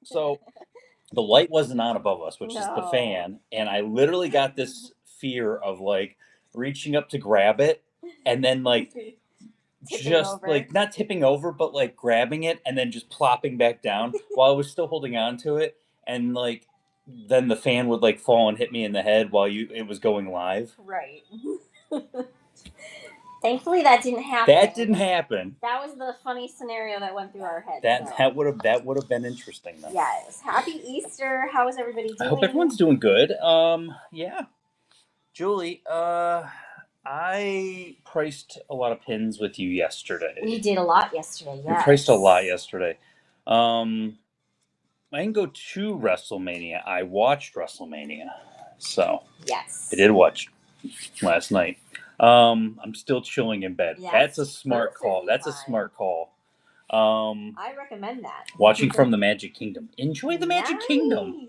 So the light wasn't on above us, which is the No. fan, and I literally got this fear of like reaching up to grab it and then like Tipping just over. like not tipping over, but like grabbing it and then just plopping back down while I was still holding on to it, and like then the fan would like fall and hit me in the head while it was going live. Right. Thankfully, that didn't happen. That didn't happen. That was the funny scenario that went through our heads. That would have been interesting though. Yes. Happy Easter. How is everybody doing? I hope everyone's doing good. Yeah. Julie, I priced a lot of pins with you yesterday. We did a lot yesterday. Yes. We priced a lot yesterday. I didn't go to WrestleMania. I watched WrestleMania. So yes, I did watch last night. I'm still chilling in bed. Yes, That's a smart call. That's fine. a smart call. I recommend that. Watching from the Magic Kingdom. Enjoy the Magic Nice. Kingdom.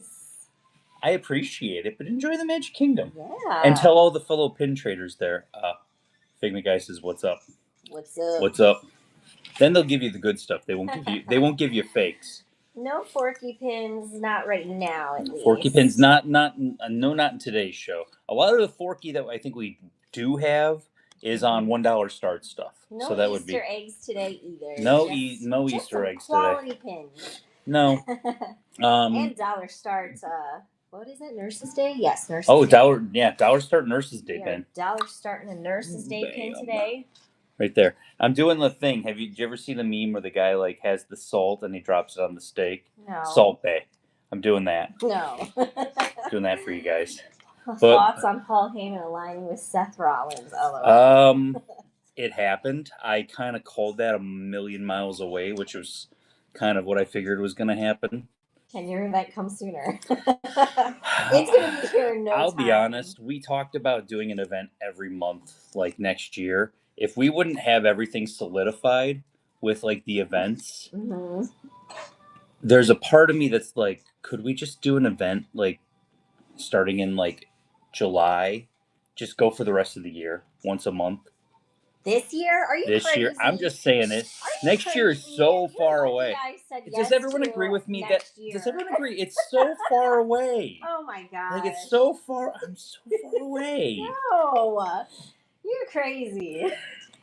I appreciate it, but enjoy the Magic Kingdom. Yeah. And tell all the fellow pin traders there. Figment guy says, "What's up? What's up? What's up?" Then they'll give you the good stuff. They won't give you. They won't give you fakes. No forky pins, not right now. At least. Forky pins, not no, not in today's show. A lot of the forky that I think we do have is on $1 start stuff. No so that Easter would be eggs today either. No, just Easter eggs quality today. Pins. No. And dollar starts. What is it? Nurses Day? Yes, Nurses Day. Dollar Start Nurses Day pin. Dollar starting a Nurses Day pin today. Right there. I'm doing the thing. Did you ever see the meme where the guy like has the salt and he drops it on the steak? No. Salt Bay. I'm doing that. No. Doing that for you guys. Thoughts on Paul Heyman aligning with Seth Rollins? LOL. It happened. I kind of called that a million miles away, which was kind of what I figured was going to happen. Can your event come sooner? It's going to be here in no time. I'll be honest. We talked about doing an event every month, like next year. If we wouldn't have everything solidified with like the events, there's a part of me that's like, could we just do an event like starting in like July? Just go for the rest of the year, once a month. This year? Are you this crazy? year? I'm just saying it. Next year is so far away. Does everyone agree with me that? Does everyone agree? It's so far away. Oh my god! Like it's so far. I'm so far away. No, you're crazy.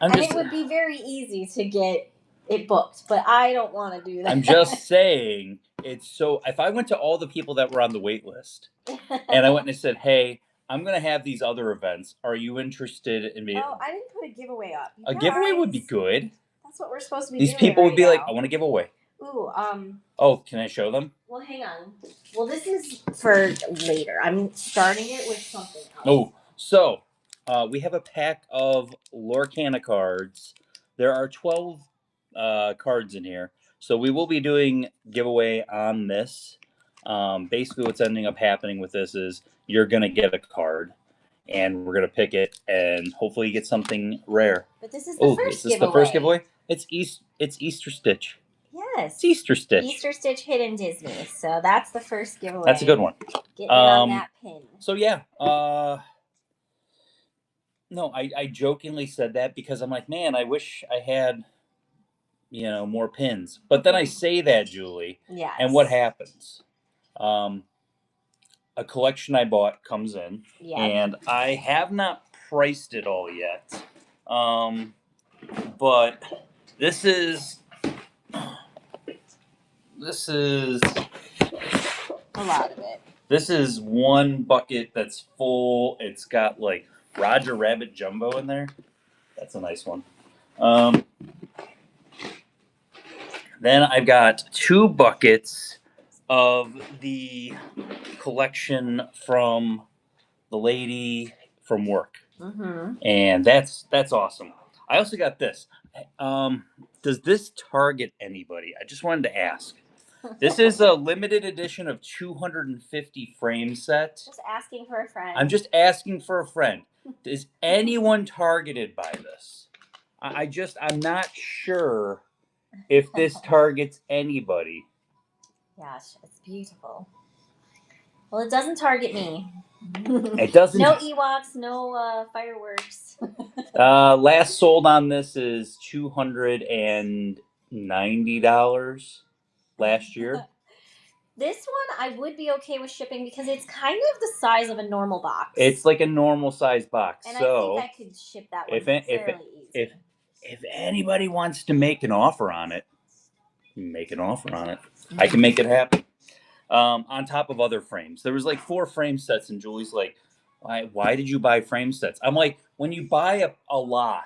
It would be very easy to get it booked, but I don't want to do that. I'm just saying it's so. If I went to all the people that were on the wait list, and I went and I said, "Hey, I'm going to have these other events. Are you interested in me?" Oh, I didn't put a giveaway up. A giveaway would be good. That's what we're supposed to be doing. These people would be like, "I want to give away." Ooh, Oh, can I show them? Well, hang on. Well, this is for later. I'm starting it with something else. Oh, so we have a pack of Lorcana cards. There are 12 cards in here. So we will be doing giveaway on this. Basically, what's ending up happening with this is you're going to get a card, and we're going to pick it, and hopefully you get something rare. But this is the first giveaway. Is this the first giveaway? It's Easter Stitch. Yes. It's Easter Stitch. Easter Stitch Hidden Disney. So that's the first giveaway. That's a good one. Get it on that pin. So yeah. No, I jokingly said that because I'm like, man, I wish I had, more pins. But then I say that, Julie. Yes. And what happens? A collection I bought comes in. Yeah. And I have not priced it all yet. But this is a lot of it. This is one bucket that's full. It's got like Roger Rabbit Jumbo in there. That's a nice one. Then I've got 2 buckets of the collection from the lady from work. And that's awesome. I also got this. Does this target anybody? I just wanted to ask. This is a limited edition of 250 frame set. Just asking for a friend. I'm just asking for a friend. Is anyone targeted by this? I'm not sure if this targets anybody. Gosh, it's beautiful. Well, it doesn't target me. It doesn't. No Ewoks, no fireworks. Last sold on this is $290 last year. This one I would be okay with shipping because it's kind of the size of a normal box. It's like a normal size box. And so I think I could ship that one fairly easy. If anybody wants to make an offer on it, make an offer on it. Mm-hmm. I can make it happen. On top of other frames, there was like 4 frame sets, and Julie's like, "Why did you buy frame sets?" I'm like, when you buy a lot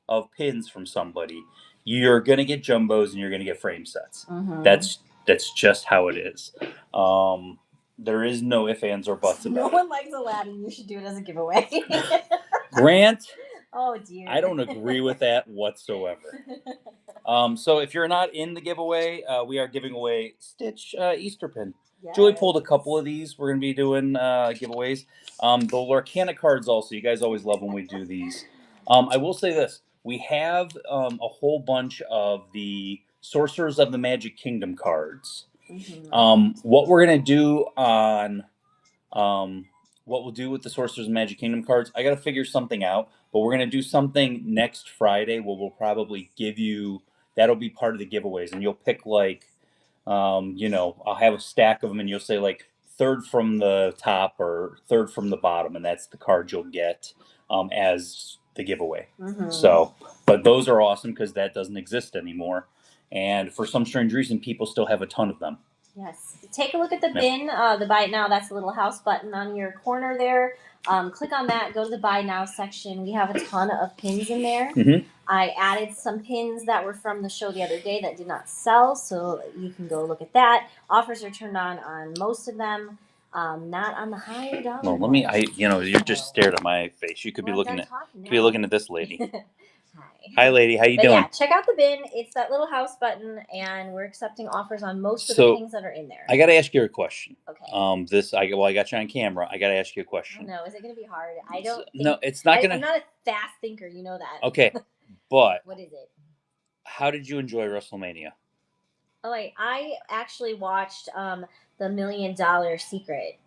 of pins from somebody, you're gonna get jumbos and you're gonna get frame sets. Mm-hmm. That's just how it is. There is no ifs, ands, or buts about it. No one likes Aladdin. You should do it as a giveaway. Grant. Oh dear. I don't agree with that whatsoever. So if you're not in the giveaway, we are giving away Stitch Easter pin. Yes. Julie pulled a couple of these. We're going to be doing giveaways. The Lorcana cards also. You guys always love when we do these. I will say this. We have a whole bunch of the Sorcerers of the Magic Kingdom cards. Mm-hmm. What we're going to do on... what we'll do with the Sorcerers of Magic Kingdom cards, I got to figure something out. But we're going to do something next Friday where we'll probably give you... That'll be part of the giveaways. And you'll pick like... I'll have a stack of them and you'll say like 3rd from the top or 3rd from the bottom, and that's the card you'll get as the giveaway. Mm-hmm. So, but those are awesome because that doesn't exist anymore, and for some strange reason, people still have a ton of them. Yes. Take a look at the bin, the Buy It Now. That's the little house button on your corner there. Click on that. Go to the Buy Now section. We have a ton of pins in there. Mm-hmm. I added some pins that were from the show the other day that did not sell, so you can go look at that. Offers are turned on most of them, not on the higher dollar. Well, let me. You just stared at my face. You could be looking at this lady. Hi, lady. How you doing? Yeah, check out the bin. It's that little house button, and we're accepting offers on most of the things that are in there. I got to ask you a question. Okay. I got you on camera. I got to ask you a question. No, is it going to be hard? I don't. No, it's not going to. I'm not a fast thinker. You know that. Okay, but what is it? How did you enjoy WrestleMania? Oh, I actually watched the $1 Million Secret.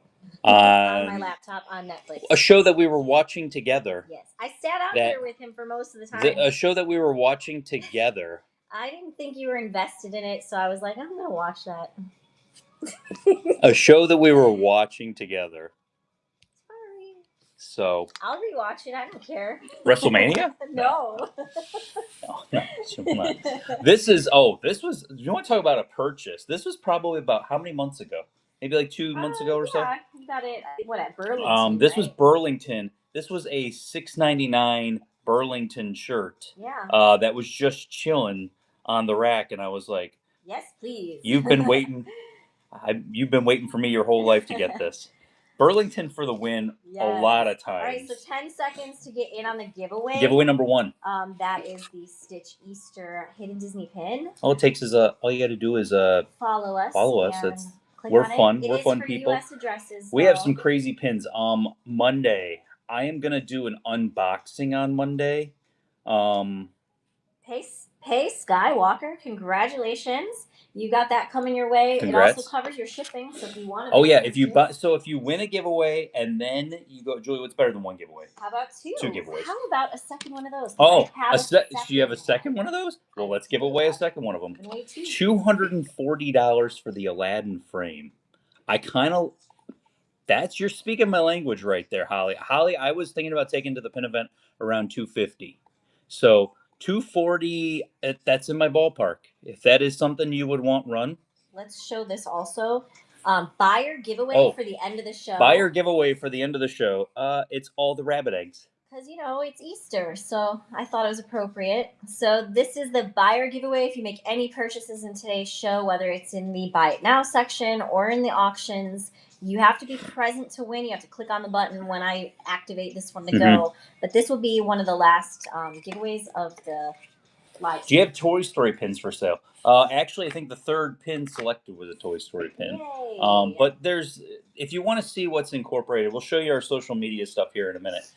On my laptop on Netflix. A show that we were watching together. Yes. I sat out there with him for most of the time. A show that we were watching together. I didn't think you were invested in it, so I was like, I'm going to watch that. A show that we were watching together. Sorry. So. I'll rewatch it. I don't care. WrestleMania? No. No. This was, you want to talk about a purchase? This was probably about how many months ago? Maybe like 2 months ago or so. Yeah, you got it. What, at Burlington? This was Burlington. This was a $6.99 Burlington shirt. Yeah. That was just chilling on the rack, and I was like, "Yes, please." You've been waiting. You've been waiting for me your whole life to get this. Burlington for the win. Yes. A lot of times. All right, so 10 seconds to get in on the giveaway. Giveaway number 1. That is the Stitch Easter Hidden Disney pin. All it takes is all you got to do is follow us. We're fun. We're fun people. US addresses, we have some crazy pins. Monday, I am gonna do an unboxing on Monday. Hey, Skywalker! Congratulations, you got that coming your way. Congrats. It also covers your shipping, so if you want to. Oh yeah, if you win a giveaway and then you go, Julie, what's better than one giveaway? How about 2? 2 giveaways. How about a second one of those? Oh, do you have a second one of those? Well, let's give away a second one of them. $240 for the Aladdin frame. You're speaking my language right there, Holly. Holly, I was thinking about taking to the pin event around $250. So $240, that's in my ballpark. If that is something you would want run. Let's show this also. Buyer giveaway for the end of the show. Buyer giveaway for the end of the show. It's all the rabbit eggs. Because, it's Easter, so I thought it was appropriate. So this is the buyer giveaway. If you make any purchases in today's show, whether it's in the Buy It Now section or in the auctions, you have to be present to win. You have to click on the button when I activate this one to go. But this will be one of the last giveaways of the live. Do you have Toy Story pins for sale? Actually, I think the 3rd pin selected was a Toy Story pin. Yay. But if you want to see what's incorporated, we'll show you our social media stuff here in a minute.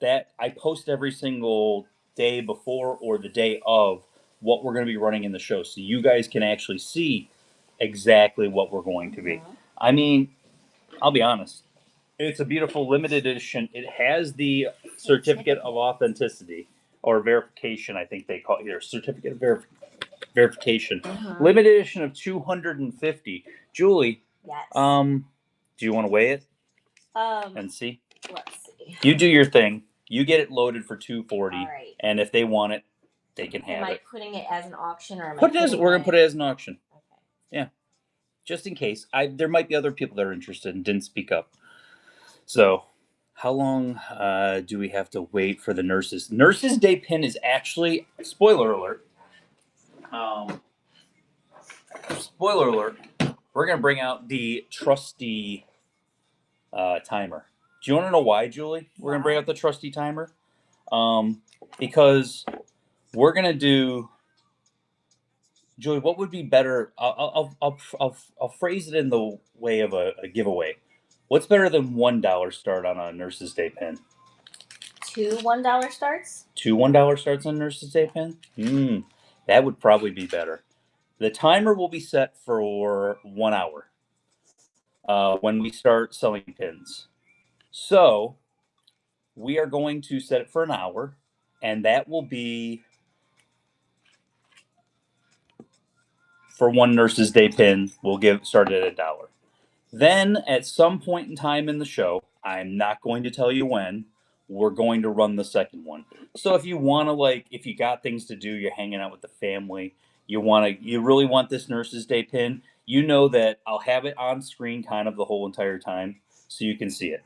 That I post every single day before or the day of what we're going to be running in the show, so you guys can actually see exactly what we're going to be. I mean, I'll be honest. It's a beautiful limited edition. It has the certificate of authenticity or verification, I think they call it here. Certificate of verification. Limited edition of 250. Julie. Yes. Do you want to weigh it? And see. Let's see. You do your thing. You get it loaded for 240. All right. And if they want it, they can have it. Am I putting it as an auction, or am Put I? We're gonna put it as an auction. Okay. Yeah. Just in case. There might be other people that are interested and didn't speak up. So, how long do we have to wait for the nurses? Nurses Day pin is actually, spoiler alert. Spoiler alert. We're gonna bring out the trusty timer. Do you want to know why, Julie? We're gonna bring out the trusty timer, because we're gonna do. Julie, what would be better? I'll phrase it in the way of a giveaway. What's better than $1 start on a Nurses Day pin? 2 $1 starts. 2 $1 starts on Nurses Day pin. That would probably be better. The timer will be set for 1 hour when we start selling pins. So we are going to set it for an hour, and that will be for one Nurses Day pin. We'll start it at $1. Then at some point in time in the show, I'm not going to tell you when, we're going to run the second one. So if you want to, if you got things to do, you're hanging out with the family, you really want this Nurses Day pin, you know that I'll have it on screen kind of the whole entire time so you can see it.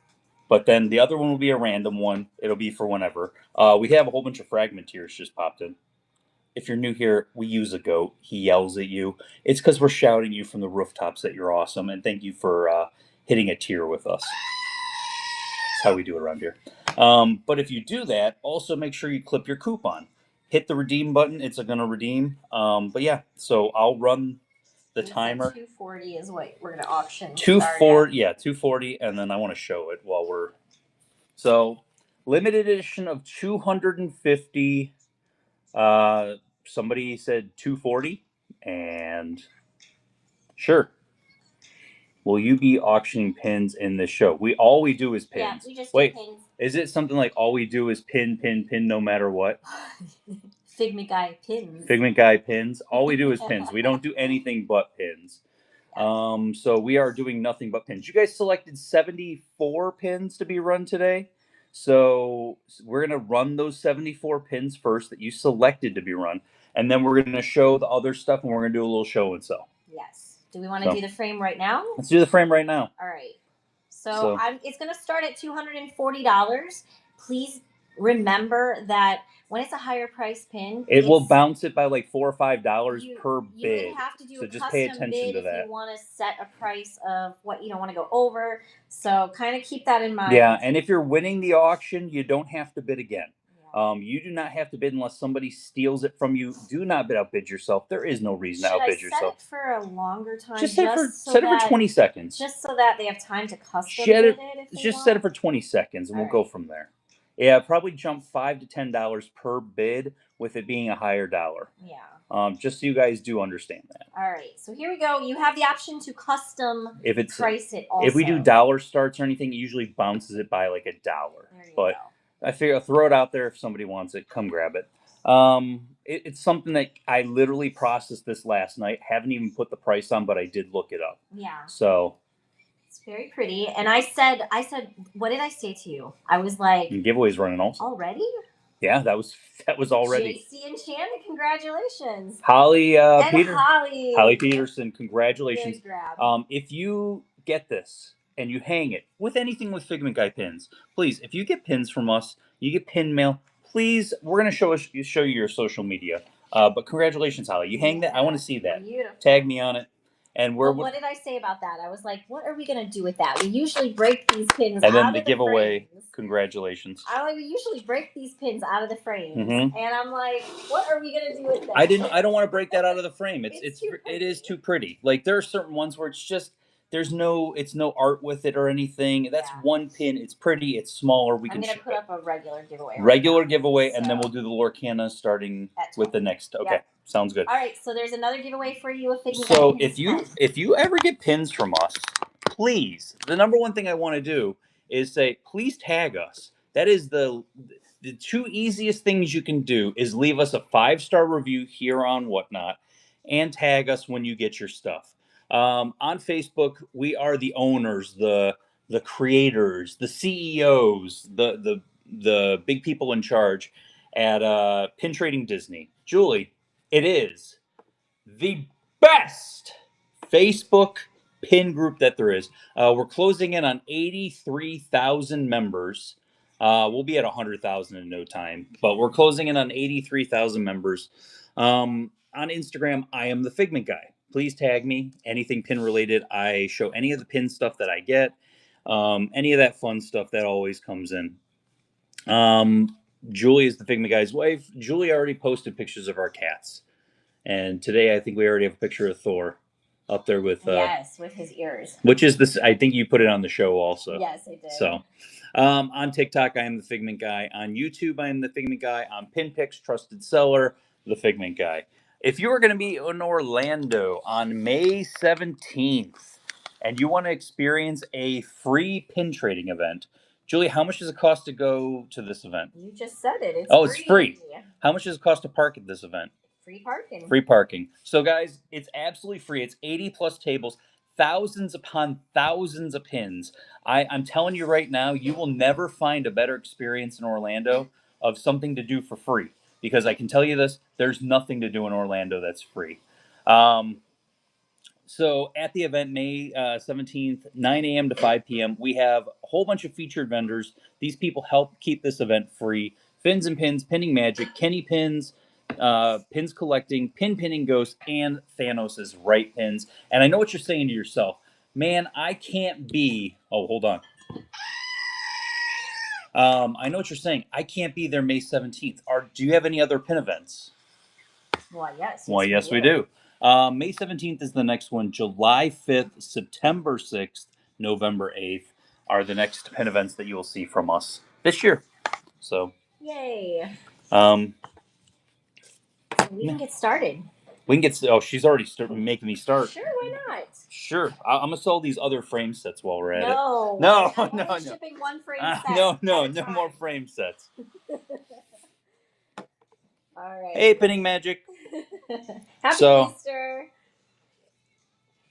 But then the other one will be a random one. It'll be for whenever. We have a whole bunch of Fragmenteers just popped in. If you're new here, we use a goat. He yells at you. It's because we're shouting you from the rooftops that you're awesome, and thank you for hitting a tier with us. That's how we do it around here. But if you do that, also make sure you clip your coupon. Hit the redeem button. It's going to redeem. But yeah, so I'll run the timer. 240 is what we're going to auction. 240, yeah, 240, and then I want to show it while we're. So, limited edition of 250. Somebody said 240, and sure. Will you be auctioning pins in this show? All we do is pins. Yeah, we just do pins. Is it something like all we do is pin, no matter what? Figment guy pins. Figment guy pins. All we do is pins. We don't do anything but pins. So we are doing nothing but pins. You guys selected 74 pins to be run today. So we're going to run those 74 pins first that you selected to be run. And then we're going to show the other stuff, and we're going to do a little show and sell. Yes. Do we want to do the frame right now? Let's do the frame right now. All right. So it's going to start at $240. Please remember that when it's a higher price pin, it will bounce it by like $4 or $5 per bid. You would have to do so a just custom pay attention bid to that. if you want to set a price of what you don't want to go over. So kind of keep that in mind. Yeah, and if you're winning the auction, you don't have to bid again. You do not have to bid unless somebody steals it from you. Do not outbid yourself. There is no reason to outbid yourself. Set it for a longer time? Just set it for 20 seconds. Just so that they have time to custom bid it. Just set it for 20 seconds, and we'll go from there. Yeah, probably jump $5 to $10 per bid, with it being a higher dollar. Yeah. Just so you guys do understand that. All right, so here we go. You have the option to custom price it. Also, if we do dollar starts or anything, it usually bounces it by like $1. There you go. I figure I'll throw it out there. If somebody wants it, come grab it. It's something that I literally processed this last night. Haven't even put the price on, but I did look it up. Yeah. So it's very pretty. And I said, what did I say to you? I was like, giveaways running also. Already? Yeah, that was already. JC and Shannon, congratulations. Holly Holly Peterson, congratulations. Good grab. If you get this and you hang it with anything with Figment Guy pins, please, if you get pins from us, you get pin mail, please, we're going to show you your social media. But congratulations, Holly. You hang that. I want to see that. Beautiful. Tag me on it. And what did I say about that? I was like, what are we going to do with that? We usually break these pins and then out the of giveaway. Frames. Congratulations. We usually break these pins out of the frames. And I'm like, what are we going to do with that? I don't want to break that out of the frame. It is too pretty. Like, there are certain ones where it's just it's no art with it or anything. That's one pin. It's pretty. It's smaller. I'm going to put up a regular giveaway. And then we'll do the Lorcana starting with the next. Okay, sounds good. All right, so there's another giveaway for you. So if you ever get pins from us, please, the number one thing I want to do is say, please tag us. That is the two easiest things you can do is leave us a 5-star review here on Whatnot. and tag us when you get your stuff. On Facebook, we are the owners, the creators, the CEOs, the big people in charge at Pin Trading Disney. Julie, it is the best Facebook pin group that there is. We're closing in on 83,000 members. We'll be at 100,000 in no time, but we're closing in on 83,000 members. On Instagram, I am the Figment Guy. Please tag me. Anything pin related. I show any of the pin stuff that I get. Any of that fun stuff that always comes in. Julie is the Figment Guy's wife. Julie already posted pictures of our cats. And today, I think we already have a picture of Thor up there with yes, with his ears. which is this. I think you put it on the show also. Yes, I did. So, on TikTok, I am the Figment Guy. On YouTube, I am the Figment Guy. On Pinpicks, Trusted Seller, the Figment Guy. If you are going to be in Orlando on May 17th and you want to experience a free pin trading event, Julie, how much does it cost to go to this event? You just said it. It's Oh, free. it's free. How much does it cost to park at this event? Free parking. Free parking. So, guys, it's absolutely free. It's 80 plus tables, thousands upon thousands of pins. I'm telling you right now, you will never find a better experience in Orlando of something to do for free. Because I can tell you this, there's nothing to do in Orlando that's free. So at the event, May 17th, 9 a.m. to 5 p.m., we have a whole bunch of featured vendors. These people help keep this event free. Fins and Pins, Pinning Magic, Kenny Pins, Pins Collecting, Pinning Ghost, and Thanos' Right Pins. And I know what you're saying to yourself. Man, I can't be... Oh, hold on. I know what you're saying. I can't be there May 17th. Do you have any other pin events? Why, yes. Why, yes, we do. May 17th is the next one. July 5th, September 6th, November 8th are the next pin events that you will see from us this year. So, yay. We can get started. We can get... Oh, she's already making me start. Sure, why not? Sure. I'm going to sell these other frame sets while we're at it. No. No, I'm no, only no. shipping one frame set. No more frame sets. All right. Hey, Pinning Magic. Happy Easter.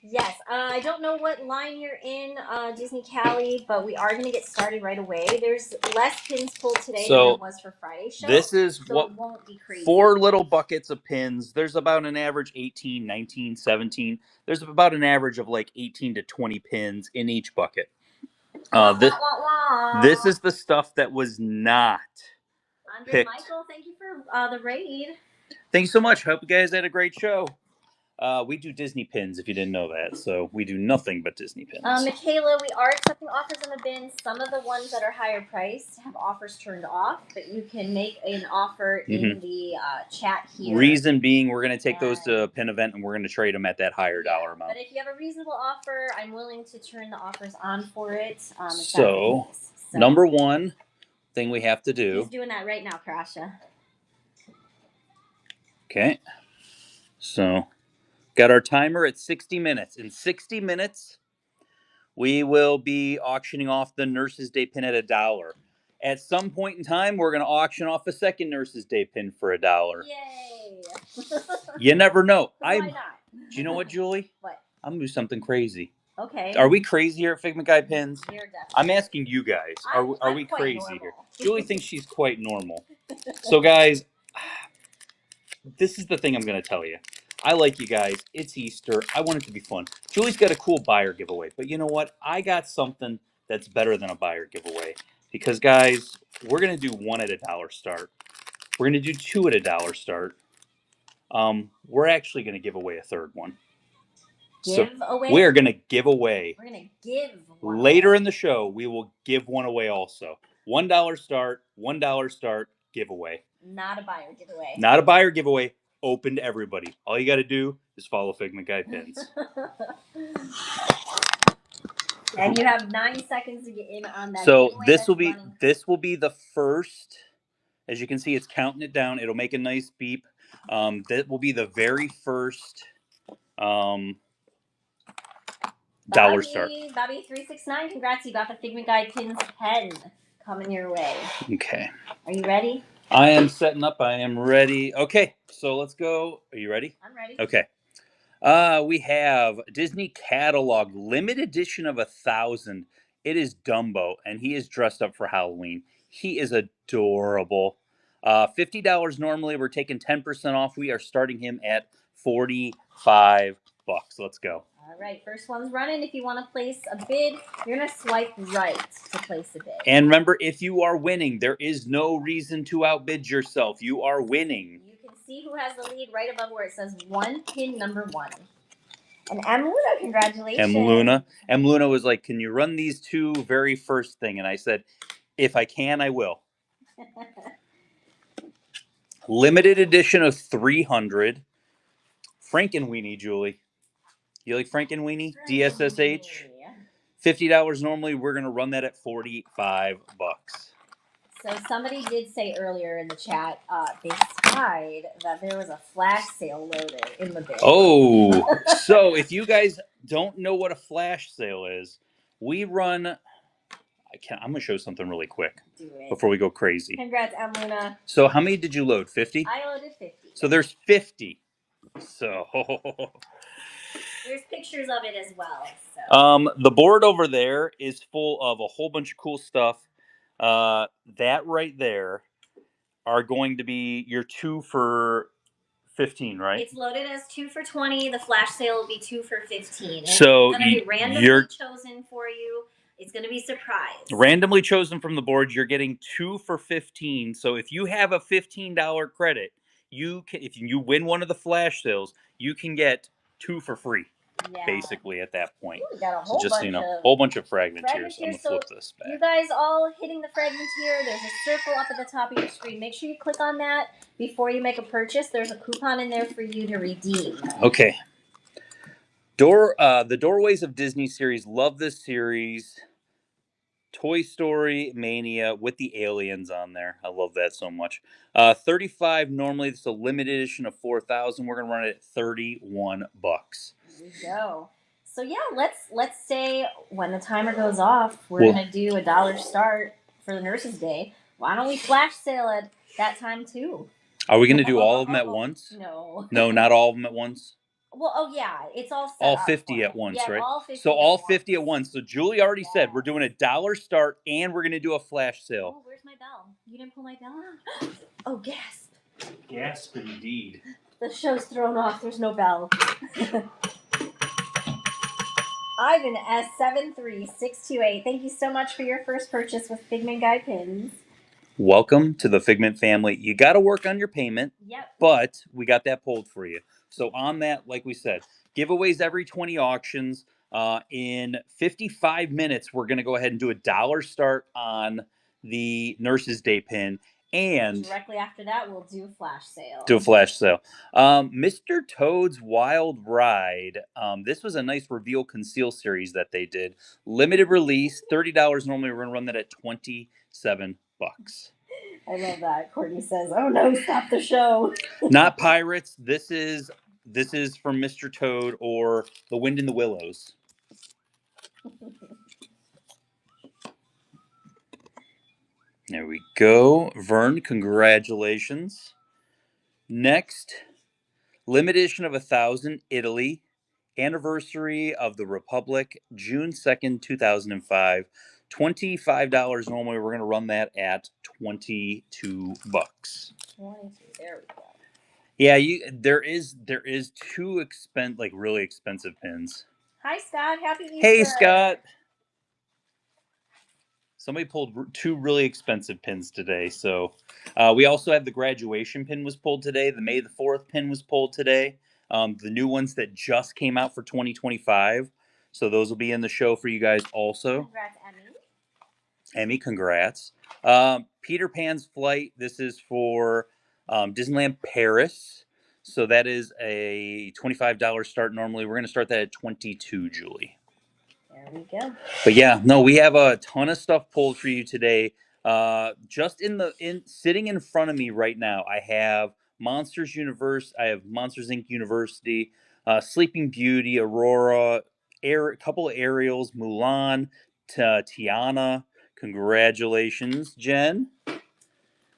Yes, I don't know what line you're in, Disney Cali, but we are going to get started right away. There's less pins pulled today than there was for Friday's show. This is so it won't be crazy. 4 little buckets of pins. There's about an average 18, 19, 17. There's about an average of like 18 to 20 pins in each bucket. This is the stuff that was not picked. Michael, thank you for the raid. Thank you so much. Hope you guys had a great show. We do Disney pins, if you didn't know that. So we do nothing but Disney pins. Michaela, we are accepting offers in the bin. Some of the ones that are higher priced have offers turned off, but you can make an offer in the chat here. Reason being, we're going to take those to a pin event and we're going to trade them at that higher dollar amount. But if you have a reasonable offer, I'm willing to turn the offers on for it. So, number one thing we have to do. He's doing that right now, Karasha. Okay. So... got our timer at 60 minutes. In 60 minutes, we will be auctioning off the Nurses Day pin at $1. At some point in time, we're going to auction off a second Nurses Day pin for $1. Yay! You never know. Why not? Do you know what, Julie? What? I'm going to do something crazy. Okay. Are we crazy here at Figment Guy Pins? You're definitely. I'm asking you guys. Are we crazy normal. here? Julie thinks she's quite normal. So, guys, this is the thing I'm going to tell you. I like you guys. It's Easter. I want it to be fun. Julie's got a cool buyer giveaway. But you know what? I got something that's better than a buyer giveaway. Because, guys, we're going to do one at $1 start. We're going to do two at $1 start. We're actually going to give away a third one. We're going to give away. We're going to give one. Later in the show, we will give one away also. $1 start, $1 start, giveaway. Not a buyer giveaway. Not a buyer giveaway. Open to everybody. All you got to do is follow Figment Guy Pins. And you have 9 seconds to get in on that. So this will be the first. As you can see, it's counting it down. It'll make a nice beep. That will be the very first $1 start. Bobby369, congrats! You got the Figment Guy Pins pen coming your way. Okay. Are you ready? I am setting up. I am ready. Okay, so let's go. Are you ready? I'm ready. Okay. We have Disney catalog limited edition of 1,000. It is Dumbo, and he is dressed up for Halloween. He is adorable. $50 normally. We're taking 10% off. We are starting him at $45. Let's go. All right, first one's running. If you want to place a bid, you're going to swipe right to place a bid. And remember, if you are winning, there is no reason to outbid yourself. You are winning. You can see who has the lead right above where it says one pin number 1. And M. Luna, congratulations. M. Luna was like, can you run these two very first thing? And I said, if I can, I will. Limited edition of 300. Frankenweenie, Julie. You like Frankenweenie? DSSH? $50 normally. We're going to run that at $45. So somebody did say earlier in the chat, they spied that there was a flash sale loaded in the bin. Oh, so if you guys don't know what a flash sale is, we run. I'm going to show something really quick before we go crazy. Congrats, M. Luna. So how many did you load? 50? I loaded 50. So there's 50. So there's pictures of it as well. So. The board over there is full of a whole bunch of cool stuff. That right there are going to be your 2 for 15, right? It's loaded as 2 for 20. The flash sale will be 2 for 15. So it's going to be randomly chosen for you. It's going to be surprised. Randomly chosen from the board. You're getting 2 for 15. So if you have a $15 credit, you can, if you win one of the flash sales, you can get 2 for free. Yeah. Basically at that point. Ooh, we got a whole whole bunch of fragments here. So I'm gonna flip this back. You guys all hitting the fragments here. There's a circle up at the top of your screen. Make sure you click on that before you make a purchase. There's a coupon in there for you to redeem. Okay. The Doorways of Disney series. Love this series. Toy Story Mania with the aliens on there. I love that so much. 35 normally. It's a limited edition of 4,000. We're gonna run it at $31. There you go. So yeah, let's say when the timer goes off, we're gonna do a $1 start for the Nurses Day. Why don't we flash sale at that time too? Are we gonna do all of them at once? No. No, not all of them at once. Well, oh yeah, it's all set all 50 at once, yeah, right? All 50 so all 50 at once. So Julie already said we're doing a $1 start and we're gonna do a flash sale. Oh, where's my bell? You didn't pull my bell out? Oh, gasp! Gasp indeed. The show's thrown off. There's no bell. Ivan S73628. Thank you so much for your first purchase with Figment Guy pins. Welcome to the Figment family. You got to work on your payment. Yep. But we got that pulled for you. So on that, like we said, giveaways every 20 auctions. In 55 minutes, we're going to go ahead and do a $1 start on the Nurses Day pin. And directly after that, we'll do a flash sale. Mr. Toad's Wild Ride. This was a nice reveal conceal series that they did. Limited release, $30 normally. We're going to run that at $27. I love that. Courtney says, "Oh no, stop the show." Not pirates. This is from Mr. Toad or The Wind in the Willows. There we go. Vern, congratulations. Next, limited edition of 1,000, Italy. Anniversary of the Republic, June 2nd, 2005. $25 normally. We're going to run that at $22. 22. There we go. Yeah, there is two really expensive pins. Hi, Scott. Happy Easter. Hey, Scott. Somebody pulled 2 really expensive pins today. So we also had the graduation pin was pulled today. The May the 4th pin was pulled today. The new ones that just came out for 2025. So those will be in the show for you guys also. Congrats, Emmy. Emmy, congrats. Peter Pan's Flight. This is for Disneyland Paris. So that is a $25 start normally. We're going to start that at $22, Julie. There we go. But yeah, no, we have a ton of stuff pulled for you today. Just sitting in front of me right now, I have Monsters Universe. I have Monsters Inc. University, Sleeping Beauty, Aurora, a couple of Ariels, Mulan, Tiana. Congratulations, Jen.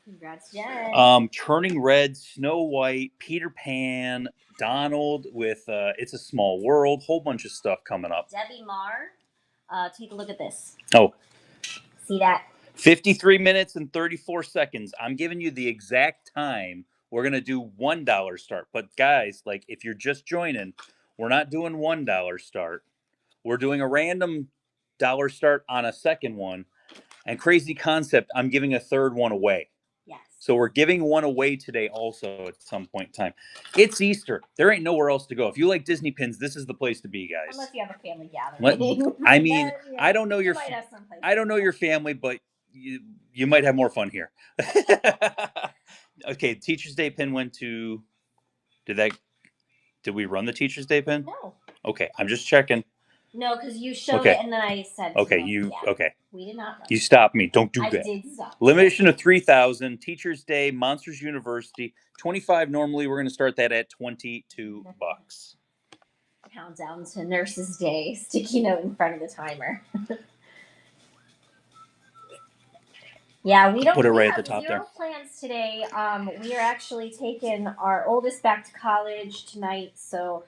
Congrats, Jen. Turning Red, Snow White, Peter Pan, Donald with It's a Small World, whole bunch of stuff coming up. Debbie Marr, take a look at this. Oh. See that? 53 minutes and 34 seconds. I'm giving you the exact time. We're going to do $1 start. But guys, like if you're just joining, we're not doing $1 start. We're doing a random dollar start on a second one. And crazy concept, I'm giving a third one away. Yes. So we're giving one away today also at some point in time. It's Easter. There ain't nowhere else to go. If you like Disney pins, this is the place to be, guys. Unless you have a family gathering. I mean, then, yeah, I don't know your your family, but you might have more fun here. Okay, Teacher's Day pin went to. Did we run the Teacher's Day pin? No. Okay, I'm just checking. No, because you showed it and then I said. Okay, okay. We did not run. You stopped me. Don't do that. I did stop. Limitation of 3,000. Teacher's Day, Monsters University, 25. Normally, we're going to start that at $22. Countdown to Nurse's Day. Sticky note in front of the timer. Yeah, we don't put it right have at the top zero there. Plans today. We are actually taking our oldest back to college tonight, so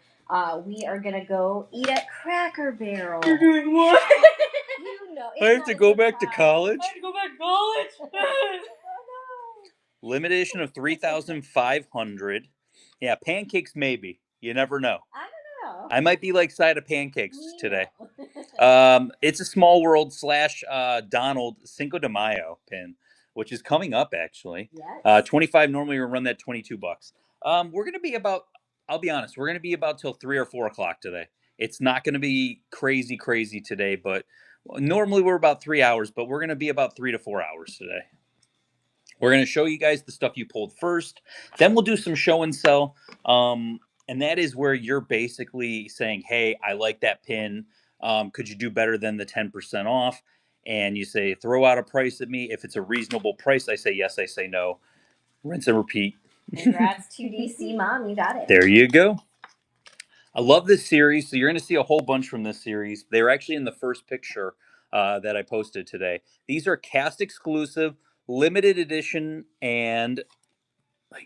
we are gonna go eat at Cracker Barrel. You're doing what? You know, I have to go back to college. I have to go back to college. Oh, no. Limitation of 3,500. Yeah, pancakes maybe. You never know. I don't know. I might be like side of pancakes today. It's a Small World / Donald Cinco de Mayo pin, which is coming up actually. Yes. 25. Normally we run that $22. We're gonna be about. I'll be honest. We're gonna be about till 3 or 4 o'clock today. It's not gonna be crazy today, but normally we're about 3 hours, but we're gonna be about 3 to 4 hours today. We're gonna show you guys the stuff you pulled first. Then we'll do some show and sell. And that is where you're basically saying, hey, I like that pin. Could you do better than the 10% off? And you say, throw out a price at me. If it's a reasonable price, I say yes, I say no. Rinse and repeat. Congrats to DC Mom, you got it. There you go. I love this series. So you're going to see a whole bunch from this series. They're actually in the first picture that I posted today. These are cast exclusive, limited edition, and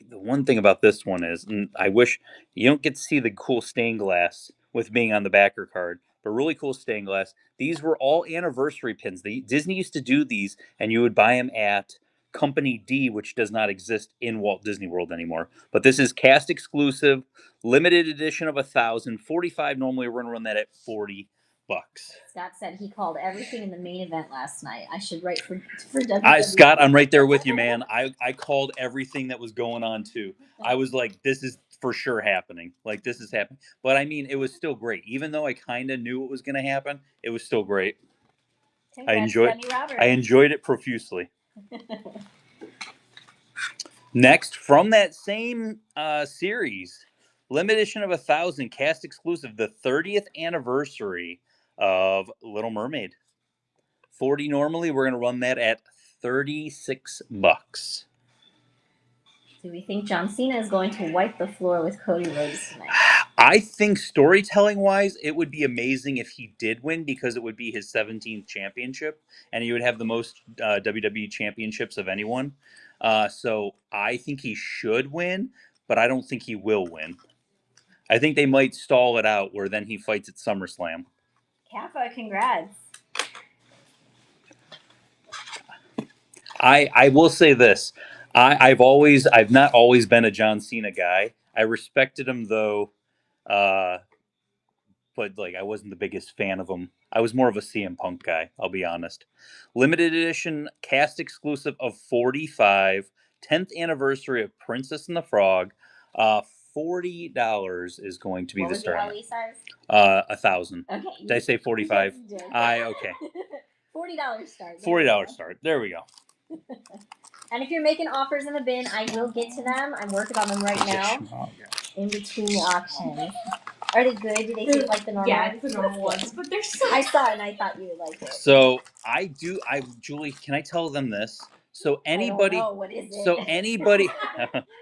the one thing about this one is, and I wish you don't get to see the cool stained glass with being on the backer card, but really cool stained glass. These were all anniversary pins. Disney used to do these, and you would buy them at Company D, which does not exist in Walt Disney World anymore. But this is cast exclusive, limited edition of 1,000. 45. Normally, we're gonna run that at $40. Scott said he called everything in the main event last night. I should write for WWE. Scott, I'm right there with you, man. I called everything that was going on too. I was like, this is for sure happening. Like, this is happening. But I mean, it was still great. Even though I kind of knew it was going to happen, it was still great. Congrats, I enjoyed it profusely. Next, from that same series, limited edition of 1,000, cast exclusive, the 30th anniversary of Little Mermaid. 40 normally. We're going to run that at $36. Do we think John Cena is going to wipe the floor with Cody Rhodes tonight? I think storytelling wise, it would be amazing if he did win, because it would be his 17th championship and he would have the most WWE championships of anyone. So I think he should win, but I don't think he will win. I think they might stall it out where then he fights at SummerSlam. Kappa, congrats. I will say this. I've not always been a John Cena guy. I respected him though, but like I wasn't the biggest fan of him. I was more of a CM Punk guy, I'll be honest. Limited edition cast exclusive of 45, 10th anniversary of Princess and the Frog. $40 is going to be the start. What was the LE size? 1,000. Okay. Did I say 45? Yes, Okay. $40 start. $40 start. There we go. And if you're making offers in the bin, I will get to them. I'm working on them right now. In between the auctions. Are they good? Do they taste like the normal ones? Yeah, it's the normal ones, but they're so... I saw it and I thought you would like it. So Julie, can I tell them this? So anybody, I don't know. What is it? So anybody,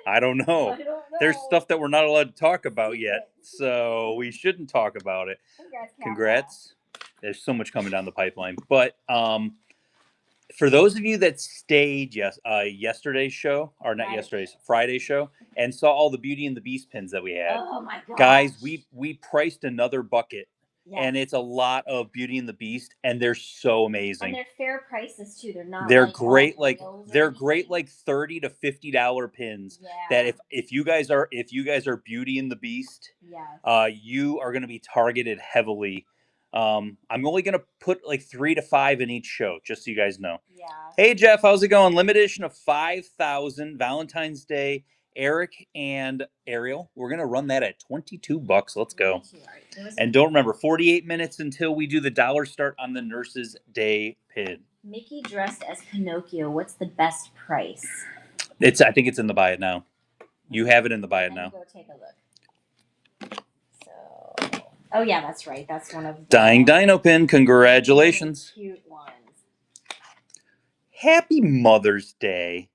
I don't know. I don't know. There's stuff that we're not allowed to talk about yet, so we shouldn't talk about it. Congrats. Congrats. There's so much coming down the pipeline, but For those of you that stayed yesterday's show, or not Right. yesterday's, Friday's show, and saw all the Beauty and the Beast pins that we had, Oh my god. guys, we priced another bucket. Yes. And it's a lot of Beauty and the Beast, and they're so amazing. And they're fair prices too. They're not. They're like great, all like reels or they're anything. great, like $30 to $50 pins. Yeah. That if you guys are Beauty and the Beast, Yes. you are going to be targeted heavily. I'm only going to put like 3 to 5 in each show, just so you guys know. Yeah. Hey Jeff, how's it going? Limited edition of 5,000 Valentine's Day. Eric and Ariel, we're gonna run that at $22. Let's go. And don't remember, 48 minutes until we do the dollar start on the Nurses Day pin. Mickey dressed as Pinocchio. What's the best price? I think it's in the buy it now. You have it in the buy it now. Go take a look. So, oh yeah, that's right. That's one of the Dying Dino pin. Congratulations. Cute ones. Happy Mother's Day.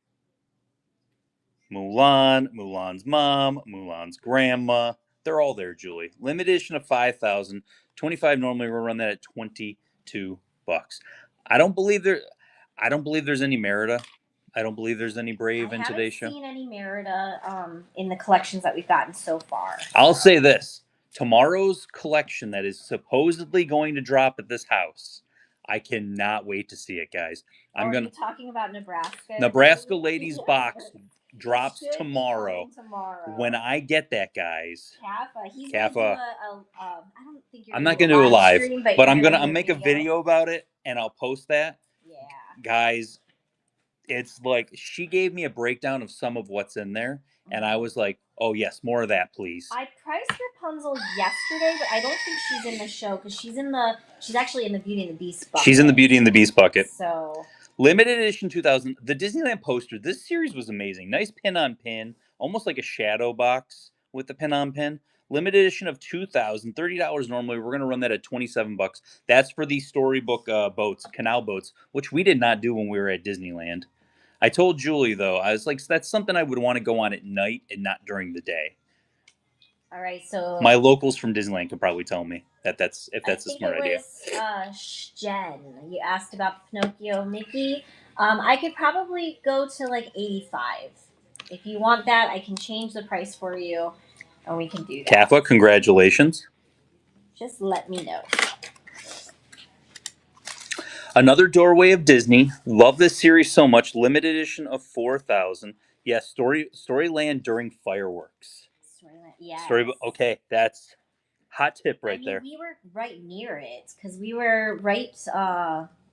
Mulan's mom, Mulan's grandma. They're all there, Julie. Limited edition of 5,000. 25 normally. We'll run that at $22. I don't believe there's any Merida. I don't believe there's any Brave in today's show. I haven't seen any Merida in the collections that we've gotten so far. I'll say this. Tomorrow's collection that is supposedly going to drop at this house. I cannot wait to see it, guys. Are you talking about Nebraska? Nebraska Ladies box drops tomorrow. When I get that, guys. Kappa. I'm not gonna do a live, but I'll make a video about it and I'll post that. Yeah. Guys, it's like she gave me a breakdown of some of what's in there, and I was like, "Oh yes, more of that, please." I priced Rapunzel yesterday, but I don't think she's in the show because she's actually in the Beauty and the Beast bucket. She's in the Beauty and the Beast bucket. So limited edition 2000, the Disneyland poster. This series was amazing. Nice pin on pin, almost like a shadow box with the pin on pin. Limited edition of 2000, $30 normally. We're gonna run that at $27. That's for the storybook boats, canal boats, which we did not do when we were at Disneyland. I told Julie though, I was like, that's something I would want to go on at night and not during the day. All right, so my locals from Disneyland could probably tell me that's a smart idea. Jen, you asked about Pinocchio, Mickey. I could probably go to like 85. If you want that, I can change the price for you, and we can do that. Kappa, congratulations. Just let me know. Another doorway of Disney. Love this series so much. Limited edition of 4,000. Yes, Storyland during fireworks. Storyland, yeah. Okay, that's hot tip right there. We were right near it because we were right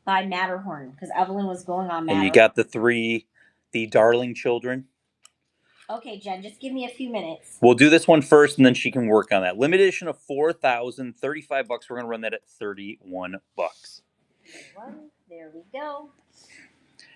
by Matterhorn because Evelyn was going on Matterhorn. And you got the darling children. Okay, Jen, just give me a few minutes. We'll do this one first, and then she can work on that. Limited edition of 4,000, $35. We're gonna run that at $31. There we go.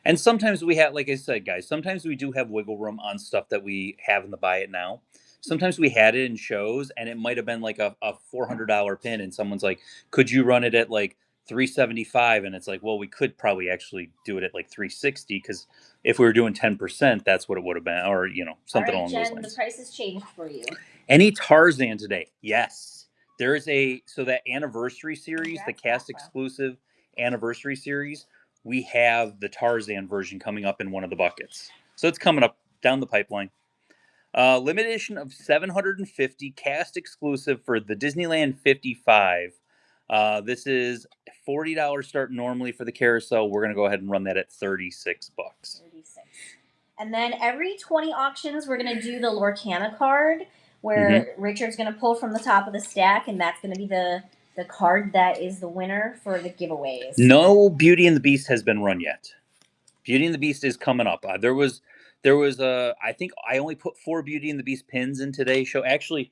And sometimes we have, like I said, guys, sometimes we do have wiggle room on stuff that we have in the buy it now. Sometimes we had it in shows, and it might have been like a $400 pin, and someone's like, "Could you run it at like $375?" And it's like, well, we could probably actually do it at like $360 because if we were doing 10%, that's what it would have been, or something along those lines. The price has changed for you. Any Tarzan today? Yes, there is that anniversary series, the cast exclusive anniversary series. We have the Tarzan version coming up in one of the buckets, so it's coming up down the pipeline. Limited edition of 750, cast exclusive for the Disneyland 55. This is $40 start normally for the carousel. We're going to go ahead and run that at $36. 36. And then every 20 auctions, we're going to do the Lorcana card, where Richard's going to pull from the top of the stack, and that's going to be the card that is the winner for the giveaways. No Beauty and the Beast has been run yet. Beauty and the Beast is coming up. There was I think I only put 4 Beauty and the Beast pins in today's show. Actually,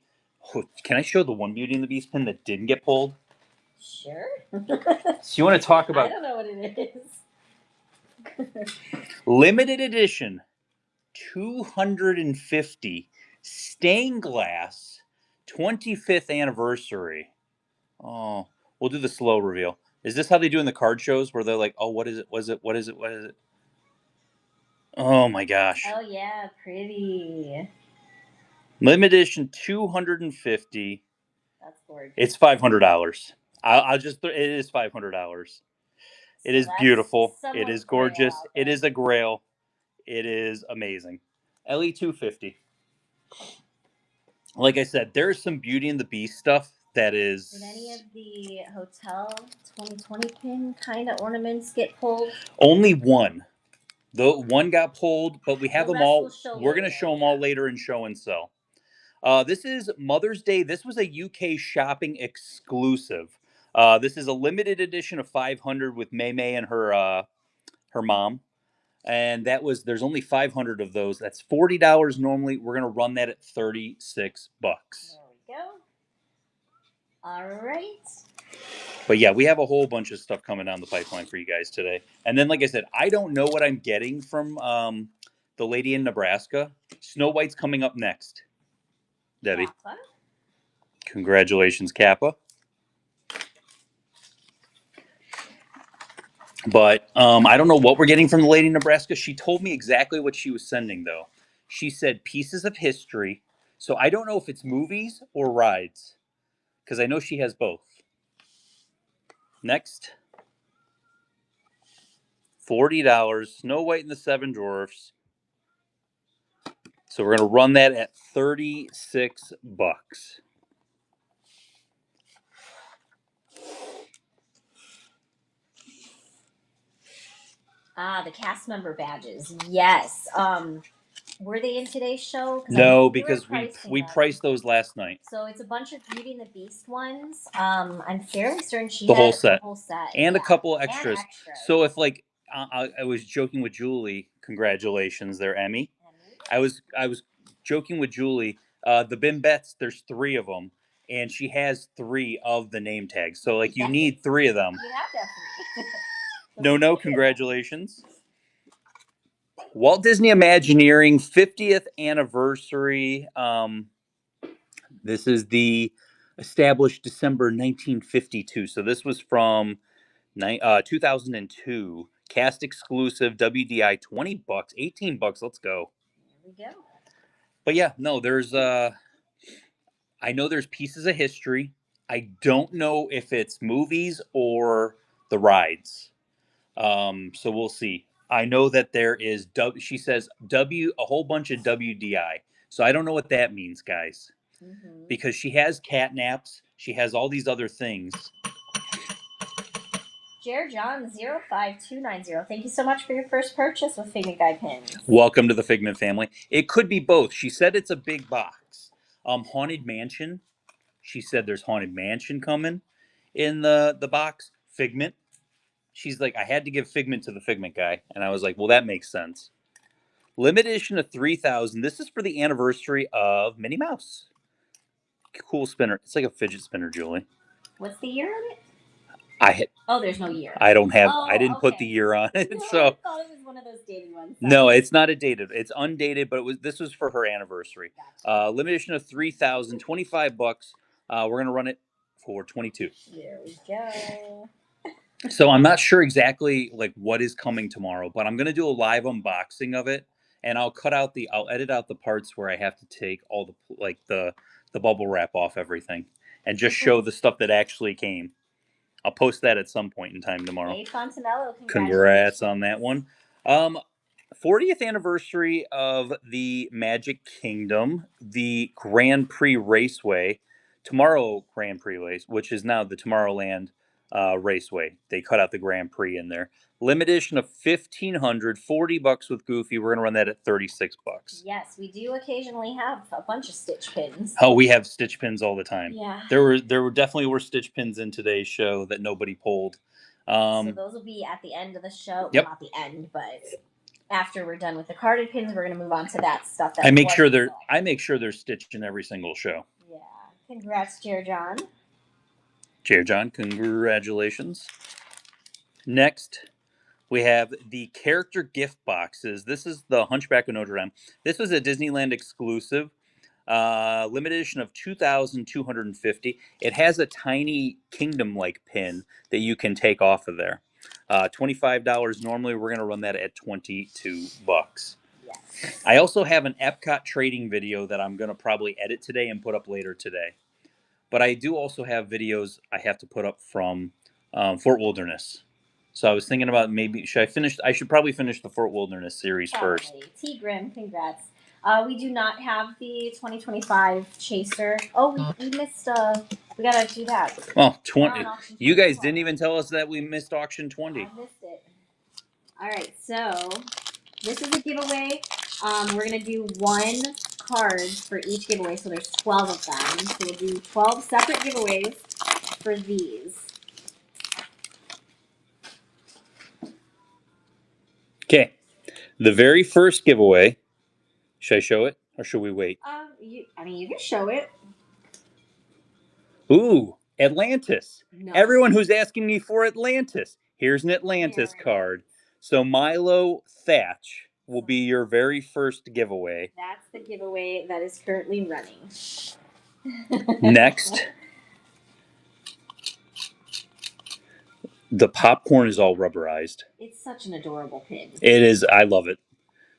can I show the one Beauty and the Beast pin that didn't get pulled? Sure. So you want to talk about? I don't know what it is. Limited edition, 250 stained glass, 25th anniversary. Oh, we'll do the slow reveal. Is this how they do in the card shows where they're like, "Oh, what is it? What is it? What is it? What is it?" Oh my gosh. Oh yeah, pretty. Limited edition 250. That's gorgeous. It's $500. I'll just it is $500. It So is that's beautiful. It someone's is grail gorgeous. out It there. is a grail. It is amazing. LE 250. Like I said, there's some Beauty and the Beast stuff that is. Did any of the Hotel 2020 pin kind of ornaments get pulled? Only one. The one got pulled, but we have The them rest all. we'll show We're going to later, show them all later in show and sell. This is Mother's Day. This was a UK shopping exclusive. This is a limited edition of 500 with May May and her mom. And that was, there's only 500 of those. That's $40 normally. We're going to run that at 36 bucks. There we go. All right. But yeah, we have a whole bunch of stuff coming down the pipeline for you guys today. And then, like I said, I don't know what I'm getting from the lady in Nebraska. Snow White's coming up next. Debbie. Kappa. Congratulations, Kappa. But I don't know what we're getting from the lady in Nebraska. She told me exactly what she was sending, though. She said pieces of history. So I don't know if it's movies or rides, because I know she has both. Next. $40. Snow White and the Seven Dwarfs. So we're going to run that at 36 bucks. Ah, the cast member badges. Yes. Were they in today's show? No, because we priced those last night. So it's a bunch of Beauty and the Beast ones. I'm fairly certain she The had whole set. the whole set. And a couple extras. And extras. So if like I was joking with Julie, congratulations there, Emmy. I was joking with Julie. The Bimbets, there's 3 of them, and she has 3 of the name tags. So like you need 3 of them. You have to have 3. No, congratulations. Walt Disney Imagineering 50th anniversary. This is the established December 1952. So this was from 2002. Cast exclusive WDI 20 bucks, 18 bucks. Let's go. There we go. But yeah, no, there's I know there's pieces of history. I don't know if it's movies or the rides. So we'll see. I know that there is she says a whole bunch of WDI. So I don't know what that means, guys. Mm-hmm. Because she has catnaps, she has all these other things. Jer John 05290. Thank you so much for your first purchase with Figment Guy pins. Welcome to the Figment family. It could be both. She said it's a big box. Haunted Mansion. She said there's Haunted Mansion coming in the box. Figment. She's like, I had to give Figment to the Figment guy. And I was like, well, that makes sense. Limited edition of 3,000. This is for the anniversary of Minnie Mouse. Cool spinner. It's like a fidget spinner, Julie. What's the year on it? Oh, there's no year. I don't have. I didn't put the year on it, No, so. I thought it was one of those dated ones. No, it's not a dated. It's undated, but this was for her anniversary. Gotcha. Limited edition of 3,000, 25 bucks. We're gonna run it for 22. There we go. So I'm not sure exactly like what is coming tomorrow, but I'm gonna do a live unboxing of it, and I'll edit out the parts where I have to take all the bubble wrap off everything, and just show the stuff that actually came. I'll post that at some point in time tomorrow. Hey, Fontanello, congrats on that one. 40th anniversary of the Magic Kingdom, the Grand Prix Raceway, Tomorrow Grand Prix Race, which is now the Tomorrowland Raceway. They cut out the Grand Prix in there. Limited edition of 1,500, 40 bucks with Goofy. We're gonna run that at 36 bucks. Yes, we do occasionally have a bunch of Stitch pins. Oh, we have Stitch pins all the time. Yeah. There were definitely Stitch pins in today's show that nobody pulled. So those will be at the end of the show. Yep. Well, not the end, but after we're done with the carded pins, we're gonna move on to that stuff. I make sure there's Stitch in every single show. Yeah. Congrats, Jer John. Jer John, congratulations. Next, we have the character gift boxes. This is the Hunchback of Notre Dame. This was a Disneyland exclusive. Limited edition of 2,250. It has a tiny kingdom-like pin that you can take off of there. $25 normally. We're going to run that at 22 bucks. Yes. I also have an Epcot trading video that I'm going to probably edit today and put up later today. But I do also have videos I have to put up from Fort Wilderness. So I was thinking about maybe I should probably finish the Fort Wilderness series first. Probably. T. Grim, congrats. We do not have the 2025 Chaser. Oh, we missed. We gotta do that. Well, We're on auction You guys 20. didn't even tell us that we missed auction 20. I missed it. All right, so this is a giveaway. We're gonna do one card for each giveaway, so there's 12 of them. So we'll do 12 separate giveaways for these. Okay, the very first giveaway. Should I show it or should we wait? You can show it. Ooh, Atlantis. No. Everyone who's asking me for Atlantis. Here's an Atlantis card. So Milo Thatch will be your very first giveaway. That's the giveaway that is currently running. Next. The popcorn is all rubberized. It's such an adorable pin. It is. I love it.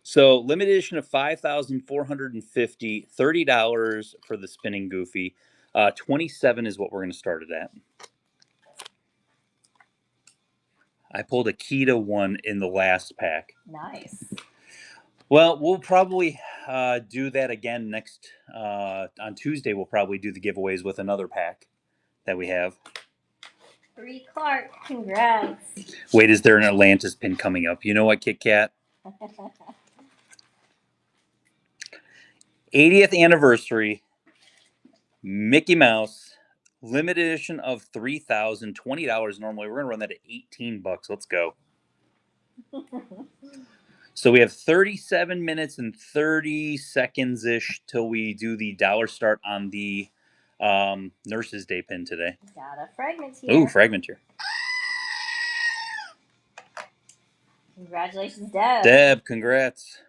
So limited edition of 5,450, $30 for the spinning goofy. 27 is what we're going to start it at. I pulled a Kita one in the last pack. Nice. Well, we'll probably do that again next on Tuesday. We'll probably do the giveaways with another pack that we have. 3 Clark, congrats. Wait, is there an Atlantis pin coming up? You know what, Kit Kat? 80th anniversary, Mickey Mouse, limited edition of 3,000, $20 normally. We're gonna run that at $18. Let's go. So we have 37 minutes and 30 seconds ish till we do the dollar start on the Nurses Day pin today. Got a fragment here. Ooh, fragment here. Congratulations, Deb. Deb, congrats.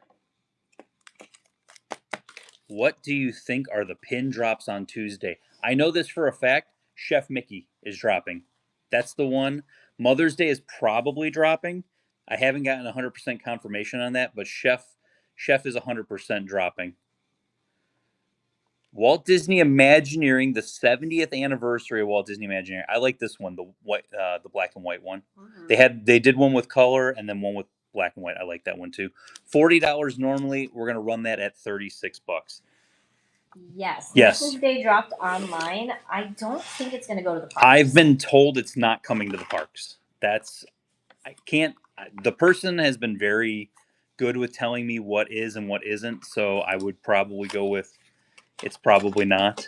What do you think are the pin drops on Tuesday? I know this for a fact. Chef Mickey is dropping. That's the one. Mother's Day is probably dropping. I haven't gotten 100% confirmation on that, but Chef is 100% dropping. Walt Disney Imagineering, the 70th anniversary of Walt Disney Imagineering. I like this one, the white, the black and white one. Mm-hmm. They did one with color and then one with black and white. I like that one too. $40 normally. We're gonna run that at $36. Yes. Yes. Nurses Day dropped online. I don't think it's going to go to the parks. I've been told it's not coming to the parks. The person has been very good with telling me what is and what isn't, so I would probably go with it's probably not.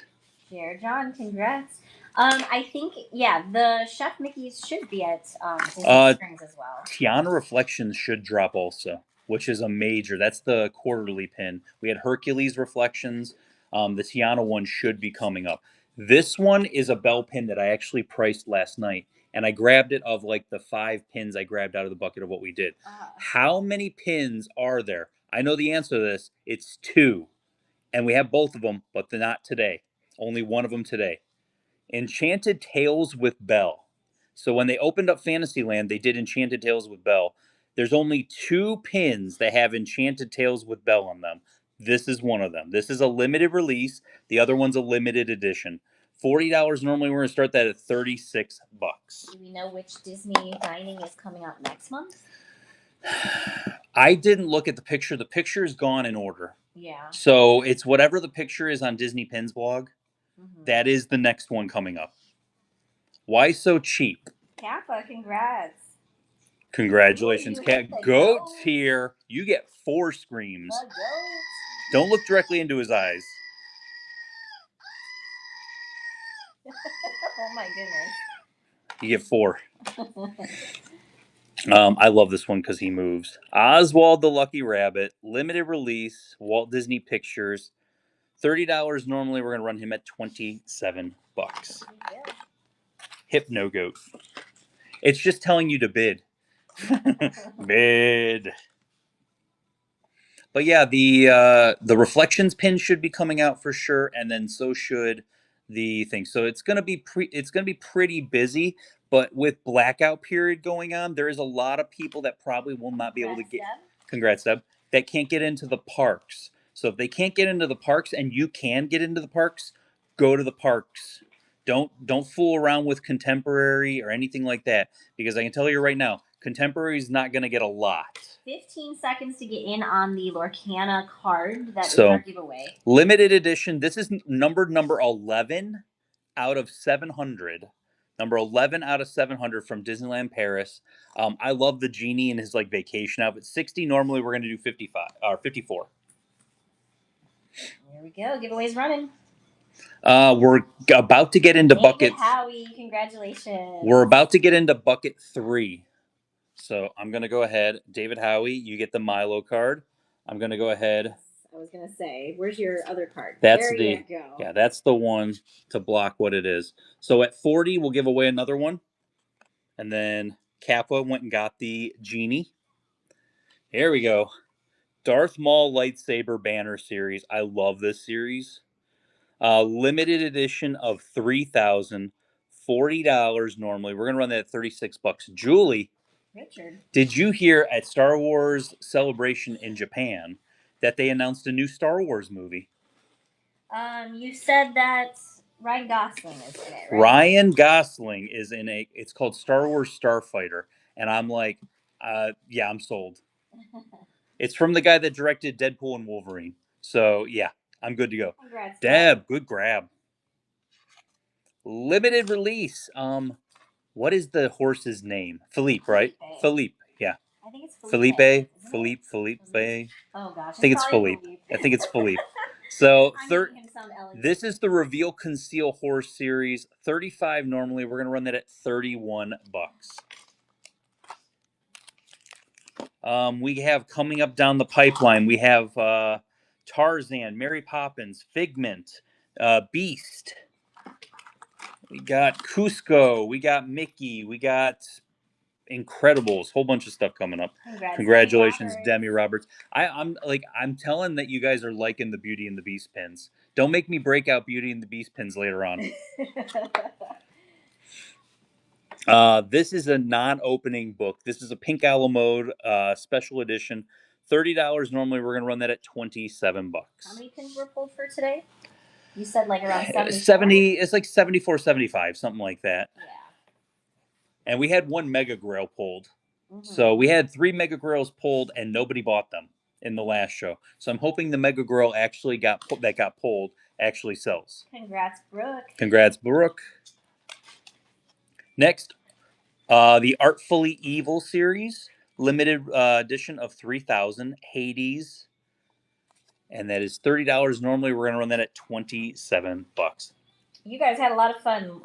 Dear John, congrats. I think, the Chef Mickey's should be at Disney Springs as well. Tiana Reflections should drop also, which is a major. That's the quarterly pin. We had Hercules Reflections. The Tiana one should be coming up. This one is a bell pin that I actually priced last night, and I grabbed it of like the 5 pins I grabbed out of the bucket of what we did. How many pins are there? I know the answer to this. It's 2, and we have both of them, but they're not today. Only one of them today. Enchanted Tales with Belle. So when they opened up Fantasyland, they did Enchanted Tales with Belle. There's only 2 pins that have Enchanted Tales with Belle on them. This is one of them. This is a limited release. The other one's a limited edition. $40 normally. We're going to start that at $36. Do we know which Disney dining is coming out next month? I didn't look at the picture. The picture is gone in order. Yeah. So it's whatever the picture is on Disney Pins blog. Mm-hmm. That is the next one coming up. Why so cheap? Kappa, congrats. Congratulations, Ooh, Cat. Goat's here. You get 4 screams. The goat. Don't look directly into his eyes. Oh my goodness. You get 4. I love this one because he moves. Oswald the Lucky Rabbit, limited release, Walt Disney Pictures. $30 normally. We're gonna run him at $27. Hypno Goat. It's just telling you to bid. Bid. But yeah, the Reflections pin should be coming out for sure, and then so should the thing. So it's gonna be pretty busy. But with blackout period going on, there is a lot of people that probably will not be able to get. Congrats, Deb. That can't get into the parks. So if they can't get into the parks and you can get into the parks, go to the parks. Don't fool around with contemporary or anything like that, because I can tell you right now, Contemporary is not going to get a lot. 15 seconds to get in on the Lorcana card that is So, our giveaway. Limited edition. This is number 11 out of 700. Number 11 out of 700 from Disneyland Paris. I love the genie in his like vacation outfit. 60. Normally we're going to do 55 or 54. There we go. Giveaway's running. We're about to get into bucket. Howie, congratulations. We're about to get into bucket 3. So I'm going to go ahead. David Howie, you get the Milo card. I'm going to go ahead. I was going to say, where's your other card? That's there you go. Yeah, that's the one to block what it is. So at 40, we'll give away another one. And then Kappa went and got the genie. Here we go. Darth Maul lightsaber banner series. I love this series. Limited edition of 3,000. $40 normally. We're going to run that at $36. Julie, Richard, did you hear at Star Wars Celebration in Japan that they announced a new Star Wars movie? You said that Ryan Gosling is in it, right? Ryan Gosling is in it's called Star Wars Starfighter. And I'm like, yeah, I'm sold. It's from the guy that directed Deadpool and Wolverine. So, yeah, I'm good to go. Congrats, Deb, good grab. Limited release. What is the horse's name? Philippe, right? Philippe, yeah. I think it's Felipe. Philippe. Oh, gosh. I think it's Philippe. I think it's Philippe. So, this is the Reveal Conceal Horse series. 35 normally. We're going to run that at $31. We have coming up down the pipeline, we have Tarzan, Mary Poppins, Figment, Beast. We got Cusco. We got Mickey. We got Incredibles. Whole bunch of stuff coming up. Congratulations, Demi Roberts. I'm telling that you guys are liking the Beauty and the Beast pins. Don't make me break out Beauty and the Beast pins later on. This is a non-opening book. This is a Pink Owl Mode special edition. $30 normally. We're going to run that at $27. How many pins were pulled for today? You said like around 70. It's like 74, 75, something like that. Yeah. And we had one Mega Grail pulled. Mm-hmm. So we had 3 Mega Grails pulled and nobody bought them in the last show. So I'm hoping the Mega Grail actually got pulled actually sells. Congrats, Brooke. Congrats, Brooke. Next, the Artfully Evil series, limited edition of 3,000, Hades. And that is $30 normally. We're going to run that at $27. You guys had a lot of fun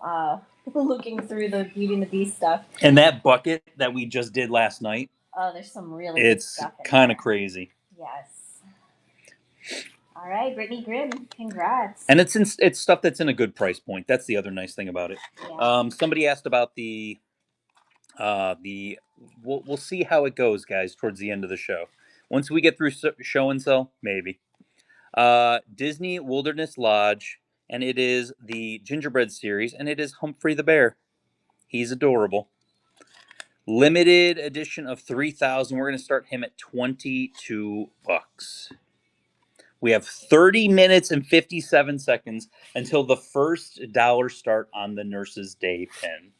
looking through the Beauty and the Beast stuff. And that bucket that we just did last night. Oh, there's some really good stuff in It's kind of crazy. Yes. All right, Brittany Grimm, congrats. And it's stuff that's in a good price point. That's the other nice thing about it. Yeah. Somebody asked about we'll see how it goes, guys, towards the end of the show. Once we get through show and sell, maybe. Disney Wilderness Lodge, and it is the Gingerbread series, and it is Humphrey the Bear. He's adorable. Limited edition of 3,000. We're going to start him at $22. We have 30 minutes and 57 seconds until the first dollar start on the Nurse's Day pin.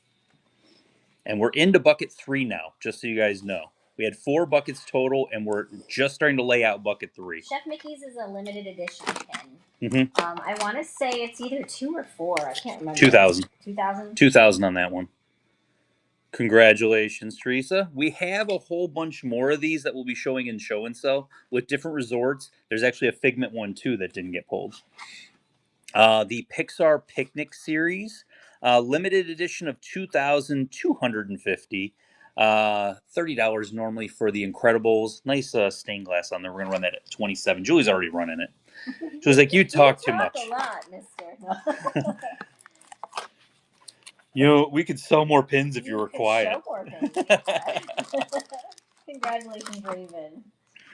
And we're into bucket 3 now, just so you guys know. We had 4 buckets total, and we're just starting to lay out bucket 3. Chef Mickey's is a limited edition pin. Mm-hmm. I want to say it's either 2 or 4. I can't remember. 2,000. 2,000? 2,000 on that one. Congratulations, Teresa. We have a whole bunch more of these that we'll be showing in show and sell with different resorts. There's actually a Figment one, too, that didn't get pulled. The Pixar Picnic series, limited edition of 2,250. $30 normally for the Incredibles. Nice stained glass on there. We're going to run that at $27. Julie's already running it. She was like, you talk too much. A lot, mister. You know, we could sell more pins if you were quiet. Show more pins. Congratulations, Raven.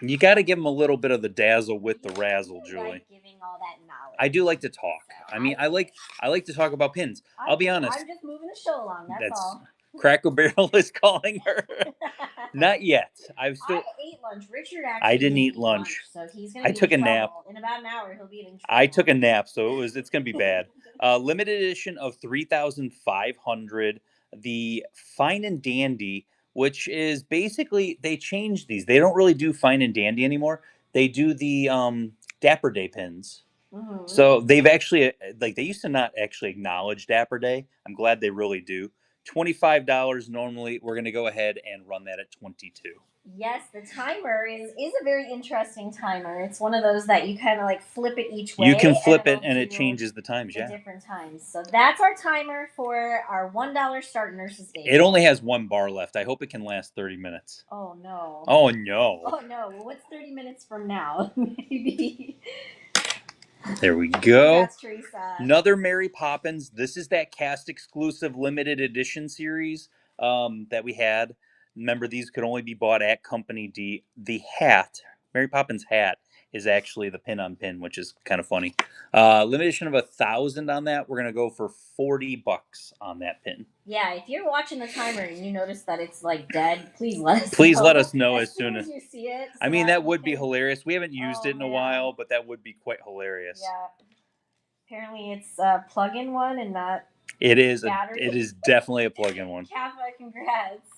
You got to give them a little bit of the dazzle with the razzle, Julie. Like giving all that knowledge. I do like to talk. I mean, I like to talk about pins. I'll be honest. I'm just moving the show along. That's all. Cracker Barrel is calling her. Not yet. I ate lunch. Richard actually. I didn't eat lunch. So he's gonna. I took a nap. In about an hour, he'll be in trouble. I took a nap, so it's gonna be bad. Limited edition of 3,500. The Fine and Dandy which is basically they changed these. They don't really do Fine and Dandy anymore. They do the Dapper Day pins. Mm-hmm. So they've actually like they used to not actually acknowledge Dapper Day. I'm glad they really do. $25 normally. We're gonna go ahead and run that at 22. Yes, the timer is a very interesting timer. It's one of those that you kind of like flip it each way. You can flip it it'll and it do changes the times. the Yeah. different times. So that's our timer for our $1 start Nurse's Day. It only has one bar left. I hope it can last 30 minutes. Oh no. Oh no. Oh no. Well, what's 30 minutes from now? Maybe. There we go. Congrats, Teresa. Another Mary Poppins. This is that cast exclusive limited edition series that we had. Remember, these could only be bought at Company D. The hat, Mary Poppins hat, is actually the pin on pin, which is kind of funny. Limited edition of 1,000 on that. We're gonna go for $40 on that pin. Yeah, if you're watching the timer and you notice that it's like dead, please let us know. Please let us know as soon as you see it. I mean, that would be hilarious. We haven't used it in a man. while, but that would be quite hilarious. Yeah. Apparently, it's a plug-in one and not. It is. Battery. It is definitely a plug-in one. Kappa, congrats.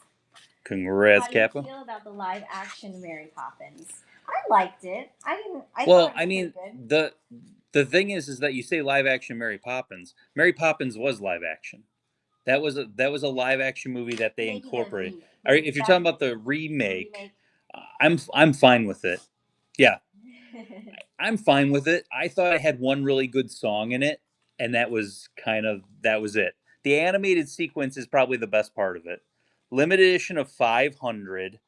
Congrats, How do you Kappa. feel about the live action Mary Poppins? I liked it. Well, I mean, the thing is that you say live action Mary Poppins. Mary Poppins was live action. That was a live action movie that they incorporated. All right, if you're talking about the remake, I'm fine with it. Yeah, I'm fine with it. I thought it had one really good song in it, and that was it. The animated sequence is probably the best part of it. Limited edition of 500.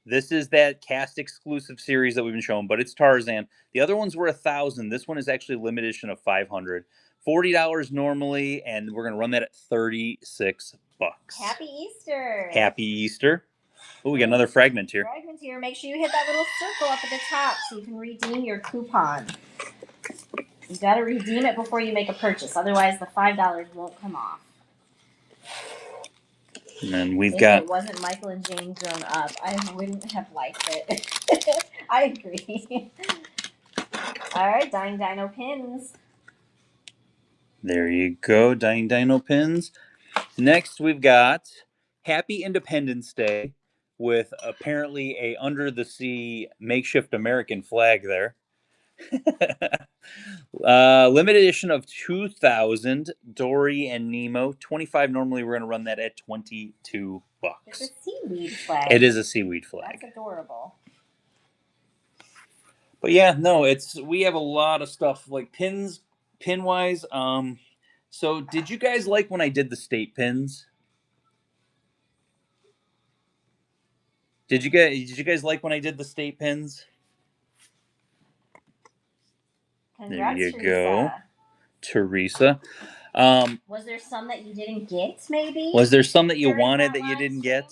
This is that cast exclusive series that we've been showing, but it's Tarzan. The other ones were 1,000. This one is actually limited edition of 500. $40 normally, and we're gonna run that at $36. Happy Easter! Happy Easter! Oh, we got another fragment here. Make sure you hit that little circle up at the top so you can redeem your coupon. You got to redeem it before you make a purchase, otherwise the $5 won't come off. And then we've If got. it wasn't Michael and Jane grown up, I wouldn't have liked it. I agree. All right, Dying Dino pins. There you go, Dying Dino pins. Next, we've got Happy Independence Day with apparently a under the sea makeshift American flag there. Limited edition of 2,000 Dory and Nemo. 25 normally. We're going to run that at $22. It's a seaweed flag. It is a seaweed flag. That's adorable. But yeah, no, we have a lot of stuff like pin wise. So did you guys like when I did the state pins? Did you guys like when I did the state pins? Congrats, there you Teresa. go, Teresa. Was there some that you didn't get, maybe? Was there some that you during wanted that that you live didn't stream? get?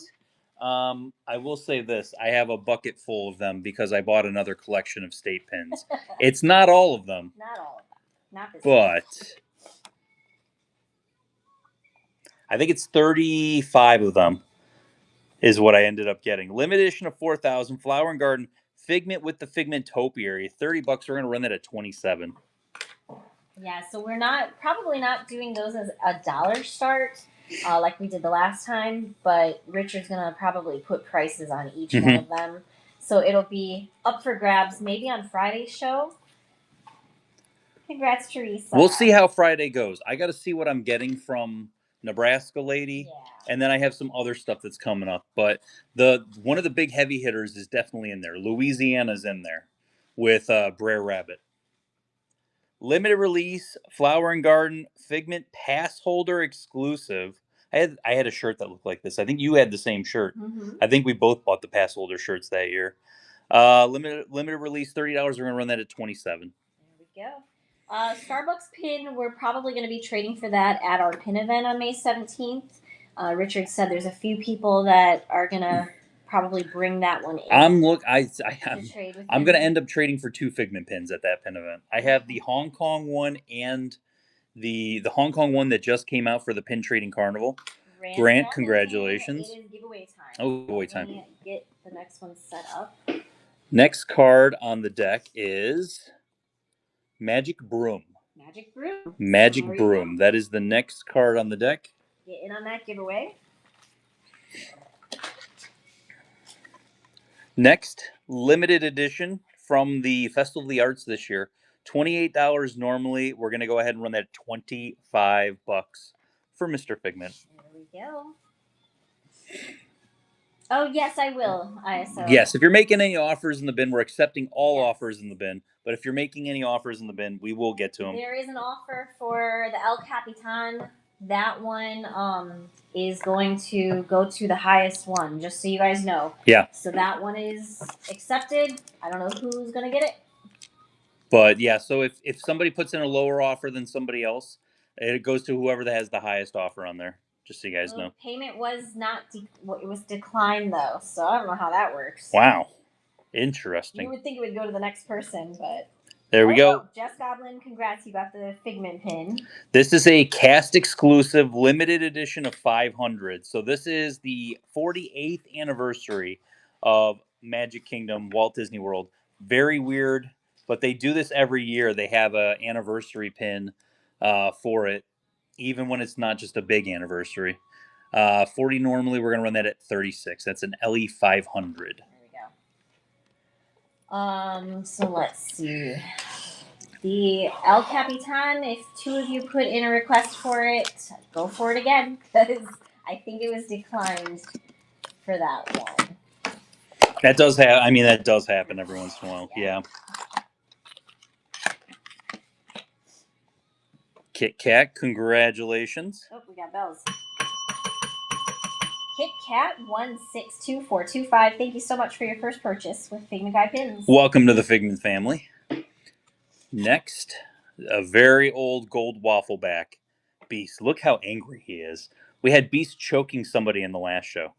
I will say this. I have a bucket full of them because I bought another collection of state pins. It's not all of them. Not all of them. Not this But I think it's 35 of them is what I ended up getting. Limited edition of 4,000. Flower and Garden. Figment with the Figment topiary. $30. We're going to run that at 27. Yeah, so we're probably not doing those as a dollar start like we did the last time, but Richard's going to probably put prices on each one of them. So it'll be up for grabs maybe on Friday's show. Congrats, Teresa. We'll see how Friday goes. I got to see what I'm getting from Nebraska lady. Yeah. And then I have some other stuff that's coming up. But one of the big heavy hitters is definitely in there. Louisiana's in there with Brer Rabbit. Limited release, Flower and Garden, Figment pass holder exclusive. I had a shirt that looked like this. I think you had the same shirt. Mm-hmm. I think we both bought the pass holder shirts that year. Limited release, $30. We're going to run that at 27. There we go. Starbucks pin, we're probably going to be trading for that at our pin event on May 17th. Richard said there's a few people that are going to probably bring that one in. I'm going to end up trading for 2 Figment pins at that pin event. I have the Hong Kong one and the Hong Kong one that just came out for the Pin Trading Carnival. Grant, congratulations. It is giveaway time. Oh, giveaway time. Let me get the next one set up. Next card on the deck is Magic Broom. Magic Broom. That is the next card on the deck. Get in on that giveaway. Next, limited edition from the Festival of the Arts this year. $28 normally. We're going to go ahead and run that at $25 for Mr. Figment. There we go. Oh, yes, I will. Yes, if you're making any offers in the bin, we're accepting all Yes. offers in the bin. But if you're making any offers in the bin, we will get to them. There is an offer for the El Capitan. That one is going to go to the highest one, just so you guys know. Yeah. So that one is accepted. I don't know who's going to get it. But yeah, so if somebody puts in a lower offer than somebody else, it goes to whoever that has the highest offer on there. Just so you guys know. Payment was not it was declined though, so I don't know how that works. Wow, interesting. You would think it would go to the next person, but there we go. Jess Goblin, congrats! You got the Figment pin. This is a cast exclusive limited edition of 500. So this is the 48th anniversary of Magic Kingdom, Walt Disney World. Very weird, but they do this every year. They have an anniversary pin for it, even when it's not just a big anniversary. 40 normally, we're going to run that at 36. That's an LE 500. There we go. So let's see. The El Capitan, if two of you put in a request for it, go for it again, because I think it was declined for that one. That does have. I mean, that does happen every once in a while. Yeah. Kit Kat, congratulations. Oh, we got bells. Kit Kat 162425. Thank you so much for your first purchase with Figment Guy pins. Welcome to the Figment family. Next, a very old gold waffle back. Beast. Look how angry he is. We had Beast choking somebody in the last show.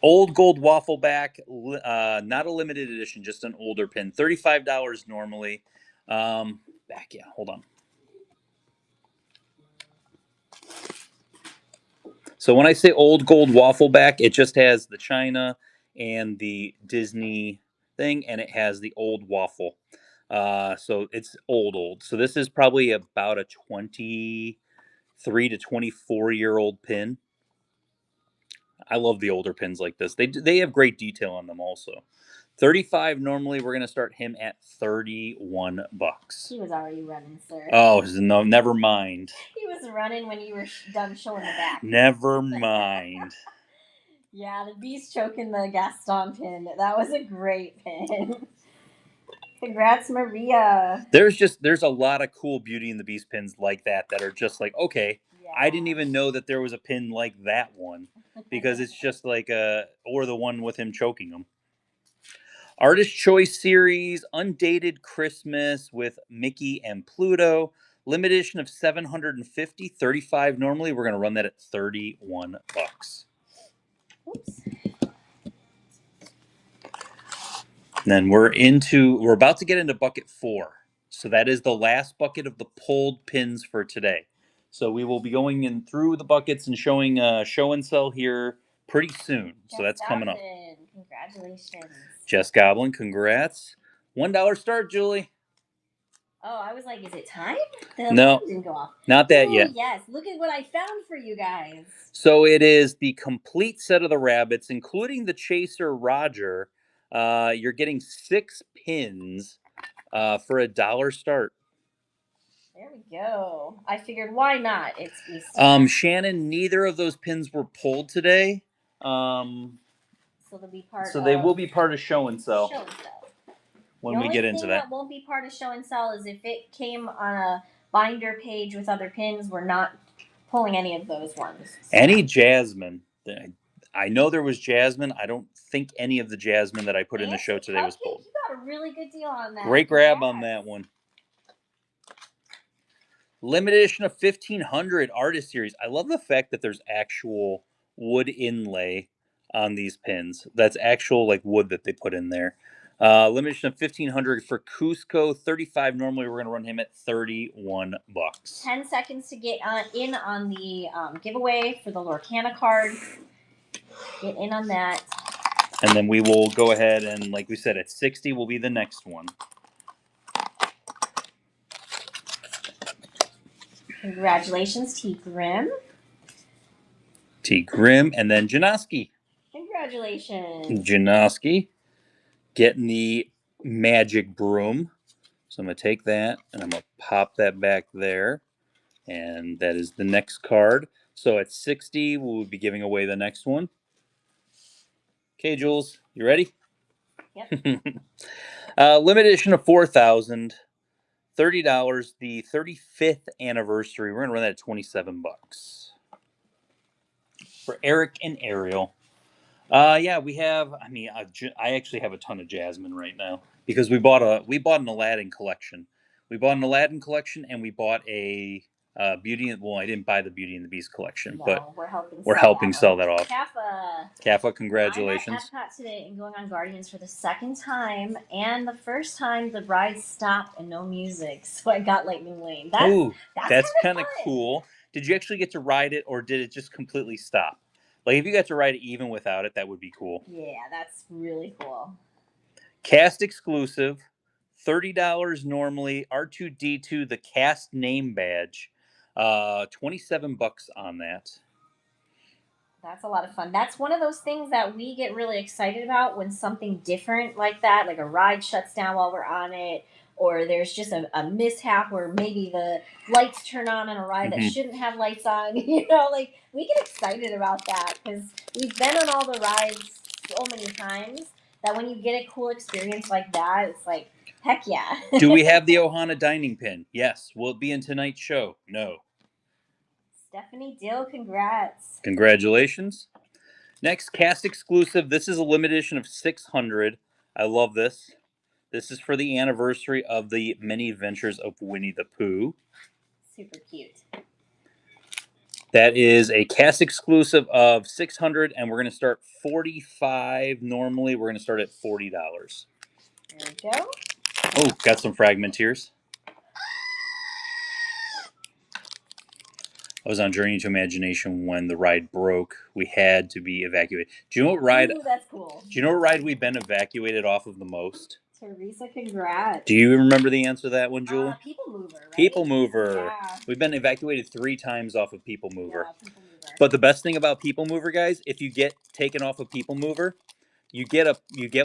Old gold waffle back, not a limited edition, just an older pin. $35 normally. Back, yeah, hold on. So when I say old gold waffle back, it just has the China and the Disney thing, and it has the old waffle. So it's old. So this is probably about a 23 to 24-year-old pin. I love the older pins like this. They have great detail on them also. 35 normally. We're gonna start him at $31. He was already running, sir. Oh no, never mind. He was running when you were done showing the back. Never mind. Yeah, the Beast choking the Gaston pin. That was a great pin. Congrats, Maria. There's a lot of cool Beauty and the Beast pins like that are just like, okay, Yeah. I didn't even know that there was a pin like that one, because it's just like or the one with him choking him. Artist Choice Series, Undated Christmas with Mickey and Pluto. Limited edition of 750, 35 normally. We're going to run that at $31. Oops. And then we're about to get into bucket 4. So that is the last bucket of the pulled pins for today. So we will be going in through the buckets and showing show and sell here pretty soon. So that's coming up. Congratulations. Jess Goblin, congrats. $1 start, Julie. Oh, I was like, is it time? The No, alarm didn't go off. not that yet. Yes, look at what I found for you guys. So it is the complete set of the rabbits, including the Chaser Roger. You're getting 6 pins for $1 start. There we go. I figured, why not? It's Easter. Shannon, neither of those pins were pulled today. So they'll be part. So they will be part of show and sell. When we get into that. The only thing that won't be part of show and sell is if it came on a binder page with other pins. We're not pulling any of those ones. So. Any Jasmine. I know there was Jasmine. I don't think any of the Jasmine that I put in the show today was pulled. You got a really good deal on that. Great grab on that one. Limited edition of 1500 Artist Series. I love the fact that there's actual wood inlay on these pins. That's actual like wood that they put in there. Limited edition of 1500 for Cusco. 35 normally. We're going to run him at $31. 10 seconds to get in on the giveaway for the Lorcana card. Get in on that. And then we will go ahead and, like we said, at 60 will be the next one. Congratulations, T. Grimm. T. Grimm, and then Janoski. Congratulations. Janoski getting the magic broom. So I'm going to take that and I'm going to pop that back there. And that is the next card. So at 60, we'll be giving away the next one. Okay, Jules, you ready? Yep. Limited edition of 4,000. $30. The 35th anniversary. We're going to run that at 27 bucks. For Eric and Ariel. Yeah, we have. I mean, I actually have a ton of Jasmine right now because we bought an Aladdin collection. We bought an Aladdin collection and we bought a Beauty and I didn't buy the Beauty and the Beast collection, but we're helping sell that off. Kappa, congratulations. I'm at Epcot today and going on Guardians for the second time, and the first time the ride stopped and no music, so I got Lightning Lane. That's kind of cool. Did you actually get to ride it, or did it just completely stop? Like, if you got to ride it even without it, that would be cool. Yeah, that's really cool. Cast exclusive, $30 normally. R2D2, the cast name badge, 27 bucks on that. That's a lot of fun. That's one of those things that we get really excited about when something different like that, like a ride shuts down while we're on it, or there's just a mishap where maybe the lights turn on a ride that shouldn't have lights on. Like we get excited about that because we've been on all the rides so many times that when you get a cool experience like that, it's like, heck yeah. Do we have the Ohana dining pin? Yes. Will it be in tonight's show? No. Stephanie Dill, congrats. Congratulations. Next, cast exclusive. This is a limited edition of 600. I love this. This is for the anniversary of the Many Adventures of Winnie the Pooh. Super cute. That is a cast exclusive of 600, and we're going to start 45 normally. We're going to start at $40. There we go. Oh, got some Fragmenteers. I was on Journey to Imagination when the ride broke. We had to be evacuated. Do you know what ride? Ooh, that's cool. Do you know what ride we've been evacuated off of the most? Teresa, congrats. Do you remember the answer to that one, Jewel? People Mover, right? People Mover. Yeah. We've been evacuated 3 times off of People Mover. Yeah, People Mover. But the best thing about People Mover, guys, if you get taken off of People Mover, you get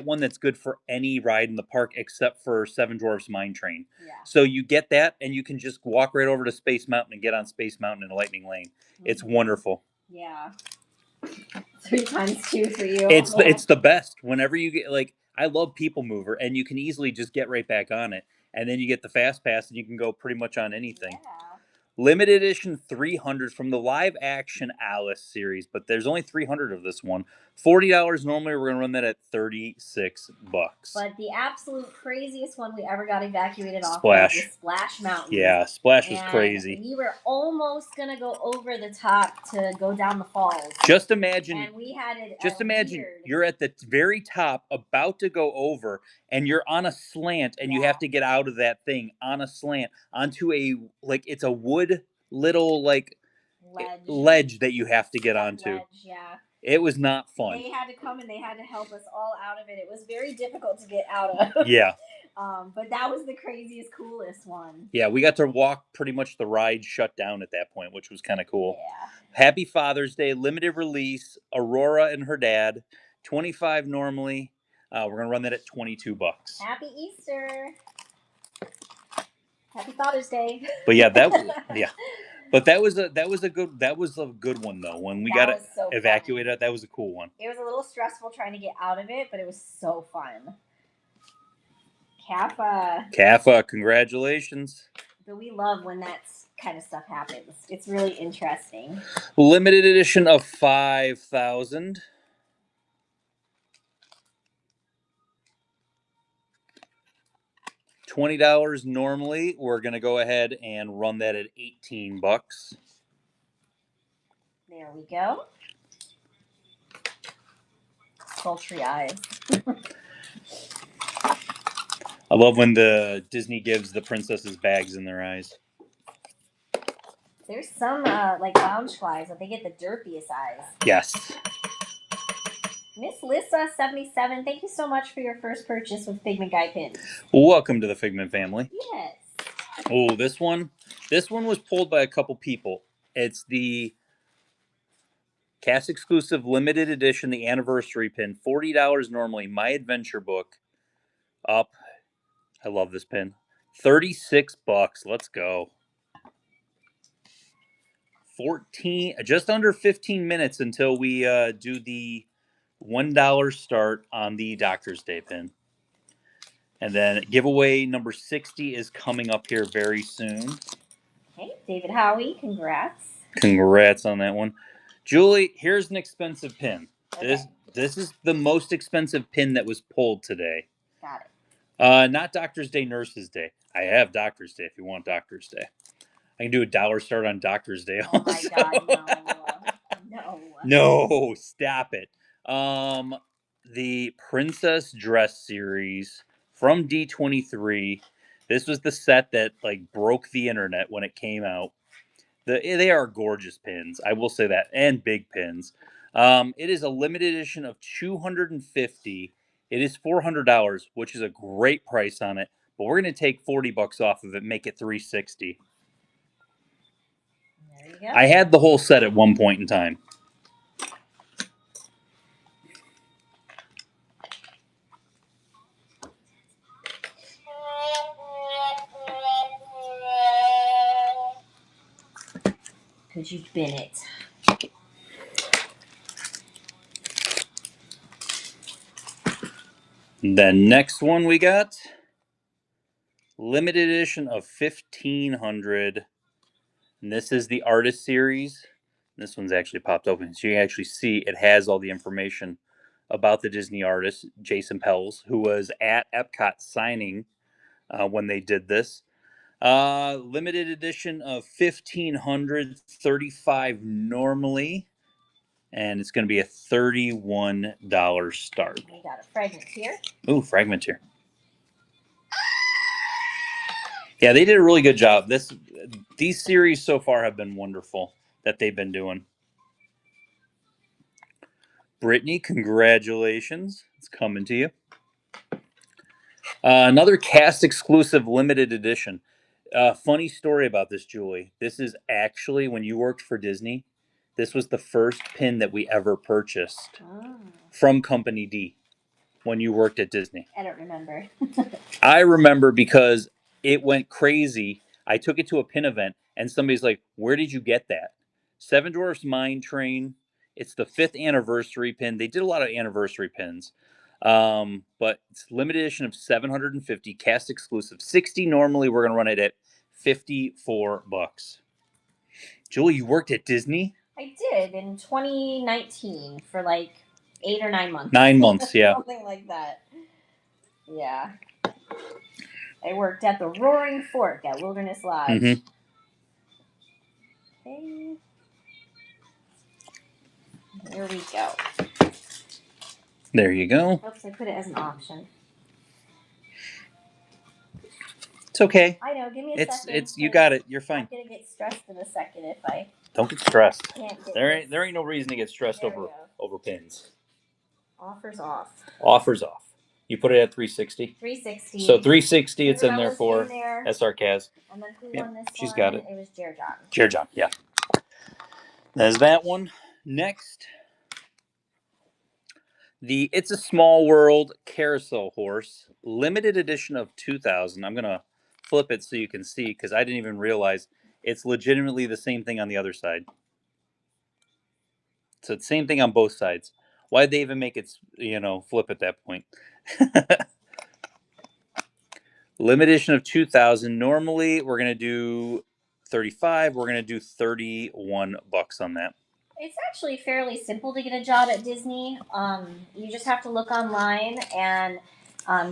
one that's good for any ride in the park except for Seven Dwarfs Mine Train. Yeah. So you get that, and you can just walk right over to Space Mountain and get on Space Mountain in a Lightning Lane. Mm-hmm. It's wonderful. Yeah. 3 times 2 for you. It's the best. Whenever you get, like, I love People Mover, and you can easily just get right back on it. And then you get the Fast Pass, and you can go pretty much on anything. Yeah. Limited edition 300 from the live action Alice series, but there's only 300 of this one. $40 normally. We're going to run that at 36 bucks. But the absolute craziest one we ever got evacuated off of was Splash Mountain. Yeah, Splash was crazy. We were almost going to go over the top to go down the falls. Just imagine. And we had it. Just imagine you're at the very top, about to go over, and you're on a slant, and you have to get out of that thing on a slant onto it's a wood little ledge that you have to get onto. Yeah. It was not fun. They had to come and they had to help us all out of it. It was very difficult to get out of. Yeah. But that was the craziest, coolest one. Yeah, we got to walk pretty much the ride shut down at that point, which was kind of cool. Yeah. Happy Father's Day, limited release, Aurora and her dad, 25 normally. We're going to run that at 22 bucks. Happy Easter. Happy Father's Day. But yeah, But that was a good one though. When we got evacuated, that was a cool one. It was a little stressful trying to get out of it, but it was so fun. Kappa, congratulations. But we love when that kind of stuff happens. It's really interesting. Limited edition of 5,000. $20 normally. We're gonna go ahead and run that at 18 bucks. There we go. Sultry eyes. I love when the Disney gives the princesses bags in their eyes. There's some lounge flies that they get the derpiest eyes. Yes. Miss Lissa 77, thank you so much for your first purchase with Figment Guy pins. Welcome to the Figment family. Yes. Oh, this one was pulled by a couple people. It's the Cast exclusive limited edition, the anniversary pin, $40 normally. My Adventure Book up. I love this pin. $36. Let's go. 14, just under 15 minutes until we do the $1 start on the Doctor's Day pin. And then giveaway number 60 is coming up here very soon. Hey, David Howie, congrats. Congrats on that one. Julie, here's an expensive pin. Okay. This is the most expensive pin that was pulled today. Got it. Not Doctor's Day, Nurse's Day. I have Doctor's Day if you want Doctor's Day. I can do a $1 start on Doctor's Day Oh also. my God, no. No, stop it. The Princess Dress series from D23. This was the set that like broke the internet when it came out. They are gorgeous pins, I will say that, and big pins. It is a limited edition of 250. It is $400, which is a great price on it. But we're going to take $40 off of it, make it $360. There you go. I had the whole set at one point in time. Because you've been it. The next one we got, limited edition of 1500. And this is the artist series. This one's actually popped open. So you can actually see it has all the information about the Disney artist, Jason Pels, who was at Epcot signing when they did this. Limited edition of 1500, 35 normally. And it's going to be a $31 start. We got a fragment here. Ooh, fragment here. Yeah, they did a really good job. These series so far have been wonderful that they've been doing. Brittany, congratulations. It's coming to you. Another cast exclusive limited edition. Funny story about this, Julie. This is actually when you worked for Disney. This was the first pin that we ever purchased from Company D when you worked at Disney. I don't remember. I remember because it went crazy. I took it to a pin event and somebody's like, "Where did you get that?" Seven Dwarfs Mine Train. It's the 5th anniversary pin. They did a lot of anniversary pins. But it's limited edition of 750, cast exclusive. 60 normally, we're gonna run it at $54. Julie, you worked at Disney? I did in 2019 for like 8 or 9 months. 9 months, yeah. Something like that. Yeah. I worked at the Roaring Fork at Wilderness Lodge. Mm-hmm. Okay. There we go. There you go. Oops, I put it as an option. It's okay. I know, give me a second. You got it. You're fine. I'm gonna get stressed in a second if I Don't get stressed. can't get There this. ain't no reason to get stressed There we over pins. Offers off. Offers off. You put it at 360. 360. So 360, it's in there was for in there. SRCAS. And then who Yep, won this she's one? got it. It was Jer John. Chair John, yeah. There's that one. Next, the It's a Small World Carousel Horse, limited edition of 2000. I'm gonna flip it so you can see because I didn't even realize it's legitimately the same thing on the other side. So it's the same thing on both sides. Why'd they even make it, flip at that point? Limited edition of 2000. Normally, we're going to do 35. We're going to do $31 on that. It's actually fairly simple to get a job at Disney. You just have to look online and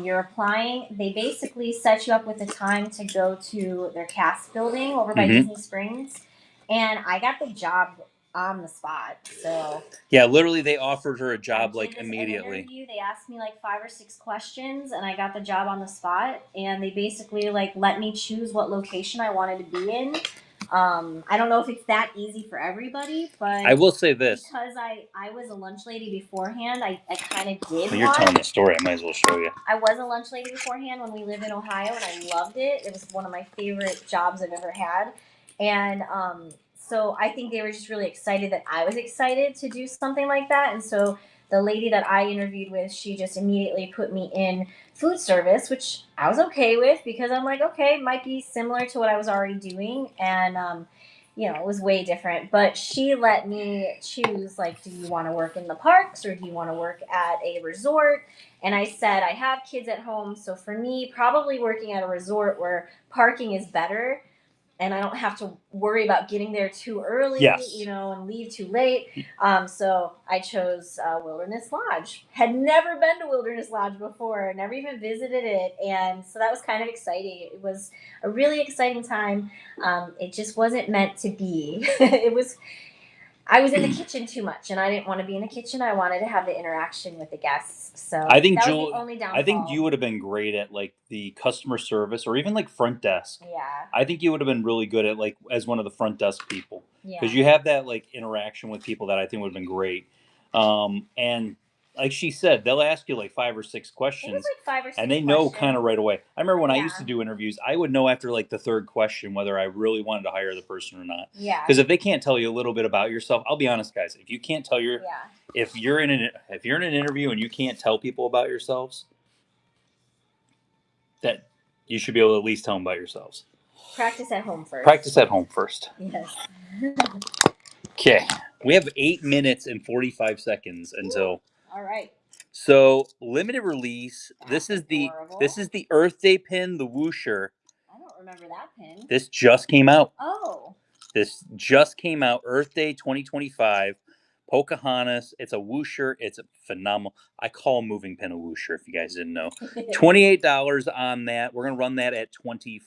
you're applying. They basically set you up with a time to go to their cast building over by Disney Springs. And I got the job on the spot. So yeah, literally they offered her a job like immediately. They asked me like 5 or 6 questions and I got the job on the spot. And they basically like let me choose what location I wanted to be in. I don't know if it's that easy for everybody, but I will say this. Because I was a lunch lady beforehand, I kind of did. Well, you're telling the story. I might as well show you. I was a lunch lady beforehand when we lived in Ohio, and I loved it. It was one of my favorite jobs I've ever had. And So I think they were just really excited that I was excited to do something like that. And so the lady that I interviewed with, she just immediately put me in food service, which I was okay with because I'm like, okay, it might be similar to what I was already doing. And, it was way different. But she let me choose, like, do you want to work in the parks or do you want to work at a resort? And I said, I have kids at home. So for me, probably working at a resort where parking is better and I don't have to worry about getting there too early, Yes. and leave too late. So I chose Wilderness Lodge. Had never been to Wilderness Lodge before, never even visited it. And so that was kind of exciting. It was a really exciting time. It just wasn't meant to be. I was in the kitchen too much, and I didn't want to be in the kitchen. I wanted to have the interaction with the guests. So I think that was the only downfall. I think you would have been great at like the customer service or even like front desk. Yeah. I think you would have been really good at like as one of the front desk people because Yeah. you have that like interaction with people that I think would have been great. And like she said, they'll ask you like 5 or 6 It was questions, like 5 or 6 and they know questions. kind of right away. I remember when I Yeah. used to do interviews, I would know after like the 3rd question whether I really wanted to hire the person or not. Yeah. Because if they can't tell you a little bit about yourself, I'll be honest, guys. If you can't tell your Yeah. if you're in an interview and you can't tell people about yourselves, that you should be able to at least tell them about yourselves. Practice at home first. Practice at home first. Yes. Okay, we have 8 minutes and 45 seconds until. All right. So limited release. That's adorable. This is the Earth Day pin, the Whoosher. I don't remember that pin. This just came out. Oh. This just came out. Earth Day 2025. Pocahontas. It's a Whoosher. It's a phenomenal. I call a moving pin a Whoosher. If you guys didn't know, $28 on that. We're gonna run that at $25.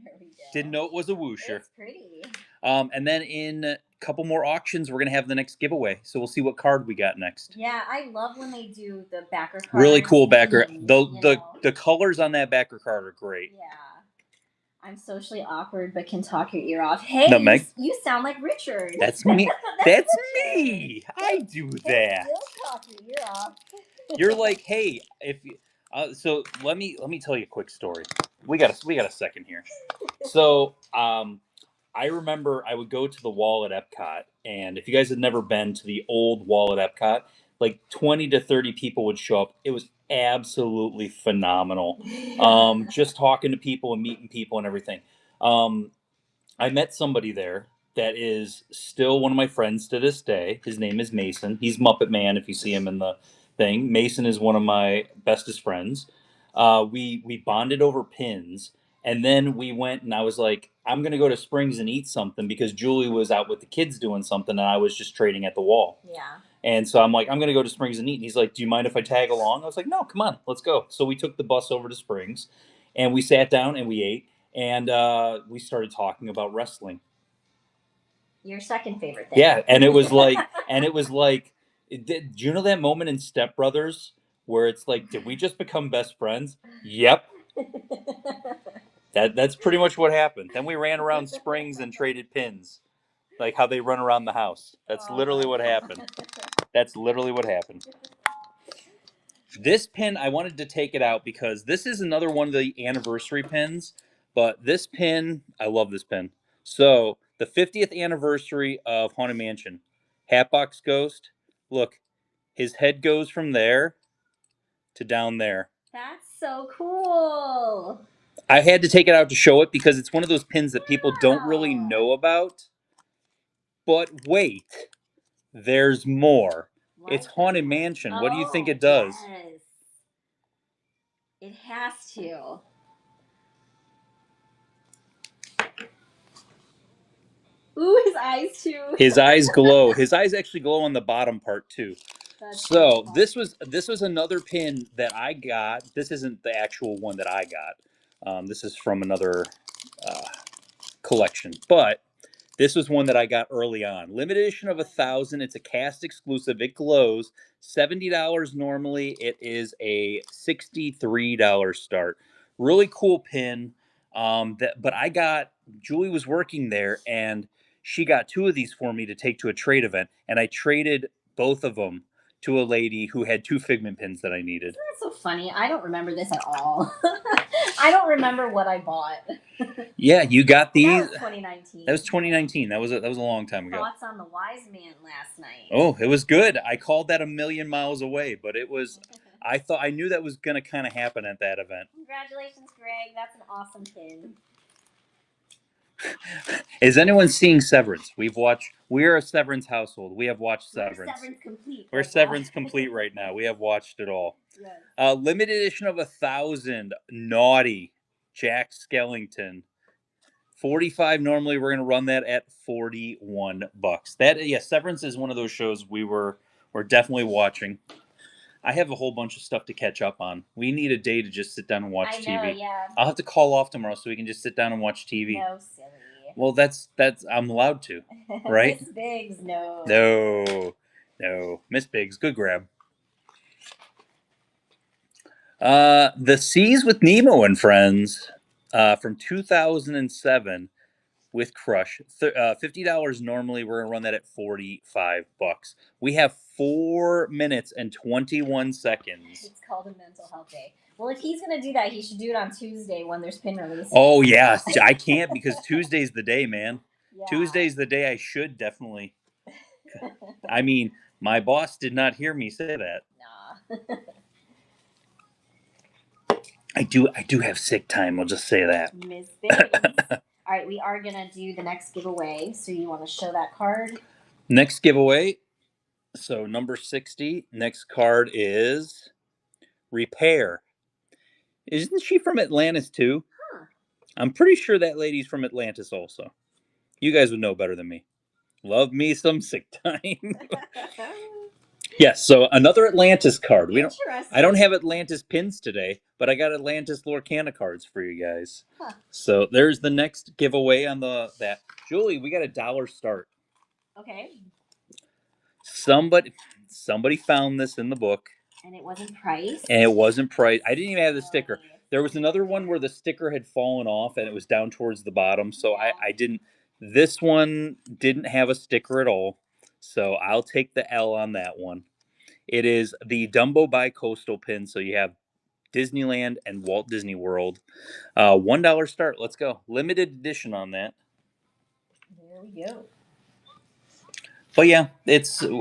There we go. Didn't know it was a Whoosher. It's pretty. And then in a couple more auctions, we're gonna have the next giveaway. So we'll see what card we got next. Yeah, I love when they do the backer cards. Really cool backer. And, The colors on that backer card are great. Yeah. I'm socially awkward, but can talk your ear off. Hey, Nutmeg. you sound like Richard. That's me. That's Richard. me. I do that. Still talk your ear off. You're like, hey, if you, so let me tell you a quick story. We got a second here. So I remember I would go to the wall at Epcot, and if you guys had never been to the old wall at Epcot, like 20 to 30 people would show up. It was absolutely phenomenal. Just talking to people and meeting people and everything. I met somebody there that is still one of my friends to this day. His name is Mason. He's Muppet Man if you see him in the thing. Mason is one of my bestest friends. We bonded over pins, and then we went and I was like, I'm gonna go to Springs and eat something because Julie was out with the kids doing something and I was just trading at the wall. Yeah. And so I'm like, I'm gonna go to Springs and eat. And he's like, do you mind if I tag along? I was like, no, come on, let's go. So we took the bus over to Springs, and we sat down and we ate, and we started talking about wrestling. Your second favorite thing. Yeah, and it was like, did you know that moment in Step Brothers where it's like, did we just become best friends? Yep. That's pretty much what happened. Then we ran around Springs and traded pins, like how they run around the house. That's literally what happened. That's literally what happened. This pin, I wanted to take it out because this is another one of the anniversary pins. But this pin, I love this pin. So the 50th anniversary of Haunted Mansion, Hatbox Ghost. Look, his head goes from there to down there. That's so cool. I had to take it out to show it because it's one of those pins that people don't really know about. But wait, there's more. What? It's Haunted Mansion. What do you think it does? Yes. It has to. Ooh, his eyes too. His eyes glow. His eyes actually glow on the bottom part too. That's So fun. this was another pin that I got. This isn't the actual one that I got. This is from another collection, but this was one that I got early on. Limited edition of 1,000. It's a cast exclusive. It glows. $70 normally. It is a $63 start. Really cool pin. But I got, Julie was working there and she got 2 of these for me to take to a trade event, and I traded both of them to a lady who had 2 Figment pins that I needed. Isn't that so funny? I don't remember this at all. I don't remember what I bought. Yeah, you got these. That was 2019. That was 2019. That was a long time ago. Thoughts on the Wise Man last night? Oh, it was good. I called that a million miles away, but it was. I knew that was going to kind of happen at that event. Congratulations, Greg. That's an awesome pin. Is anyone seeing Severance? We're a Severance household. We have watched Severance. We're Severance complete. We're Severance complete right now. We have watched it all. Yes. Limited edition of 1,000. Naughty Jack Skellington. 45. Normally, we're going to run that at $41. Severance is one of those shows we're definitely watching. I have a whole bunch of stuff to catch up on. We need a day to just sit down and watch TV. I know, yeah. I'll have to call off tomorrow so we can just sit down and watch TV. No, silly. Well, that's I'm allowed to, right? Miss Biggs, no. No. Miss Biggs, good grab. The Seas with Nemo and Friends from 2007 with Crush. $50 normally. We're going to run that at $45. We have 4 minutes and 21 seconds. It's called a mental health day. Well, if he's going to do that, he should do it on Tuesday when there's pin release. Oh, yeah. I can't because Tuesday's the day, man. Yeah. Tuesday's the day I should definitely. I mean, my boss did not hear me say that. Nah. I do have sick time. I'll just say that. Miss Biggs. All right, we are going to do the next giveaway. So you want to show that card? Next giveaway. So number 60. Next card is Repair. Isn't she from Atlantis too? Huh. I'm pretty sure that lady's from Atlantis also. You guys would know better than me. Love me some sick time. Yes, so another Atlantis card. I don't have Atlantis pins today, but I got Atlantis Lorcana cards for you guys. Huh. So there's the next giveaway on that. Julie, we got $1 start. Okay. Somebody found this in the book. And it wasn't priced? And it wasn't priced. I didn't even have the sticker. There was another one where the sticker had fallen off and it was down towards the bottom, so I didn't. This one didn't have a sticker at all, so I'll take the L on that one. It is the Dumbo Bi-Coastal pin, so you have Disneyland and Walt Disney World. $1 start. Let's go. Limited edition on that. There we go. But yeah,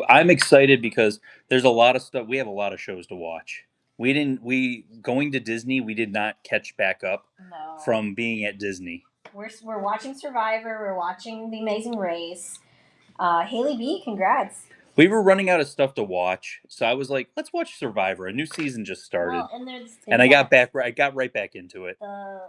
I'm excited because there's a lot of stuff. We have a lot of shows to watch. Going to Disney, we did not catch back up from being at Disney. We're watching Survivor. We're watching The Amazing Race. Haley B, congrats. We were running out of stuff to watch, so I was like, let's watch Survivor. A new season just started. Well, and I got right back into it. The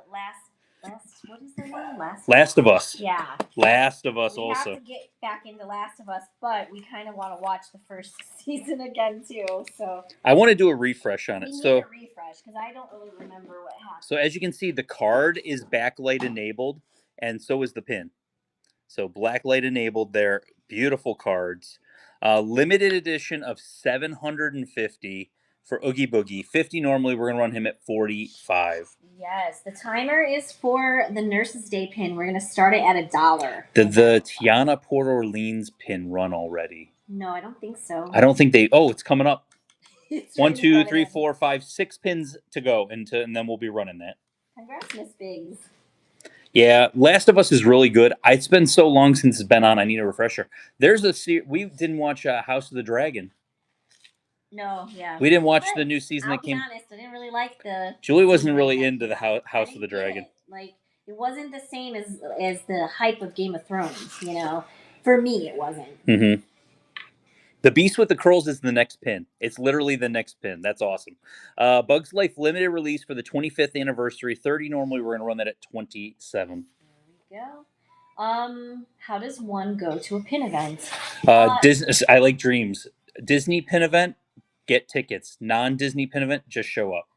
what is their name? Last of Us. Yeah. Last of Us we also. We have to get back into Last of Us, but we kind of want to watch the first season again too. So I want to do a refresh on it. We need a refresh because I don't really remember what happened. So as you can see, the card is backlight enabled, and so is the pin. So blacklight enabled there. Beautiful cards. Limited edition of 750 for Oogie Boogie. 50 normally. We're going to run him at 45. Yes. The timer is for the Nurse's Day pin. We're going to start it at $1. Did the Tiana Port Orleans pin run already? No, I don't think so. I don't think they... Oh, it's coming up. It's 1, 2, 3, 4, 5, 6 pins to go, and then we'll be running that. Congrats, Miss Biggs. Yeah, Last of Us is really good. It's been so long since it's been on. I need a refresher. We didn't watch House of the Dragon. No, yeah. We didn't watch the new season that came. I'll be honest, I didn't really like the... Julie wasn't really into the House of the Dragon. It wasn't the same as the hype of Game of Thrones, you know? For me, it wasn't. Mm-hmm. The Beast with the Curls is the next pin. It's literally the next pin. That's awesome. Bugs Life limited release for the 25th anniversary. 30 normally. We're going to run that at 27. There we go. How does one go to a pin event? Disney. I like Dreams. Disney pin event, get tickets. Non-Disney pin event, just show up.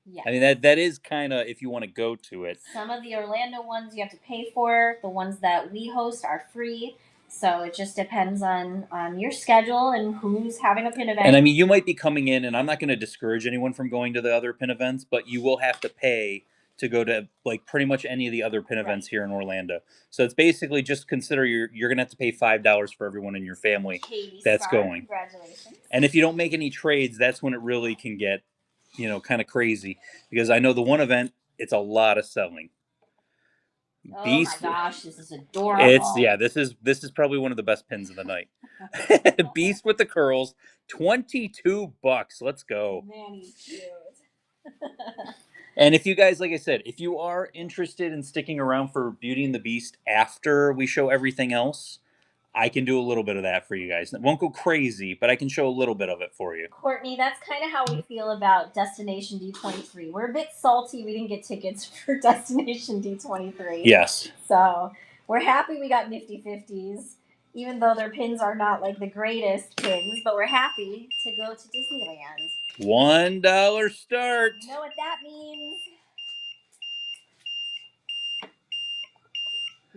Yeah. I mean, that is kind of if you want to go to it. Some of the Orlando ones you have to pay for. The ones that we host are free. So it just depends on your schedule and who's having a pin event. And I mean, you might be coming in, and I'm not going to discourage anyone from going to the other pin events, but you will have to pay to go to like pretty much any of the other pin events here in Orlando. So it's basically just consider you're gonna have to pay $5 for everyone in your family that's going. Congratulations. And if you don't make any trades, that's when it really can get, kind of crazy. Because I know the one event, it's a lot of selling. Oh Beast, my gosh, this is adorable. this is probably one of the best pins of the night. Beast with the curls, $22. Let's go. Man, he's cute. And if you guys, like I said, if you are interested in sticking around for Beauty and the Beast after we show everything else, I can do a little bit of that for you guys. It won't go crazy, but I can show a little bit of it for you. Courtney, that's kind of how we feel about Destination D23. We're a bit salty we didn't get tickets for Destination D23. Yes. So we're happy we got Nifty 50s, even though their pins are not like the greatest pins, but we're happy to go to Disneyland. $1 start. You know what that means?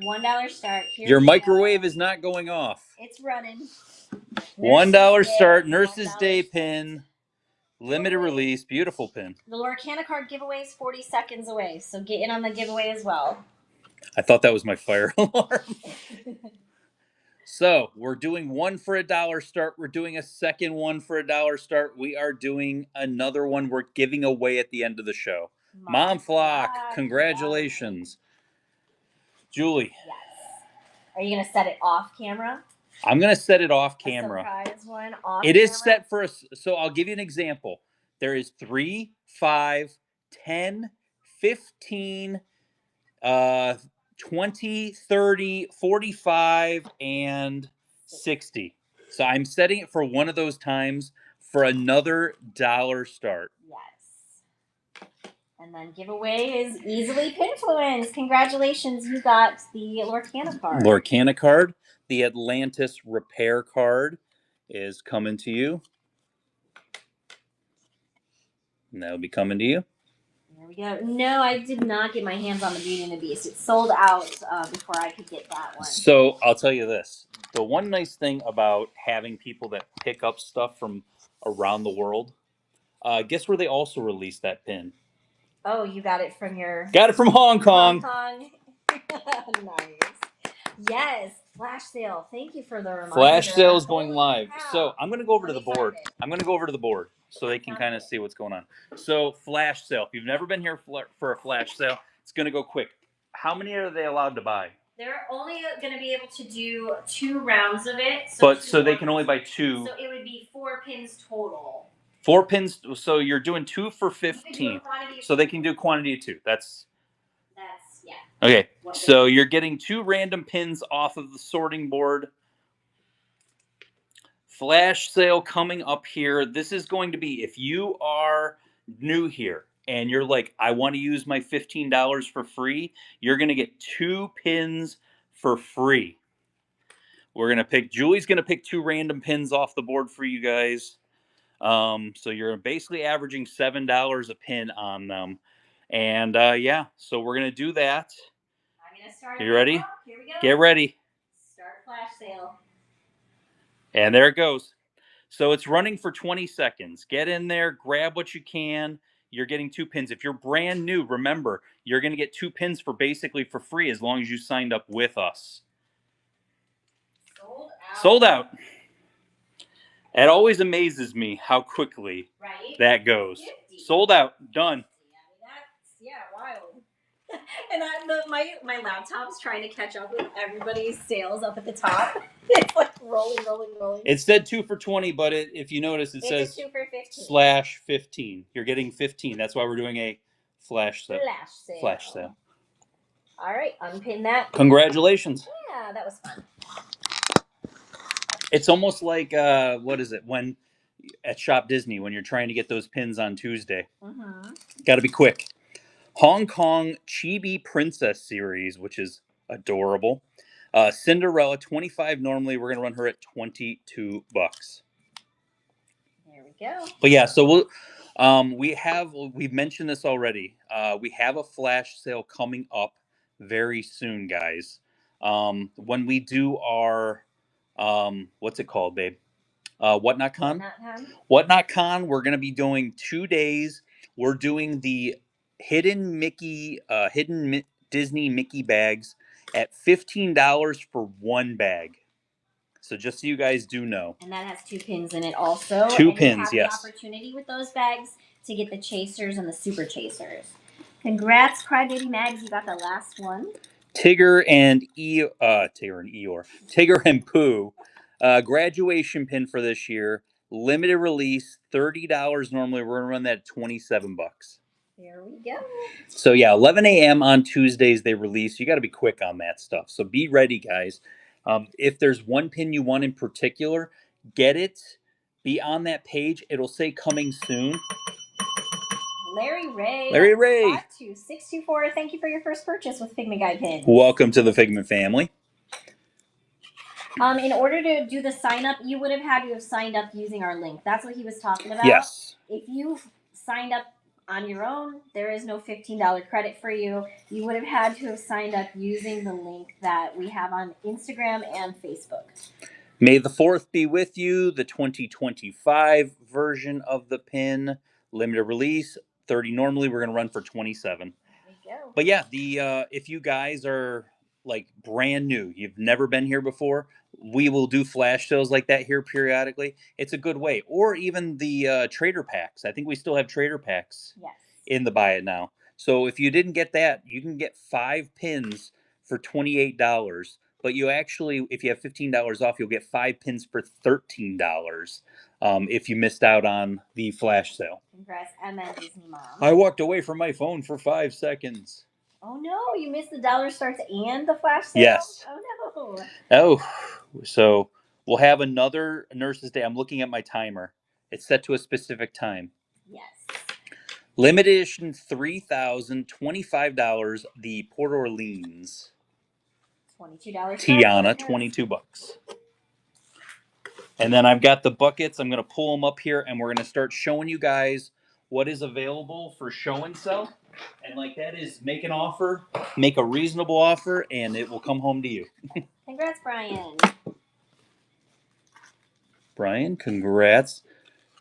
$1 start. Here Your we microwave go. is not going off. It's running. $1 start. Nurse's $1 Day start. pin. Limited release. Beautiful pin. The Lorcana card giveaway is 40 seconds away, so get in on the giveaway as well. I thought that was my fire alarm. So we're doing one for $1 start. We're doing a second one for $1 start. We are doing another one we're giving away at the end of the show. Mom Flock, congratulations. Julie. Yes. Are you going to set it off camera? I'm going to set it off camera. A surprise one off It is camera? set for us. So I'll give you an example. There is 3, 5, 10, 15, 20, 30, 45, and 60. So I'm setting it for one of those times for another $1 start. Yes. And then giveaway is easily Pinfluence. Congratulations, you got the Lorcana card. Lorcana card. The Atlantis repair card is coming to you. And that'll be coming to you. There we go. No, I did not get my hands on the Beauty and the Beast. It sold out before I could get that one. So I'll tell you this. The one nice thing about having people that pick up stuff from around the world, guess where they also released that pin? Oh, you got it from your... Got it from Hong Kong. Hong Kong. Nice. Yes, flash sale. Thank you for the reminder. Flash sale is going live. Wow. So I'm going to go over to the Let me board. find it. I'm going to go over to the board so they can kind of see what's going on. So flash sale. If you've never been here for a flash sale, it's going to go quick. How many are they allowed to buy? They're only going to be able to do 2 rounds of it. So they can only buy 2. So it would be 4 pins total. 4 pins. So you're doing 2 for 15. So they can do quantity of 2. That's yeah. Okay. So you're getting 2 random pins off of the sorting board. Flash sale coming up here. This is going to be, if you are new here and you're like, I want to use my $15 for free, you're going to get 2 pins for free. Julie's going to pick 2 random pins off the board for you guys. So you're basically averaging $7 a pin on them. And yeah, so we're going to do that. I'm going to start. You ready? Here we go. Get ready. Start flash sale. And there it goes. So it's running for 20 seconds. Get in there, grab what you can. You're getting 2 pins. If you're brand new, remember, you're going to get 2 pins for basically for free as long as you signed up with us. Sold out. It always amazes me how quickly that goes. 50. Sold out. Done. Yeah, wild. And my laptop's trying to catch up with everybody's sales up at the top. It's like rolling. It said 2 for 20, but if you notice, it says 2 for 15. /15. You're getting 15. That's why we're doing a flash sale. Flash sale. All right, unpin that. Congratulations. Yeah, that was fun. It's almost like what is it when at Shop Disney when you're trying to get those pins on Tuesday. Got to be quick. Hong Kong Chibi Princess series, which is adorable. Cinderella, 25 normally. We're gonna run her at $22. There we go. But yeah, so we've mentioned this already. We have a flash sale coming up very soon, guys. When we do our what's it called, babe? Whatnot Con? Whatnot Con. We're gonna be doing 2 days. We're doing the hidden Disney Mickey bags at $15 for one bag. So just so you guys do know. And that has 2 pins in it also. Two and pins, you have yes. the opportunity with those bags to get the chasers and the super chasers. Congrats, Crybaby Mags. You got the last one. Tigger and Eeyore. Tigger and Pooh. Graduation pin for this year. Limited release, $30 normally. We're gonna run that at $27. There we go. So yeah, 11 a.m. on Tuesdays they release. You got to be quick on that stuff. So be ready, guys. If there's one pin you want in particular, get it. Be on that page. It'll say coming soon. Larry Ray. 52624. Thank you for your first purchase with Figment Guide pins. Welcome to the Figment family. In order to do the sign up, you would have had to have signed up using our link. That's what he was talking about. Yes. If you signed up on your own, there is no $15 credit for you. You would have had to have signed up using the link that we have on Instagram and Facebook. May the 4th be with you. The 2025 version of the pin, limited release, 30 normally. We're going to run for 27. There you go. But yeah, if you guys are like brand new, you've never been here before, we will do flash sales like that here periodically. It's a good way. Or even the trader packs. I think we still have trader packs in the buy it now. So if you didn't get that, you can get 5 pins for $28. But you actually, if you have $15 off, you'll get 5 pins for $13 if you missed out on the flash sale. Congrats, Emma Disney Mom. I walked away from my phone for 5 seconds. Oh no, you missed the dollar starts and the flash sale? Yes. Oh no. Oh, so we'll have another Nurse's Day. I'm looking at my timer. It's set to a specific time. Yes. Limited edition $3,025. The Port Orleans. $22. Tiana, $22. And then I've got the buckets. I'm going to pull them up here, and we're going to start showing you guys what is available for show and sell. And like that is make an offer, make a reasonable offer, and it will come home to you. Congrats, Brian. Brian, congrats.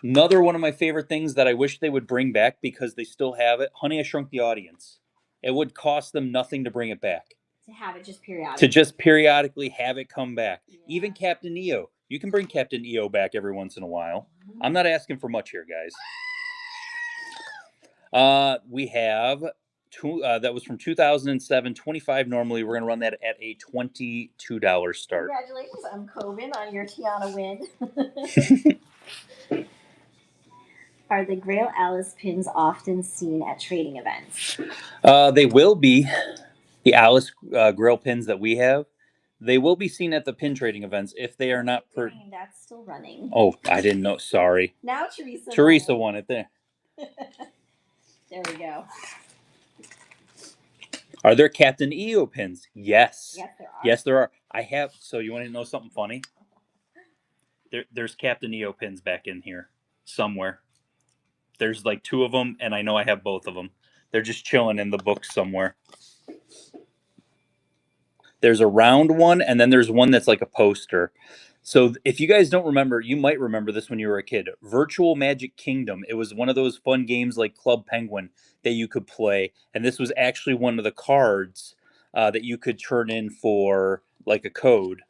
Another one of my favorite things that I wish they would bring back because they still have it. Honey, I Shrunk the Audience. It would cost them nothing to bring it back. To have it just periodically. To just periodically have it come back. Yeah. Even Captain EO. You can bring Captain EO back every once in a while. Mm-hmm. I'm not asking for much here, guys. We have that was from 2007, 25 normally. We're going to run that at a $22 start. Congratulations, I'm Coben, on your Tiana win. Are the Grail Alice pins often seen at trading events? They will be. The Alice Grail pins that we have, they will be seen at the pin trading events if they are not per. That's still running. Oh, I didn't know. Sorry. Now Teresa won it there. There we go. Are there Captain EO pins? Yes. Yes, there are. Yes, there are. I have. So you want to know something funny? There's Captain EO pins back in here somewhere. There's like 2 of them, and I know I have both of them. They're just chilling in the book somewhere. There's a round one, and then there's one that's like a poster. So if you guys don't remember, you might remember this when you were a kid. Virtual Magic Kingdom. It was one of those fun games like Club Penguin that you could play. And this was actually one of the cards that you could turn in for like a code.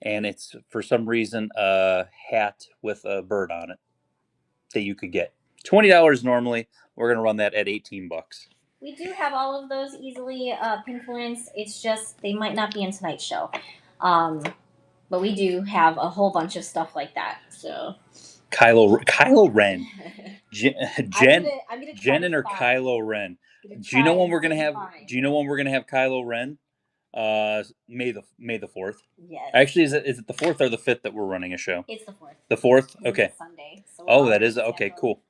And it's, for some reason, a hat with a bird on it that you could get. $20 normally. We're going to run that at $18. We do have all of those easily pinfluenced. It's just they might not be in tonight's show. But we do have a whole bunch of stuff like that. So Kylo Ren. Jen and her find. Kylo Ren. Do you know when we're gonna have Kylo Ren? May the 4th. Yes. Actually, is it the 4th or the 5th that we're running a show? It's the 4th. The 4th? Okay. Sunday. So that is okay. Cool.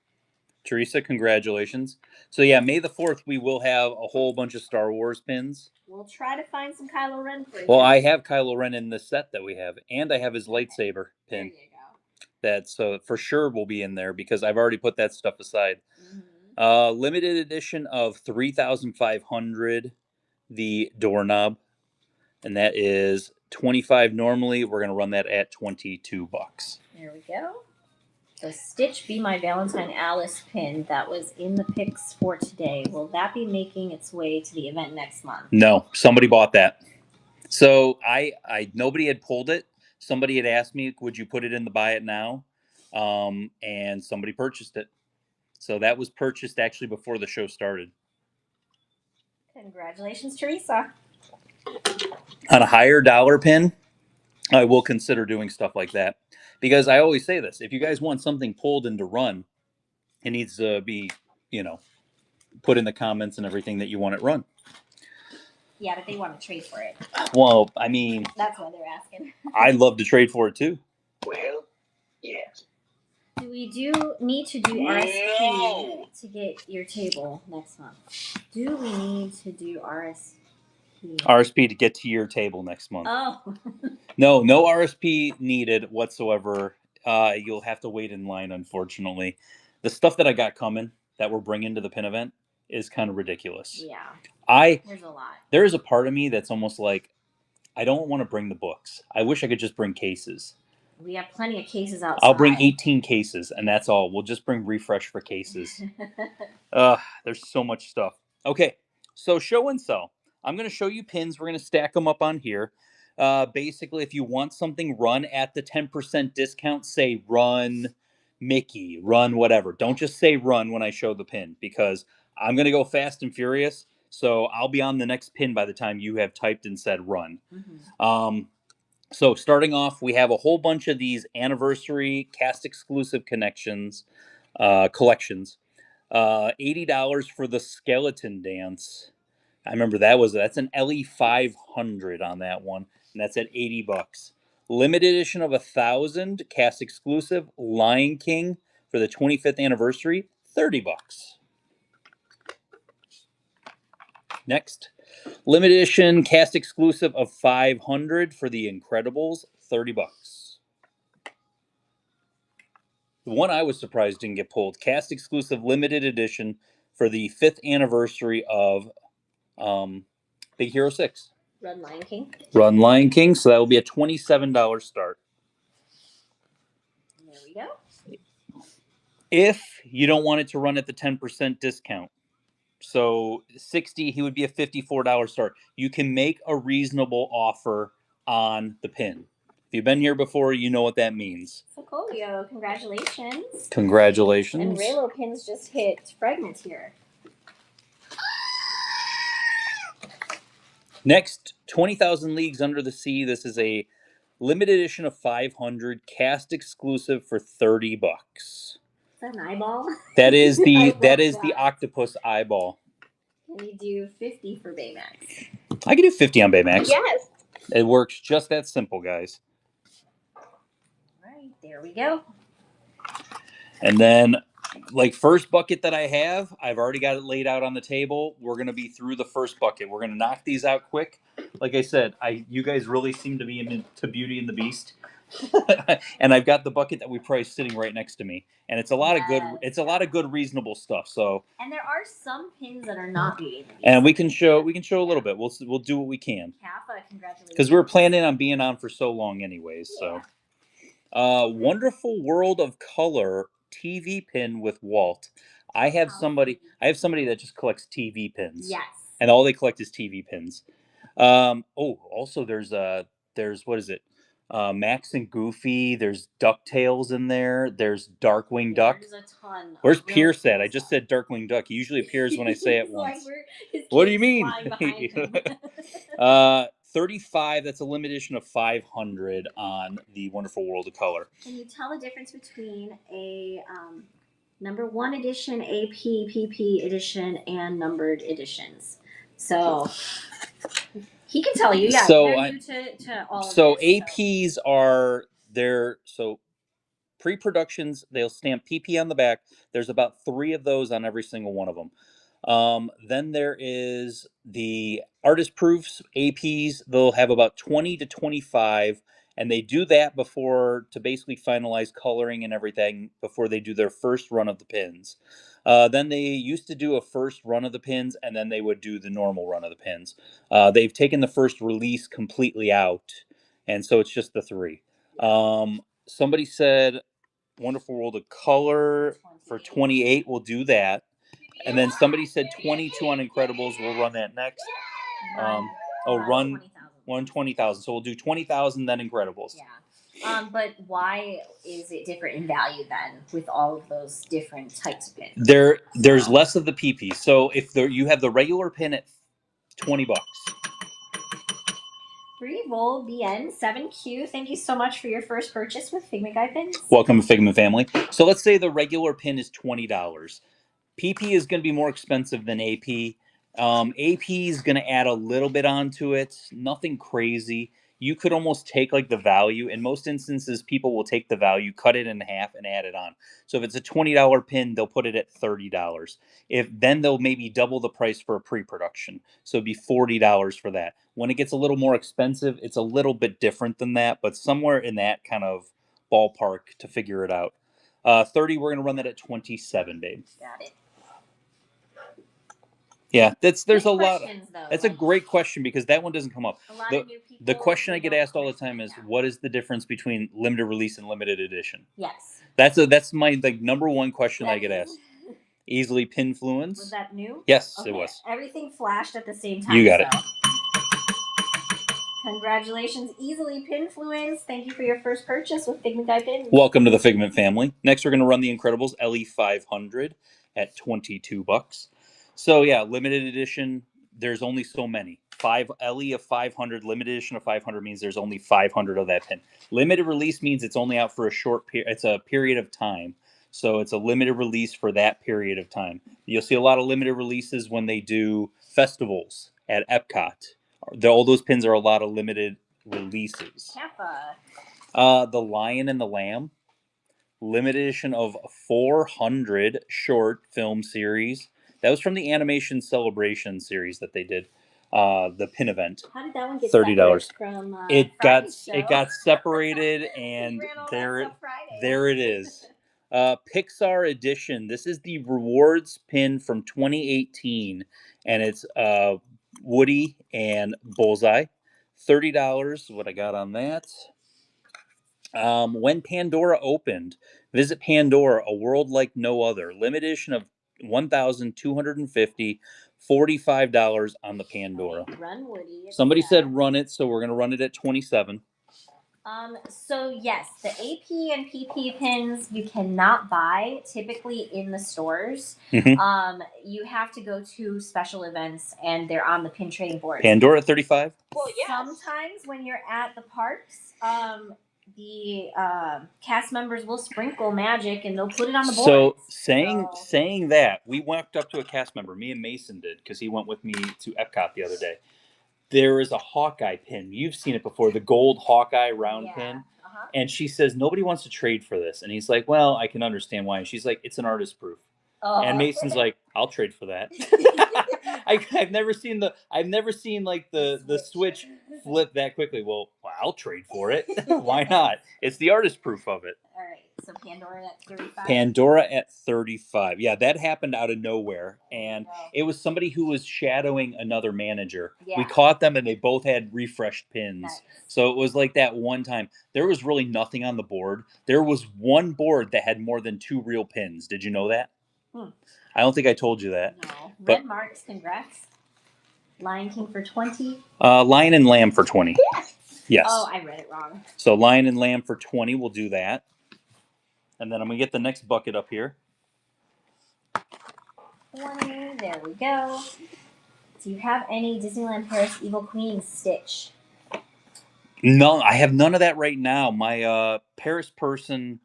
Teresa, congratulations. So yeah, May the 4th, we will have a whole bunch of Star Wars pins. We'll try to find some Kylo Ren for you. Well, I have Kylo Ren in the set that we have, and I have his lightsaber pin. There you go. That so for sure will be in there because I've already put that stuff aside. Mm-hmm. Limited edition of 3,500, the doorknob, and that is $25 normally. We're going to run that at $22. There we go. The Stitch Be My Valentine Alice pin that was in the picks for today, will that be making its way to the event next month? No, somebody bought that. So I nobody had pulled it. Somebody had asked me, would you put it in the buy it now? And somebody purchased it. So that was purchased actually before the show started. Congratulations, Teresa. On a higher dollar pin, I will consider doing stuff like that. Because I always say this, if you guys want something pulled and to run, it needs to be, put in the comments and everything that you want it run. Yeah, but they want to trade for it. Well, I mean, that's why they're asking. I'd love to trade for it too. Well, yes. Do we need to do RSP to get your table next month? Do we need to do RSP? RSP to get to your table next month. Oh. No RSP needed whatsoever. You'll have to wait in line, unfortunately. The stuff that I got coming that we're bringing to the pin event is kind of ridiculous. Yeah. There's a lot. There is a part of me that's almost like, I don't want to bring the books. I wish I could just bring cases. We have plenty of cases outside. I'll bring 18 cases, and that's all. We'll just bring refresh for cases. There's so much stuff. Okay, so show and sell. I'm going to show you pins. We're going to stack them up on here. Basically, if you want something run at the 10% discount, say run Mickey, run whatever. Don't just say run when I show the pin, because I'm going to go fast and furious. So I'll be on the next pin by the time you have typed and said run. Mm-hmm. So starting off, we have a whole bunch of these anniversary cast exclusive collections. $80 for the skeleton dance. I remember that's an LE 500 on that one, and that's at $80. Limited edition of 1,000 cast exclusive Lion King for the 25th anniversary, $30. Next, limited edition cast exclusive of 500 for the Incredibles, $30. The one I was surprised didn't get pulled, cast exclusive limited edition for the 5th anniversary of Big Hero 6. Run Lion King. Run Lion King, so that will be a $27 start. There we go. If you don't want it to run at the 10% discount, so 60, he would be a $54 start. You can make a reasonable offer on the pin. If you've been here before, you know what that means. Socolio, congratulations. Congratulations. And Raylo pins just hit fragments here. Next, 20,000 Leagues Under the Sea. This is a limited edition of 500, cast exclusive for $30. Is that an eyeball? That is the octopus eyeball. Can you do 50 for Baymax? I can do 50 on Baymax. Yes. It works just that simple, guys. All right, there we go. And then, like, first bucket that I have, I've already got it laid out on the table. We're going to be through the first bucket. We're going to knock these out quick. Like I said, you guys really seem to be into Beauty and the Beast. And I've got the bucket that we priced sitting right next to me. And it's a lot of good reasonable stuff. So, and there are some pins that are not Beauty and the Beast. And we can show a little bit. We'll do what we can. Kappa, congratulations. Because we were planning on being on for so long anyways. Yeah. So Wonderful World of Color TV pin with Walt. I have somebody that just collects TV pins. Yes. And all they collect is TV pins. Also there's what is it? Max and Goofy. There's DuckTales in there. There's Darkwing Duck. There's a ton. Where's Pierce at? I just said Darkwing Duck. He usually appears when I say it once. What do you mean? 35. That's a limited edition of 500 on the Wonderful World of Color. Can you tell the difference between a number 1 edition, AP, PP edition, and numbered editions? So he can tell you. Yeah. They're new to all of so this, APs are pre-productions. They'll stamp PP on the back. There's about 3 of those on every single one of them. Then there is the artist proofs, APs. They'll have about 20 to 25, and they do that to basically finalize coloring and everything before they do their first run of the pins. Then they used to do a first run of the pins, and then they would do the normal run of the pins. They've taken the first release completely out, and so it's just the 3. Somebody said Wonderful World of Color for 28. We'll do that. And then somebody said 22 on Incredibles. We'll run that next. Run 20,000. So we'll do 20,000 then Incredibles. Yeah. But why is it different in value then with all of those different types of pins? There's less of the PP. So if you have the regular pin at $20. Revol BN 7Q. Thank you so much for your first purchase with Figment Guy pins. Welcome to Figment family. So let's say the regular pin is $20. PP is going to be more expensive than AP. AP is going to add a little bit onto it. Nothing crazy. You could almost take like the value. In most instances, people will take the value, cut it in half, and add it on. So if it's a $20 pin, they'll put it at $30. Then they'll maybe double the price for a pre-production. So it'd be $40 for that. When it gets a little more expensive, it's a little bit different than that, but somewhere in that kind of ballpark to figure it out. 30, we're going to run that at 27, babe. Got it. Yeah, there's a lot. Though, that's a great question because that one doesn't come up. A lot of new people. The question I get asked all the time is, what is the difference between limited release and limited edition? Yes. That's my number one question I get asked. Easily Pinfluence. Was that new? Yes, okay. It was. Everything flashed at the same time. You got it. Congratulations, Easily Pinfluence. Thank you for your first purchase with Figment Guy pins. Welcome to the Figment family. Next, we're going to run the Incredibles LE 500 at $22. So yeah, limited edition. There's only so many. 5 LE of 500, limited edition of 500 means there's only 500 of that pin. Limited release means it's only out for a short period. It's a period of time. So it's a limited release for that period of time. You'll see a lot of limited releases when they do festivals at Epcot. All those pins are a lot of limited releases. Kappa. The Lion and the Lamb, limited edition of 400 short film series. That was from the Animation Celebration series that they did. The pin event. How did that one get $30 from it Friday's got separated and there it is. Pixar edition. This is the rewards pin from 2018 and it's Woody and Bullseye. $30. What I got on that? When Pandora opened, visit Pandora, a world like no other. Limited edition of 1,250, $45 on the Pandora. Run Woody. Somebody said run it, so we're gonna run it at 27. So yes, the AP and PP pins you cannot buy typically in the stores. Mm-hmm. You have to go to special events and they're on the pin trading boards. Pandora at 35. Well, yes. Sometimes when you're at the parks, the cast members will sprinkle magic and they'll put it on the board. So saying that, we walked up to a cast member. Me and Mason did because he went with me to Epcot the other day. There is a Hawkeye pin. You've seen it before, the gold Hawkeye round pin. And she says, nobody wants to trade for this. And he's like, well, I can understand why. And she's like, it's an artist proof. And Mason's like, I'll trade for that. I've never seen like the switch flip that quickly. Well, I'll trade for it. Why not? It's the artist proof of it. All right. So Pandora at 35. Pandora at 35. Yeah, that happened out of nowhere. And it was somebody who was shadowing another manager. Yeah. We caught them and they both had refreshed pins. Nice. So it was like that one time. There was really nothing on the board. There was one board that had more than 2 real pins. Did you know that? I don't think I told you that. No. Red Marks, congrats. Lion King for 20. Lion and Lamb for 20. Yes. Oh, I read it wrong. So Lion and Lamb for 20, we'll do that. And then I'm going to get the next bucket up here. 20, there we go. Do you have any Disneyland Paris Evil Queen Stitch? No, I have none of that right now. My Paris person,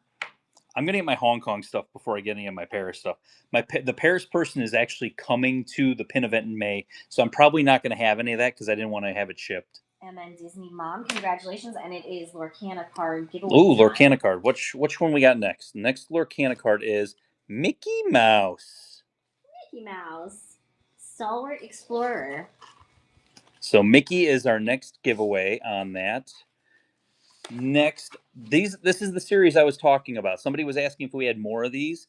I'm going to get my Hong Kong stuff before I get any of my Paris stuff. The Paris person is actually coming to the pin event in May, so I'm probably not going to have any of that because I didn't want to have it shipped. And then Disney Mom, congratulations, and it is Lorcana card giveaway. Ooh, Lorcana card. Which one we got next? Next Lorcana card is Mickey Mouse. Mickey Mouse, Stalwart Explorer. So Mickey is our next giveaway on that. Next, this is the series I was talking about. Somebody was asking if we had more of these.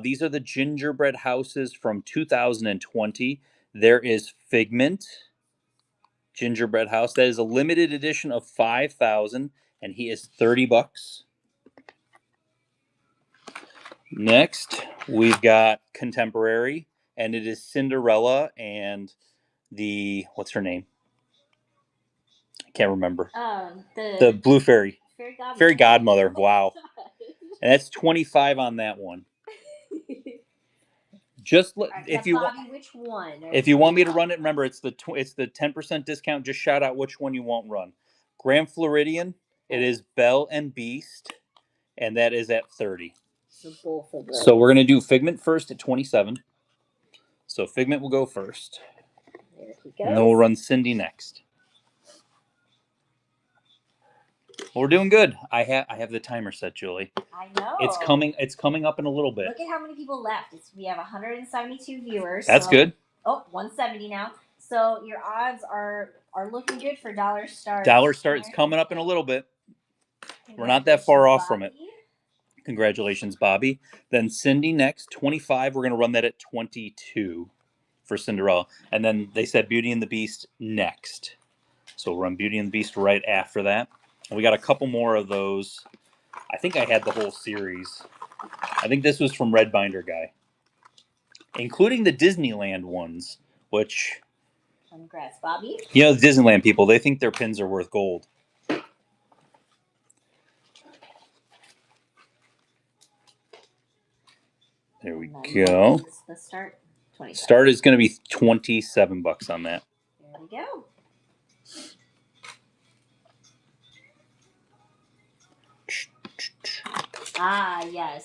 These are the gingerbread houses from 2020. There is Figment gingerbread house. That is a limited edition of 5,000, and he is $30. Next, we've got Contemporary, and it is Cinderella and what's her name? I can't remember. The Blue Fairy. Fairy Godmother. Wow. And that's 25 on that one. Just if you Bobby, which one? If you want me to run it, remember it's the 10% discount. Just shout out which one you won't run. Grand Floridian. It is Belle and Beast, and that is at 30. So both of those. So we're gonna do Figment first at 27. So Figment will go first. There he goes. And then we'll run Cindy next. Well, we're doing good. I have the timer set, Julie. I know. It's coming up in a little bit. Look at how many people left. We have 172 viewers. That's good. Oh, 170 now. So your odds are looking good for Dollar Start. Dollar Start is coming up in a little bit. We're not that far off from it. Congratulations, Bobby. Then Cindy next, 25. We're going to run that at 22 for Cinderella. And then they said Beauty and the Beast next. So we'll run Beauty and the Beast right after that. And we got a couple more of those. I think I had the whole series. I think this was from Red Binder Guy. Including the Disneyland ones, which... Congrats, Bobby. You know, the Disneyland people, they think their pins are worth gold. There we go. The start, 27. Start is going to be $27 on that. There we go. Ah, yes.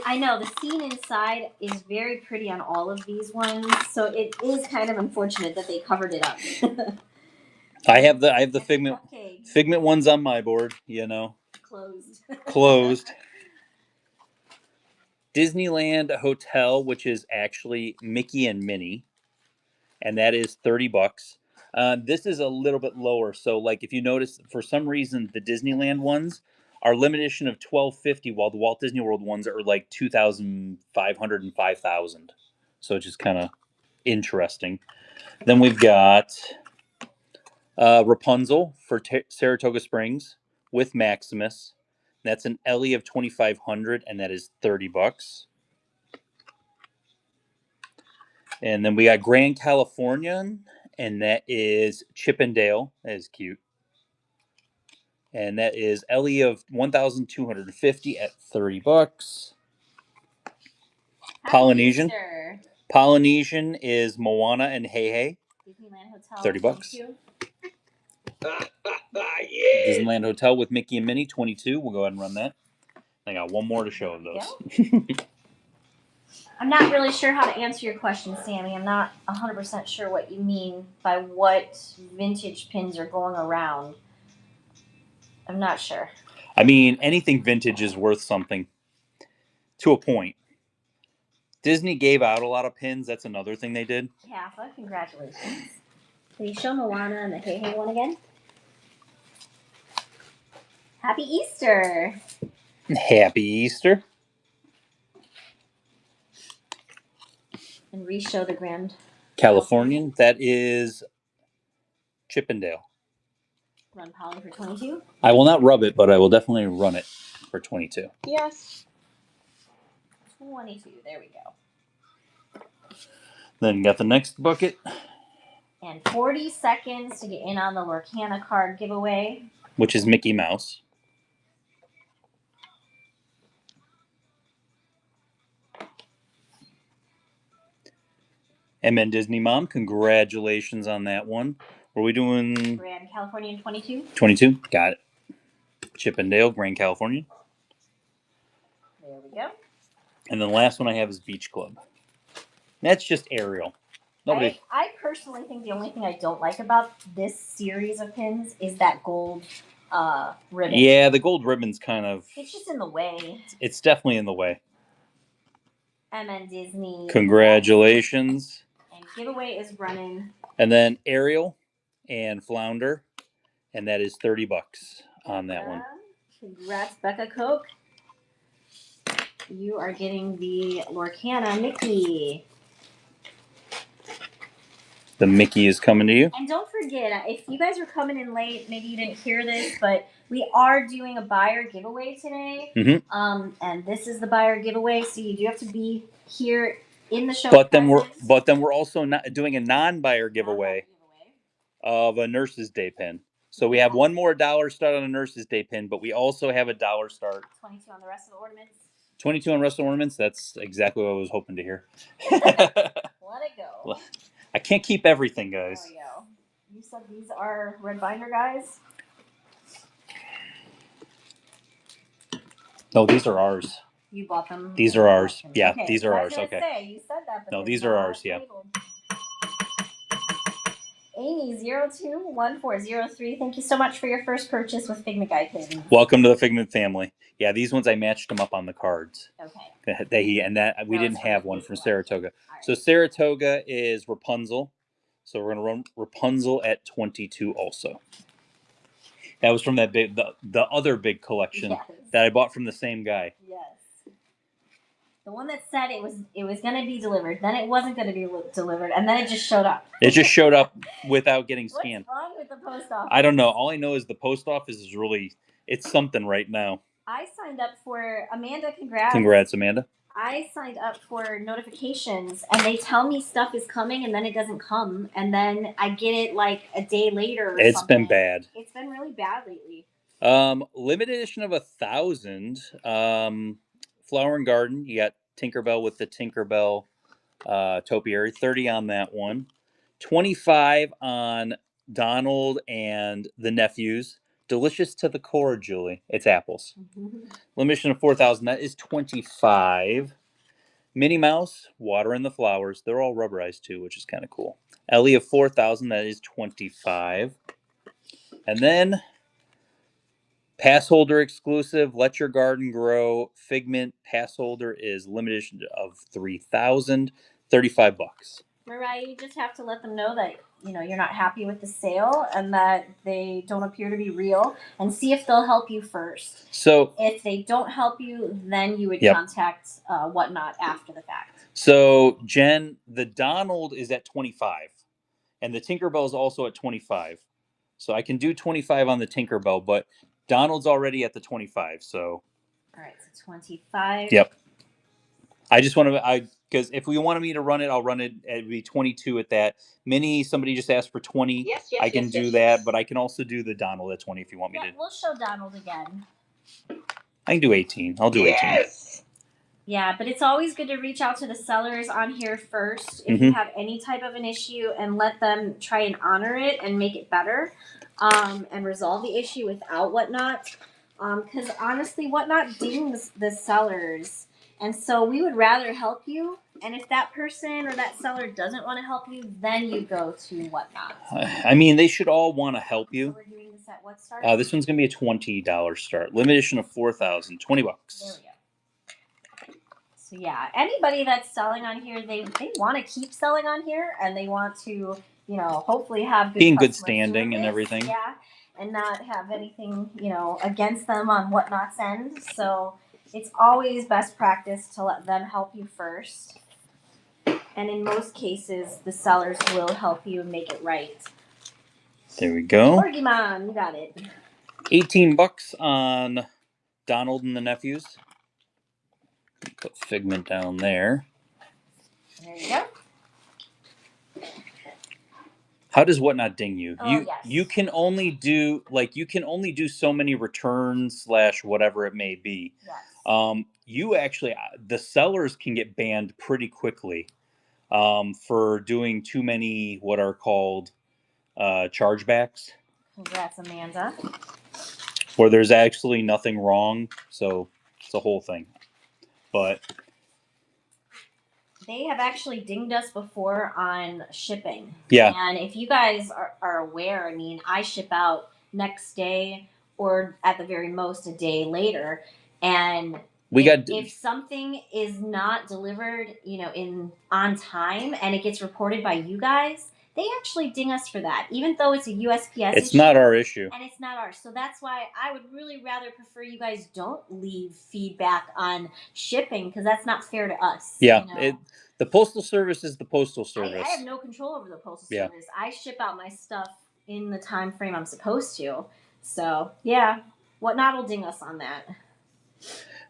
I know the scene inside is very pretty on all of these ones, so it is kind of unfortunate that they covered it up. I have the Figment ones on my board, you know. Closed. Disneyland Hotel, which is actually Mickey and Minnie, and that is $30. This is a little bit lower, so like if you notice, for some reason the Disneyland ones are limited edition of $12.50, while the Walt Disney World ones are like $2,500 and $5,000. So it's just kind of interesting. Then we've got Rapunzel for Saratoga Springs with Maximus. That's an Ellie of 2,500, and that is $30. And then we got Grand Californian, and that is Chip and Dale. That is cute. And that is Ellie of 1,250 at $30. Polynesian. Polynesian is Moana and Hey Hey. Disneyland Hotel. $30. Yeah. Disneyland Hotel with Mickey and Minnie, 22. We'll go ahead and run that. I got one more to show of those. I'm not really sure how to answer your question, Sammy. I'm not 100% sure what you mean by what vintage pins are going around. I'm not sure. I mean, anything vintage is worth something. To a point. Disney gave out a lot of pins. That's another thing they did. Yeah, but congratulations. Can you show Moana and the Hey Hey one again? Happy Easter! Happy Easter. And re-show the Grand Californian. That is Chippendale. Run Polly for 22? I will not rub it, but I will definitely run it for 22. Yes. 22. There we go. Then got the next bucket. And 40 seconds to get in on the Lorcana card giveaway. Which is Mickey Mouse. And Disney Mom, congratulations on that one. Were we doing... Grand Californian 22? 22, got it. Chippendale, Grand Californian. There we go. And then the last one I have is Beach Club. That's just Ariel. Nobody. I personally think the only thing I don't like about this series of pins is that gold ribbon. Yeah, the gold ribbon's kind of... It's just in the way. It's definitely in the way. MN Disney. Congratulations. And giveaway is running. And then Ariel and Flounder. And that is $30 on that one. Congrats, Becca Coke. You are getting the Lorcana Mickey. The Mickey is coming to you. And don't forget, if you guys are coming in late, maybe you didn't hear this, but we are doing a buyer giveaway today. And this is the buyer giveaway, so you do have to be here in the show. But then we're also not doing a non-buyer giveaway of a Nurse's Day pin. So we have one more $1 start on a Nurse's Day pin, but we also have a $1 start. 22 on the rest of the ornaments. 22 on rest of ornaments. That's exactly what I was hoping to hear. Let it go. I can't keep everything, guys. There we go. You said these are red binder guys? No, these are ours. You bought them? These are ours. Yeah, okay. These are ours. I was Okay. Say, you said that, but no, these are ours. Yeah. Amy021403, thank you so much for your first purchase with Figment Guy pins. Welcome to the Figment family. Yeah, these ones I matched them up on the cards. Okay. We didn't have one from Saratoga. Right. So Saratoga is Rapunzel. So we're gonna run Rapunzel at 22 also. That was from that big the other big collection that I bought from the same guy. Yes. The one that said it was going to be delivered, then it wasn't going to be delivered, and then it just showed up. It just showed up without getting scanned. What's wrong with the post office? I don't know. All I know is the post office is it's something right now. I signed up for Amanda. Congrats. Congrats, Amanda. I signed up for notifications, and they tell me stuff is coming, and then it doesn't come, and then I get it like a day later. It's been bad. It's been really bad lately. Limited edition of 1,000. Flower and Garden. You got Tinkerbell with the Tinkerbell topiary. 30 on that one. 25 on Donald and the Nephews. Delicious to the core, Julie. It's apples. Limitation of 4,000. That is 25. Minnie Mouse, Water and the Flowers. They're all rubberized too, which is kind of cool. Ellie of 4,000. That is 25. And then pass holder exclusive. Let Your Garden Grow. Figment pass holder is limited edition of 3,000. $35. Mariah, you just have to let them know that you're not happy with the sale and that they don't appear to be real, and see if they'll help you first. So if they don't help you, then you would contact Whatnot after the fact. So Jen, the Donald is at 25, and the Tinkerbell is also at 25. So I can do 25 on the Tinkerbell, but Donald's already at the 25. So all right, so 25. Yep. I just want to, because if we wanted me to run it, I'll run it. It'd be 22 at that. Minnie, somebody just asked for 20. Yes, I can do that, but I can also do the Donald at 20 if you want me to. We'll show Donald again. I can do 18. I'll do 18. Yeah, but it's always good to reach out to the sellers on here first if you have any type of an issue, and let them try and honor it and make it better, and resolve the issue without Whatnot. Because honestly, Whatnot dings the sellers. And so we would rather help you. And if that person or that seller doesn't want to help you, then you go to Whatnot. I mean, they should all want to help you. So we're doing this at what start? This one's going to be a $20 start. Limited edition of 4,000. $20. There we go. So yeah, anybody that's selling on here, they want to keep selling on here, and they want to, hopefully have good being good standing and everything. Yeah, and not have anything, against them on Whatnot's end. So it's always best practice to let them help you first. And in most cases, the sellers will help you make it right. There we go. Orgimon, you got it. $18 on Donald and the Nephews. Put Figment down there. There you go. How does Whatnot ding you? Yes. You can only do so many returns / whatever it may be. Yes. You actually, the sellers can get banned pretty quickly for doing too many what are called chargebacks. Congrats, Amanda. Where there's actually nothing wrong, so it's a whole thing. But they have actually dinged us before on shipping. Yeah. And if you guys are aware, I mean, I ship out next day or at the very most a day later. And if something is not delivered, on time and it gets reported by you guys, they actually ding us for that, even though it's a USPS It's issue, not our issue. and it's not ours. So that's why I would really rather prefer you guys don't leave feedback on shipping, because that's not fair to us. Yeah, you know? the Postal Service is the Postal Service. I have no control over the Postal Yeah. Service. I ship out my stuff in the time frame I'm supposed to. So yeah, Whatnot will ding us on that.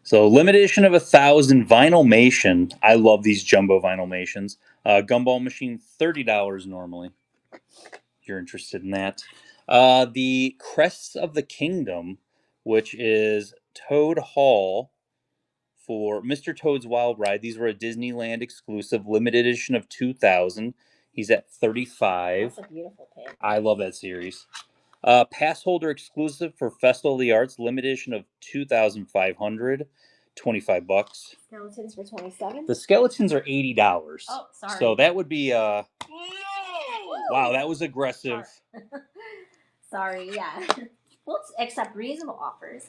So limited edition of 1,000 Vinylmation. I love these jumbo Vinylmations. Gumball machine, $30 normally. If you're interested in that. The Crests of the Kingdom, which is Toad Hall for Mr. Toad's Wild Ride. These were a Disneyland exclusive, limited edition of 2,000. He's at $35. That's a beautiful pin. I love that series. Pass holder exclusive for Festival of the Arts, limited edition of 2,500, $25. Skeletons for 27. The skeletons are $80. Oh, sorry. So that would be wow, that was aggressive. Sorry, yeah. We'll accept reasonable offers.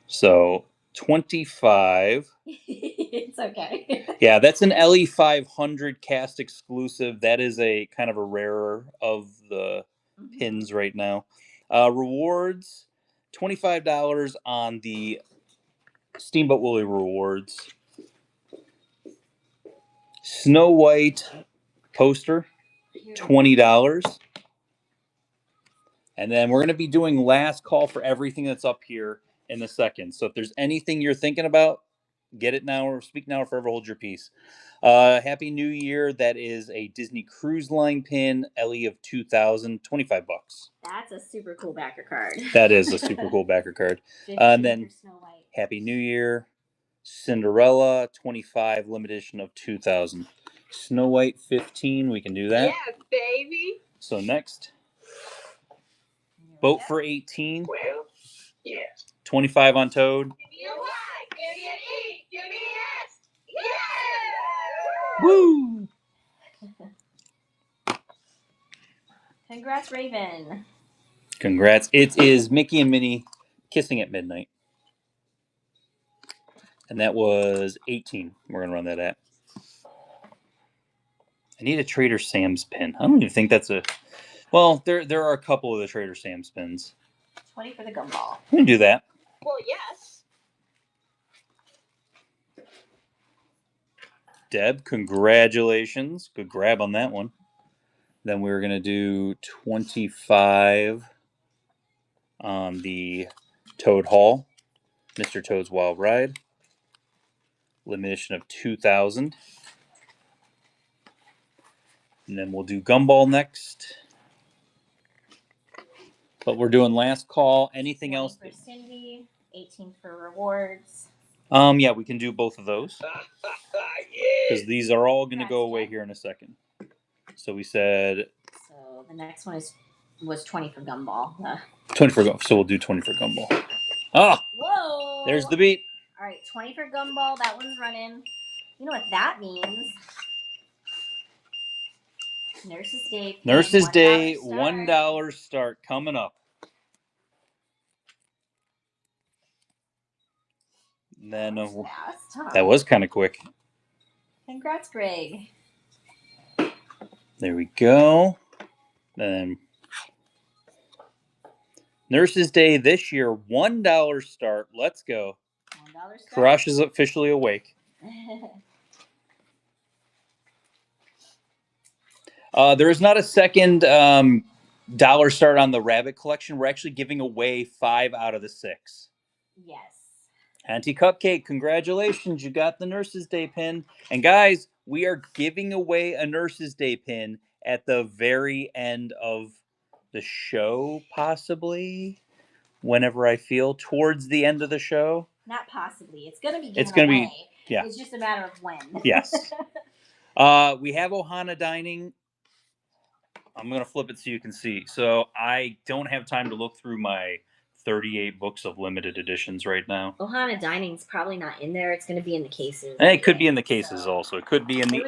So 25. It's okay. Yeah, that's an LE 500 cast exclusive. That is a kind of a rarer of the pins right now. Rewards, $25 on the Steamboat Willie rewards. Snow White poster, $20. And then we're going to be doing last call for everything that's up here in a second. So if there's anything you're thinking about, get it now or speak now or forever hold your peace. Happy New Year. That is a Disney Cruise Line pin, LE of 2,000, $25. That's a super cool backer card. That is a super cool backer card. And then Snow White. Happy New Year. Cinderella, 25, limited edition of 2,000. Snow White, 15. We can do that. Yeah, baby. So next. Boat for 18. Well, yes. 25 on Toad. Give me a Y, give me an E, give me an S. Yeah! Woo! Congrats, Raven. Congrats. It is Mickey and Minnie Kissing at Midnight. And that was 18. We're going to run that at. I need a Trader Sam's pin. I don't even think that's a... Well, there are a couple of the Trader Sam's pins. 20 for the gumball. We can do that. Well, yes. Deb, congratulations. Good grab on that one. Then we're going to do 25 on the Toad Hall. Mr. Toad's Wild Ride. Limitation of 2,000. And then we'll do Gumball next. But we're doing last call. Anything else? For Cindy, 18 for rewards. Yeah, we can do both of those. Yeah. Because these are all going to go away here in a second. So we said... So the next one was 20 for gumball. 20 for Gumball. So we'll do 20 for Gumball. Ah! Whoa! There's the beep. All right, 20 for gumball. That one's running. You know what that means? Nurse's Day. Nurse's Day, $1 $1 start coming up. Then That was fast, huh? that was kind of quick. Congrats, Greg. There we go. Then Nurse's Day this year, $1 start. Let's go. $1 start. Crush is officially awake. There is not a second dollar start on the rabbit collection. We're actually giving away 5 out of the 6. Yes. Auntie Cupcake, congratulations. You got the Nurse's Day pin. And guys, we are giving away a Nurse's Day pin at the very end of the show, possibly. Whenever I feel towards the end of the show. Not possibly. It's going to be given It's going to away. be, yeah. It's just a matter of when. Yes. We have Ohana Dining. I'm going to flip it so you can see. So I don't have time to look through my 38 books of limited editions right now. Ohana Dining's probably not in there. It's going to be in the cases. And it could be in the cases also. It could be in the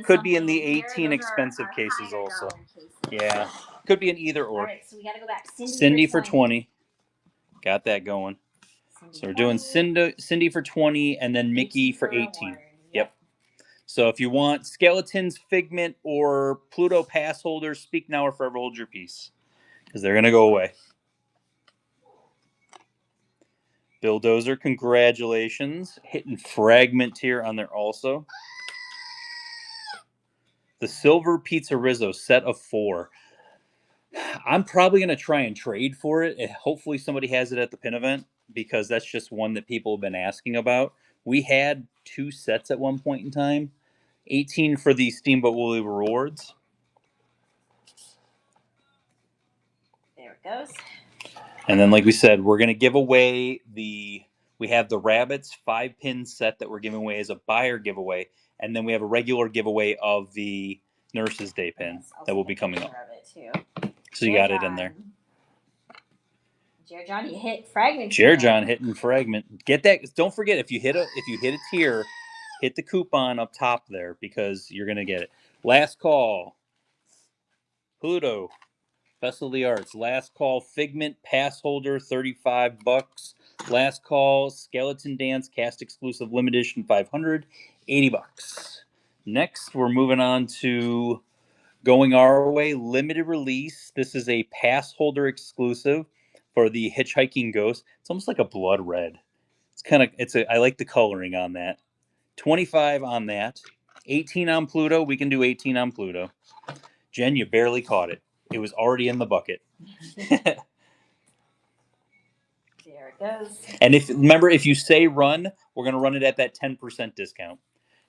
something 18 here. expensive Those are cases our also. $100 cases. Yeah. Could be in either All or. right, so we got to go back. Cindy for 20. Got that going. So we're doing Cindy for 20 and then Mickey for 18. Yep. So if you want skeletons, Figment, or Pluto pass holders, speak now or forever hold your peace. Because they're going to go away. Bulldozer, congratulations. Hitting Fragment here on there also. The Silver Pizza Rizzo, set of 4. I'm probably going to try and trade for it. Hopefully somebody has it at the pin event, because that's just one that people have been asking about. We had 2 sets at one point in time. 18 for the Steamboat Willie rewards. There it goes. And then, like we said, we're going to give away we have the Rabbits 5-pin set that we're giving away as a buyer giveaway. And then we have a regular giveaway of the Nurses Day pin that will be coming up. So you got it in there. John, you hit Fragment. John hitting Fragment. Get that. Don't forget, if you hit a tier, hit the coupon up top there, because you're going to get it. Last call. Pluto. Festival of the Arts. Last call, Figment pass holder, $35. Last call, Skeleton Dance cast exclusive limited edition, $500, $80. Next, we're moving on to Going Our Way limited release. This is a pass holder exclusive for the Hitchhiking Ghost. It's almost like a blood red. I like the coloring on that. 25 on that. 18 on Pluto. We can do 18 on Pluto. Jen, you barely caught it. It was already in the bucket. There it goes. And remember, if you say run, we're going to run it at that 10% discount.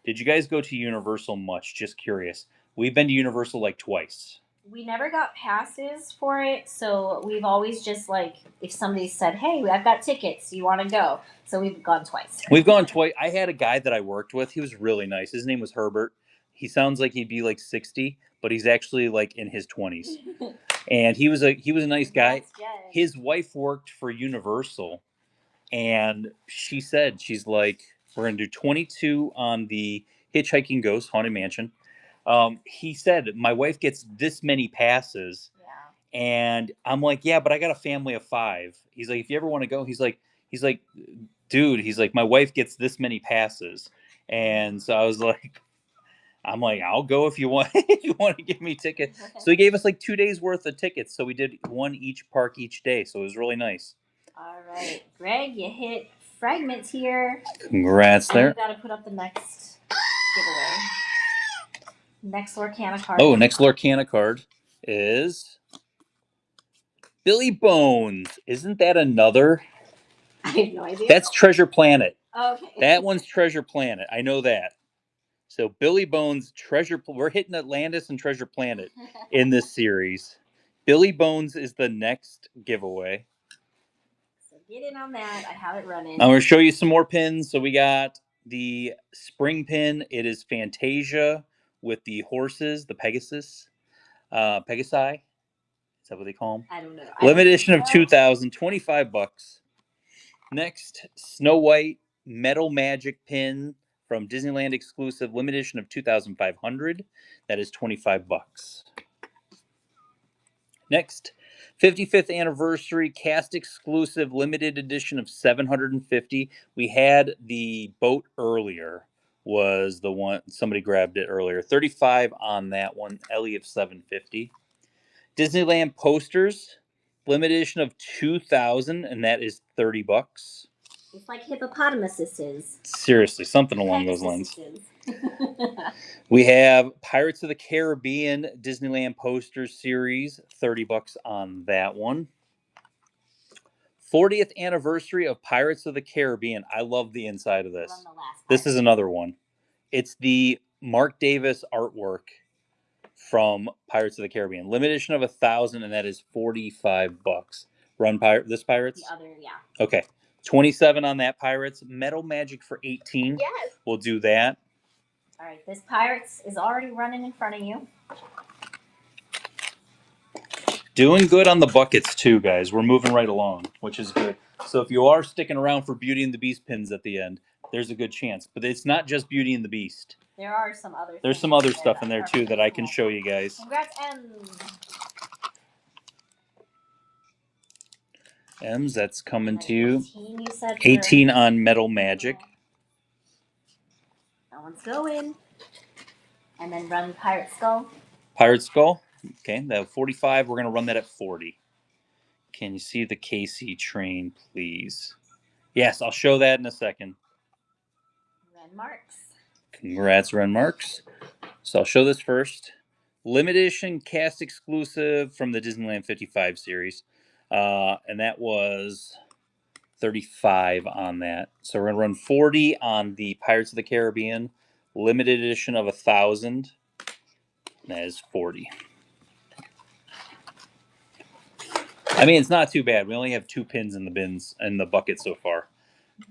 Did you guys go to Universal much? Just curious. We've been to Universal like twice. We never got passes for it, so we've always just, like, if somebody said, hey, I've got tickets, you want to go? So we've gone twice. We've gone twice. I had a guy that I worked with. He was really nice. His name was Herbert. He sounds like he'd be like 60, but he's actually like in his 20s. And he was a nice guy. His wife worked for Universal, and she's like, we're going to do 22 on the Hitchhiking Ghost Haunted Mansion. He said, my wife gets this many passes. Yeah. And I'm like, yeah, but I got a family of 5. He's like, if you ever want to go, he's like, dude, he's like, my wife gets this many passes. And so I was like, I'll go if you want, if you want to give me tickets. So he gave us like 2 days worth of tickets. So we did one each park each day. So it was really nice. All right, Greg, you hit Fragments here. Congrats there. You got to put up the next giveaway. Next Lorcana card. Oh, next Lorcana card is Billy Bones. Isn't that another? I have no idea. That's Treasure Planet. Okay. That one's Treasure Planet. I know that. So Billy Bones, we're hitting Atlantis and Treasure Planet in this series. Billy Bones is the next giveaway. So get in on that. I have it running. I'm going to show you some more pins. So we got the spring pin. It is Fantasia with the horses, the Pegasus. Pegasi. Is that what they call them? I don't know. Limited edition of 2,000, $25. Next, Snow White Metal Magic pin from Disneyland exclusive limited edition of 2,500. That is $25. Next, 55th anniversary cast exclusive limited edition of 750. We had the boat earlier, was the one somebody grabbed it earlier. 35 on that one, Ellie of 750. Disneyland posters, limited edition of 2,000, and that is $30. It's like hippopotamuses. Seriously, something along those lines. We have Pirates of the Caribbean Disneyland posters series, $30 on that one. 40th anniversary of Pirates of the Caribbean. I love the inside of this. This is another one. It's the Mark Davis artwork from Pirates of the Caribbean. Limited edition of 1,000, and that is $45. Run Pirates? The other, yeah. Okay. 27 on that Pirates. Metal Magic for 18. Yes. We'll do that. All right, this Pirates is already running in front of you. Doing good on the buckets too, guys. We're moving right along, which is good. So if you are sticking around for Beauty and the Beast pins at the end, there's a good chance. But it's not just Beauty and the Beast. There are some other. There's some other stuff in there too that I can show you guys. Congrats, Ems. Ems, that's coming to you. 18, you said. 18 on Metal Magic. That one's going. And then run Pirate Skull. Pirate Skull. Okay, that 45, we're going to run that at 40. Can you see the Casey train, please? Yes, I'll show that in a second. Ren Marks. Congrats, Ren Marks. So I'll show this first. Limited edition cast exclusive from the Disneyland 55 series. And that was 35 on that. So we're going to run 40 on the Pirates of the Caribbean. Limited edition of 1,000. That is 40. I mean, it's not too bad. We only have 2 pins in the bins in the bucket so far.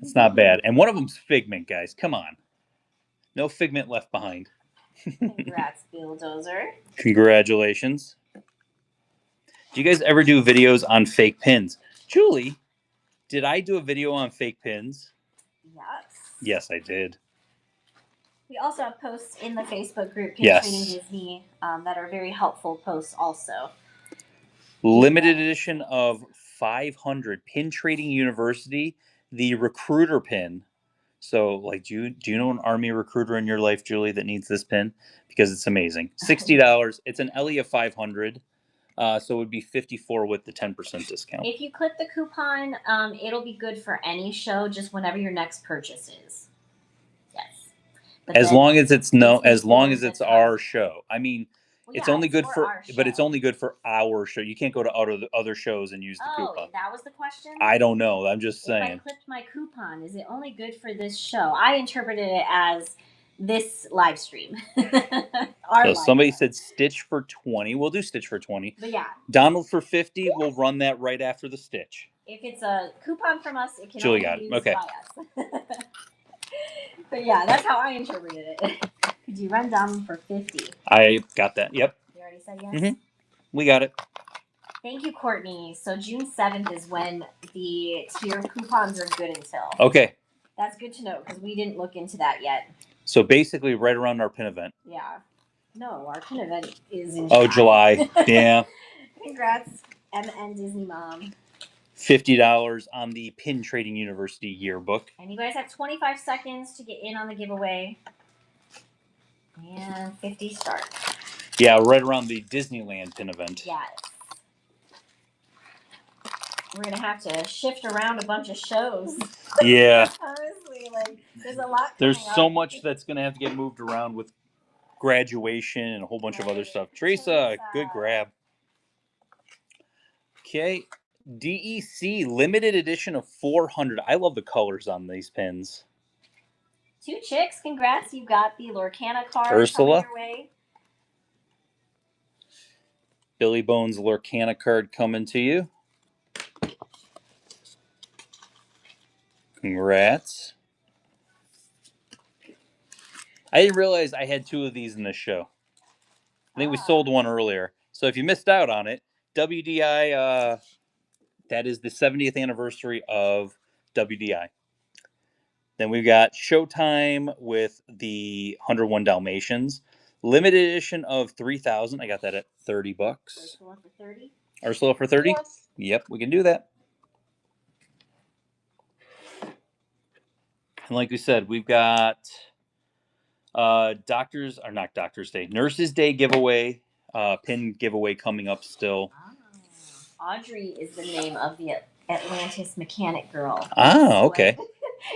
It's not bad. And one of them's Figment, guys. Come on. No Figment left behind. Congrats, Bulldozer. Congratulations. Do you guys ever do videos on fake pins? Julie, did I do a video on fake pins? Yes. Yes, I did. We also have posts in the Facebook group, Pin Yes. Trading Disney, that are very helpful posts also. Limited edition of 500 Pin Trading University, the recruiter pin. So, like, do you know an Army recruiter in your life, Julie, that needs this pin? Because it's amazing. $60. It's an LE of 500. So it would be 54 with the 10% discount. If you click the coupon, it'll be good for any show, just whenever your next purchase is. Yes. But As then long as it's it's our show. I mean, well, it's yeah, only good for our but it's show. only good for our show. You can't go to other shows and use the Oh, coupon. that was the question? I don't know. I'm just saying. If I clicked my coupon, is it only good for this show? I interpreted it as this live stream. So somebody said Stitch for 20. We'll do Stitch for 20. But yeah. Donald for 50. We'll run that right after the Stitch. If it's a coupon from us, it can Julie only got be it. used Okay. by us. But yeah, that's how I interpreted it. Could you run Donald for 50? I got that. Yep. You already said yes? Mm-hmm. We got it. Thank you, Courtney. So June 7th is when the tier coupons are good until. Okay. That's good to know because we didn't look into that yet. So basically right around our pin event. Yeah. No, our pin event is in July. Yeah. Congrats, MN Disney Mom. $50 on the Pin Trading University yearbook. And you guys have 25 seconds to get in on the giveaway. And 50 start. Yeah, right around the Disneyland pin event. Yes. We're going to have to shift around a bunch of shows. Yeah. Honestly, like, there's a lot. There's so much that's going to have to get moved around with graduation and a whole bunch of other stuff. Teresa, good grab. Okay. DEC limited edition of 400. I love the colors on these pins. 2 chicks, congrats. You got the Lorcana card. Ursula. Coming your way. Billy Bones Lorcana card coming to you. Congrats. I didn't realize I had 2 of these in this show. I think we sold one earlier. So if you missed out on it, WDI, that is the 70th anniversary of WDI. Then we've got Showtime with the 101 Dalmatians. Limited edition of 3,000. I got that at $30. Ursula for 30. Ursula for 30? Yes. Yep, we can do that. And like we said, we've got Nurses Day giveaway, pin giveaway coming up still. Audrey is the name of the Atlantis mechanic girl. Okay.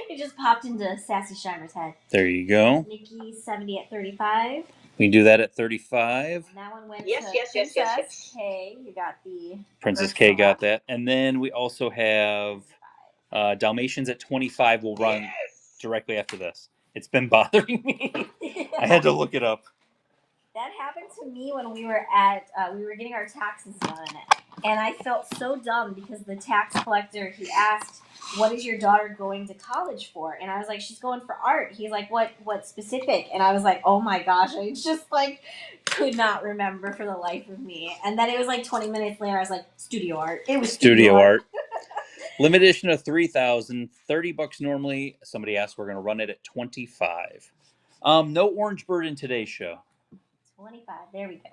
It just popped into Sassy Shimer's head. There you go. Nikki 70 at 35. We can do that at 35. And that one went Yes, to yes, yes, Princess yes, yes. K. You got the Princess K got that. And then we also have Dalmatians at 25 will run directly after this. It's been bothering me. I had to look it up. That happened to me when we were getting our taxes done. And I felt so dumb because the tax collector, he asked, "What is your daughter going to college for?" And I was like, "She's going for art." He's like, "What specific?" And I was like, "Oh my gosh," I just like could not remember for the life of me. And then it was like 20 minutes later, I was like, "Studio art." It was studio art. Limited edition of 3,000, $30 normally. Somebody asked, we're going to run it at 25. No Orange Bird in today's show. 25. There we go.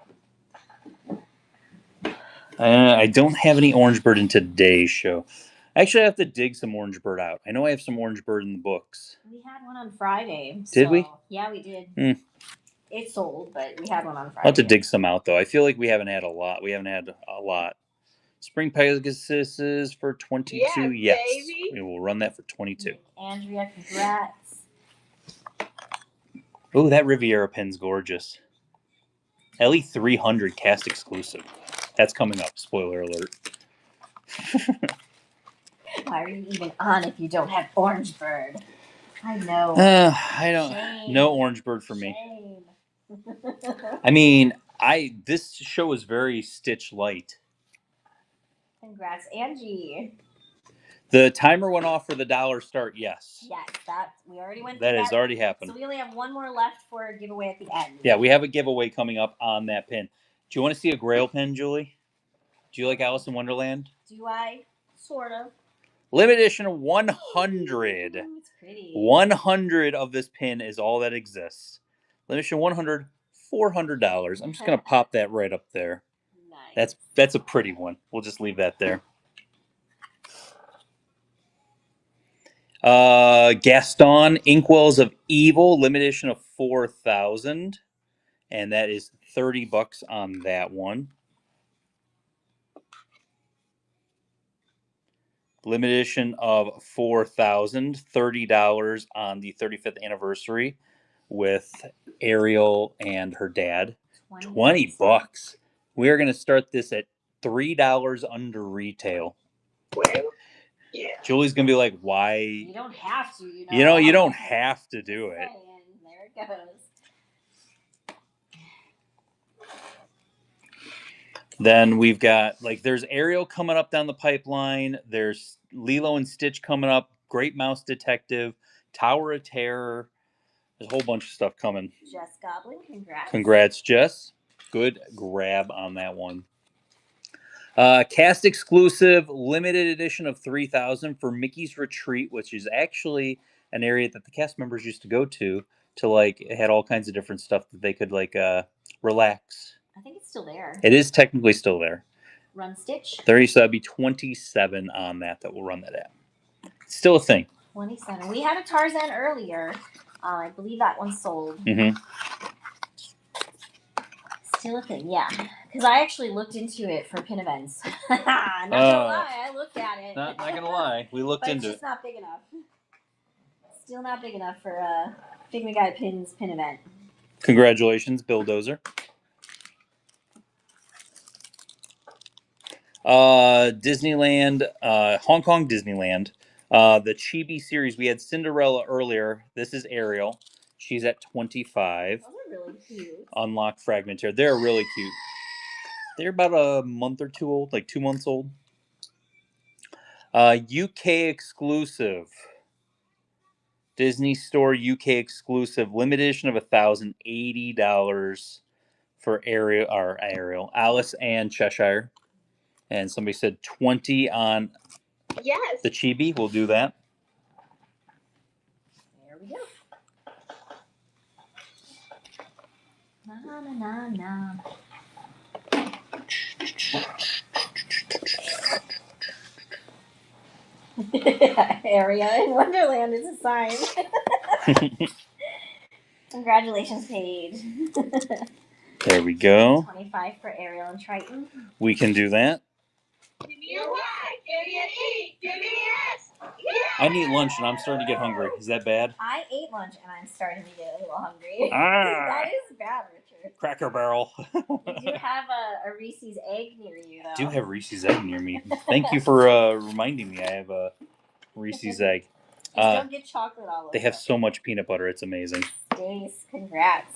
I don't have any Orange Bird in today's show. Actually, I have to dig some Orange Bird out. I know I have some Orange Bird in the books. We had one on Friday. Did we? Yeah, we did. Mm. It sold, but we had one on Friday. I'll have to dig some out, though. I feel like we haven't had a lot. Spring Pegasus for 22. Yes, Yes. baby. We will run that for 22. Andrea, congrats. Oh, that Riviera pin's gorgeous. LE 300 cast exclusive. That's coming up. Spoiler alert. Why are you even on if you don't have Orange Bird? I know. I don't. Shame. No Orange Bird for me. Shame. I mean, this show is very Stitch light. Congrats, Angie. The timer went off for the $1 start. Yes. Yes, we already went. That through has already happened. So we only have one more left for a giveaway at the end. Yeah, we have a giveaway coming up on that pin. Do you want to see a Grail pin, Julie? Do you like Alice in Wonderland? Do I? Sort of. Limited edition 100. Ooh, it's pretty. 100 of this pin is all that exists. Limited edition 100, $400. I'm just gonna pop that right up there. Nice. That's a pretty one. We'll just leave that there. Gaston Inkwells of Evil, limited edition of 4,000, and that is $30 on that one. Limited edition of 4,000, $30 on the 35th anniversary with Ariel and her dad. $20. We are going to start this at $3 under retail. Well, yeah. Julie's going to be like, why? You don't have to, You don't have to do it. There it goes. Then we've got, there's Ariel coming up down the pipeline. There's Lilo and Stitch coming up. Great Mouse Detective. Tower of Terror. There's a whole bunch of stuff coming. Jess Goblin, congrats. Congrats, Jess. Good grab on that one. Cast exclusive, limited edition of 3,000 for Mickey's Retreat, which is actually an area that the cast members used to go to it had all kinds of different stuff that they could relax. I think it's still there. It is technically still there. Run Stitch. 30, so that'd be 27 on that we'll run that at. Still a thing. 27. We had a Tarzan earlier. I believe that one sold. Mm-hmm. Still a thing, yeah. Because I actually looked into it for pin events. Not gonna lie, I looked at it. Not gonna lie, we looked into it. It's just not big enough. Still not big enough for a Figment Guy pin event. Congratulations, Bill Dozer. Disneyland, Hong Kong Disneyland. The Chibi series, we had Cinderella earlier. This is Ariel. She's at 25. Those are really cute. Unlock Fragmentaire. They're really cute. They're about a month or two old, 2 months old. UK exclusive. Disney Store UK exclusive. Limited edition of $1,080 for Ariel. Alice and Cheshire. And somebody said 20 on the Chibi. We'll do that. There we go. Na na na. Area in Wonderland is a sign. Congratulations, Paige. There we go. 25 for Ariel and Triton. We can do that. Give me a Y, give me an E, give me an S. Yeah. I need lunch and I'm starting to get hungry. Is that bad? I ate lunch and I'm starting to get a little hungry. Ah. That is bad, Richard. Cracker Barrel. You do have a Reese's egg near you, though. I do have Reese's egg near me. Thank you for reminding me. I have a Reese's egg. Just don't get chocolate all over. They have so much peanut butter. It's amazing. Stace, congrats.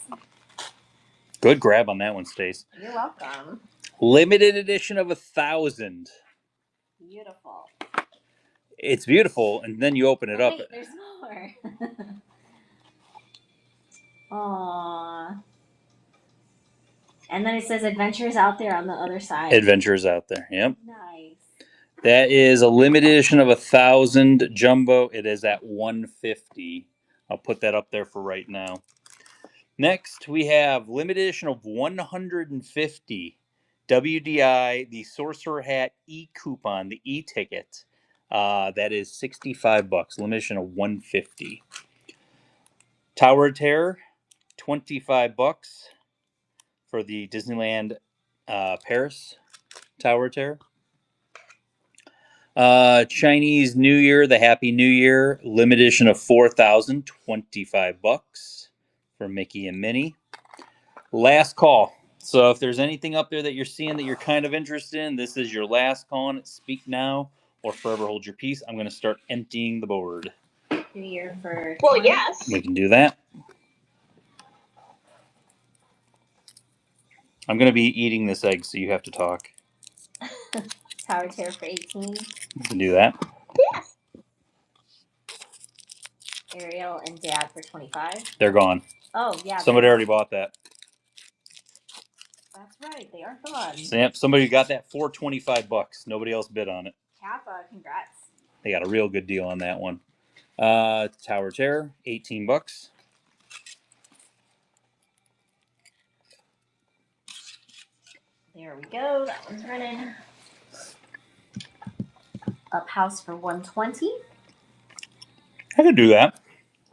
Good grab on that one, Stace. You're welcome. Limited edition of 1,000. Beautiful. It's beautiful, and then you open it up. Wait, there's more. Aww. And then it says Adventures Out There on the other side. Adventures Out There. Yep. Nice. That is a limited edition of 1,000 jumbo. It is at 150. I'll put that up there for right now. Next, we have limited edition of 150 WDI, the Sorcerer Hat e-coupon, the e-ticket. That is $65. Limitation of 150. Tower of Terror, $25 for the Disneyland Paris Tower of Terror. Chinese New Year, the Happy New Year, limited edition of 4,000, $25 for Mickey and Minnie. Last call. So if there's anything up there that you're seeing that you're kind of interested in, this is your last call on it. Speak now or forever hold your peace. I'm going to start emptying the board. New Year for. Well, 20. yes. We can do that. I'm going to be eating this egg, so you have to talk. Tower of Terror for 18. We can do that. Yes. Ariel and Dad for 25. They're gone. Oh, yeah. Somebody already bought that. That's right. They are gone. So, yep, somebody got that for $25. Nobody else bid on it. Kappa, congrats. They got a real good deal on that one. Tower of Terror, $18. There we go. That one's running. Up house for 120. I could do that.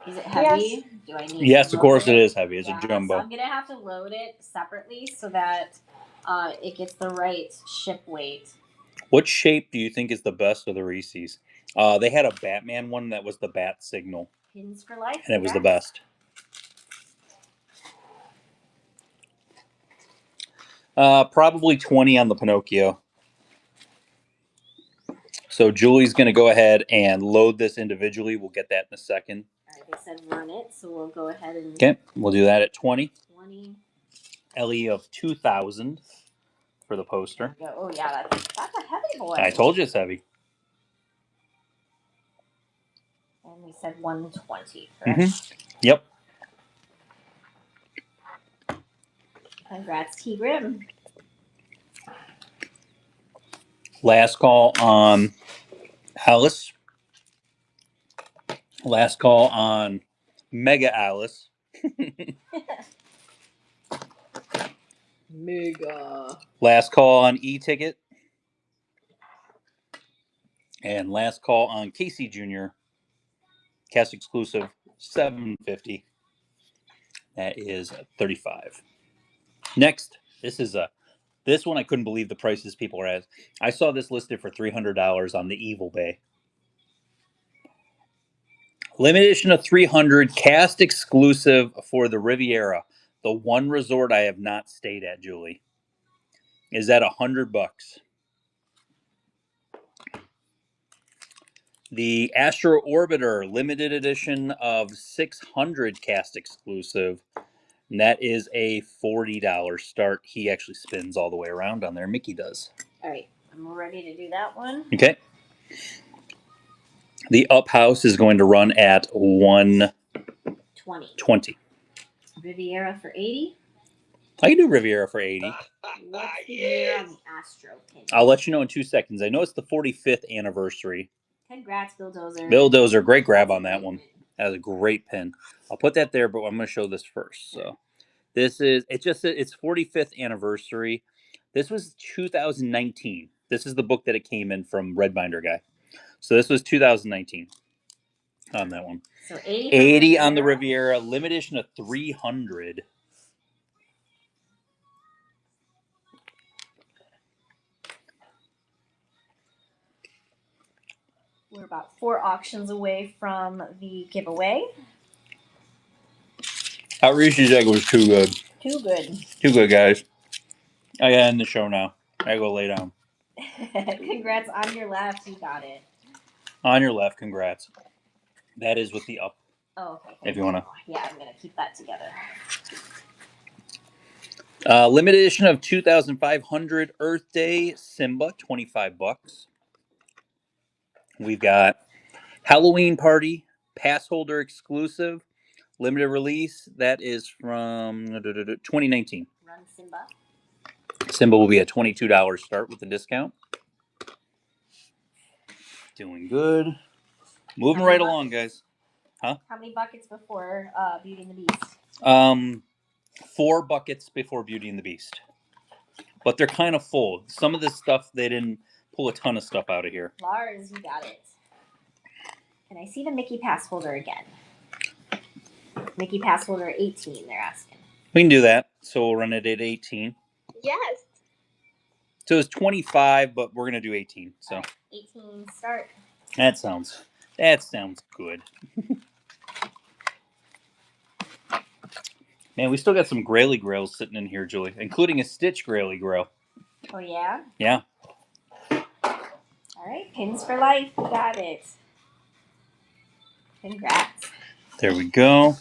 Is it heavy? Yes. Do I need Yes, to of course load it is heavy. It's Yeah, a So jumbo. I'm going to have to load it separately so that it gets the right ship weight. What shape do you think is the best of the Reese's? They had a Batman one that was the bat signal, Pins for life. and it was the congrats. best. Probably 20 on the Pinocchio. So Julie's going to go ahead and load this individually. We'll get that in a second. All right, they said run it, so we'll go ahead and. Okay, we'll do that at 20. 20. Ellie of 2,000 for the poster. Go. Oh, yeah, that's a heavy boy. I told you it's heavy. And we said 120, correct? Yep. Congrats, T. Grim. Last call on Alice. Last call on Mega Alice. Mega. Last call on E-Ticket. And last call on Casey Jr. Cast exclusive, $750. That is $35. Next, this one I couldn't believe the prices people are at. I saw this listed for $300 on the Evil Bay. Limited edition of 300, cast exclusive for the Riviera, the one resort I have not stayed at, Julie. Is that $100? The Astro Orbiter limited edition of 600 cast exclusive. And that is a $40 start. He actually spins all the way around on there. Mickey does. All right, I'm ready to do that one. Okay. The up house is going to run at 120. Riviera for 80. I can do Riviera for 80. What's the year on the Astro pin? I'll let you know in 2 seconds. I know it's the 45th anniversary. Congrats, Bill Dozer. Bill Dozer, great grab on that one. That was a great pin. I'll put that there, but I'm going to show this first. So this is, it's 45th anniversary. This was 2019. This is the book that it came in from Red Binder Guy. So this was 2019 on that one. So 80, 80 on the Riviera, limited edition of 300. We're about 4 auctions away from the giveaway. Outreach Egg was too good. Too good. Too good, guys. I gotta end the show now. I gotta go lay down. Congrats on your left. You got it. On your left, congrats. That is with the up. Oh, okay. If you want to. Yeah, I'm going to keep that together. Limited edition of 2,500 Earth Day Simba, $25. We've got Halloween Party, pass holder exclusive, limited release. That is from 2019. Run Simba. Simba will be a $22 start with the discount. Doing good. Moving right along, guys. Huh? How many buckets before Beauty and the Beast? 4 buckets before Beauty and the Beast. But they're kind of full. Some of this stuff they didn't pull a ton of stuff out of here. Lars, you got it. And I see the Mickey pass holder again. Mickey pass holder 18, they're asking. We can do that. So we'll run it at 18. Yes. So it's 25, but we're gonna do 18. So right, 18 start. that sounds good. Man, we still got some Graily Grails sitting in here, Julie, including a Stitch Graily Grail. Oh yeah? Yeah. All right, pins for life. You got it. Congrats. There we go.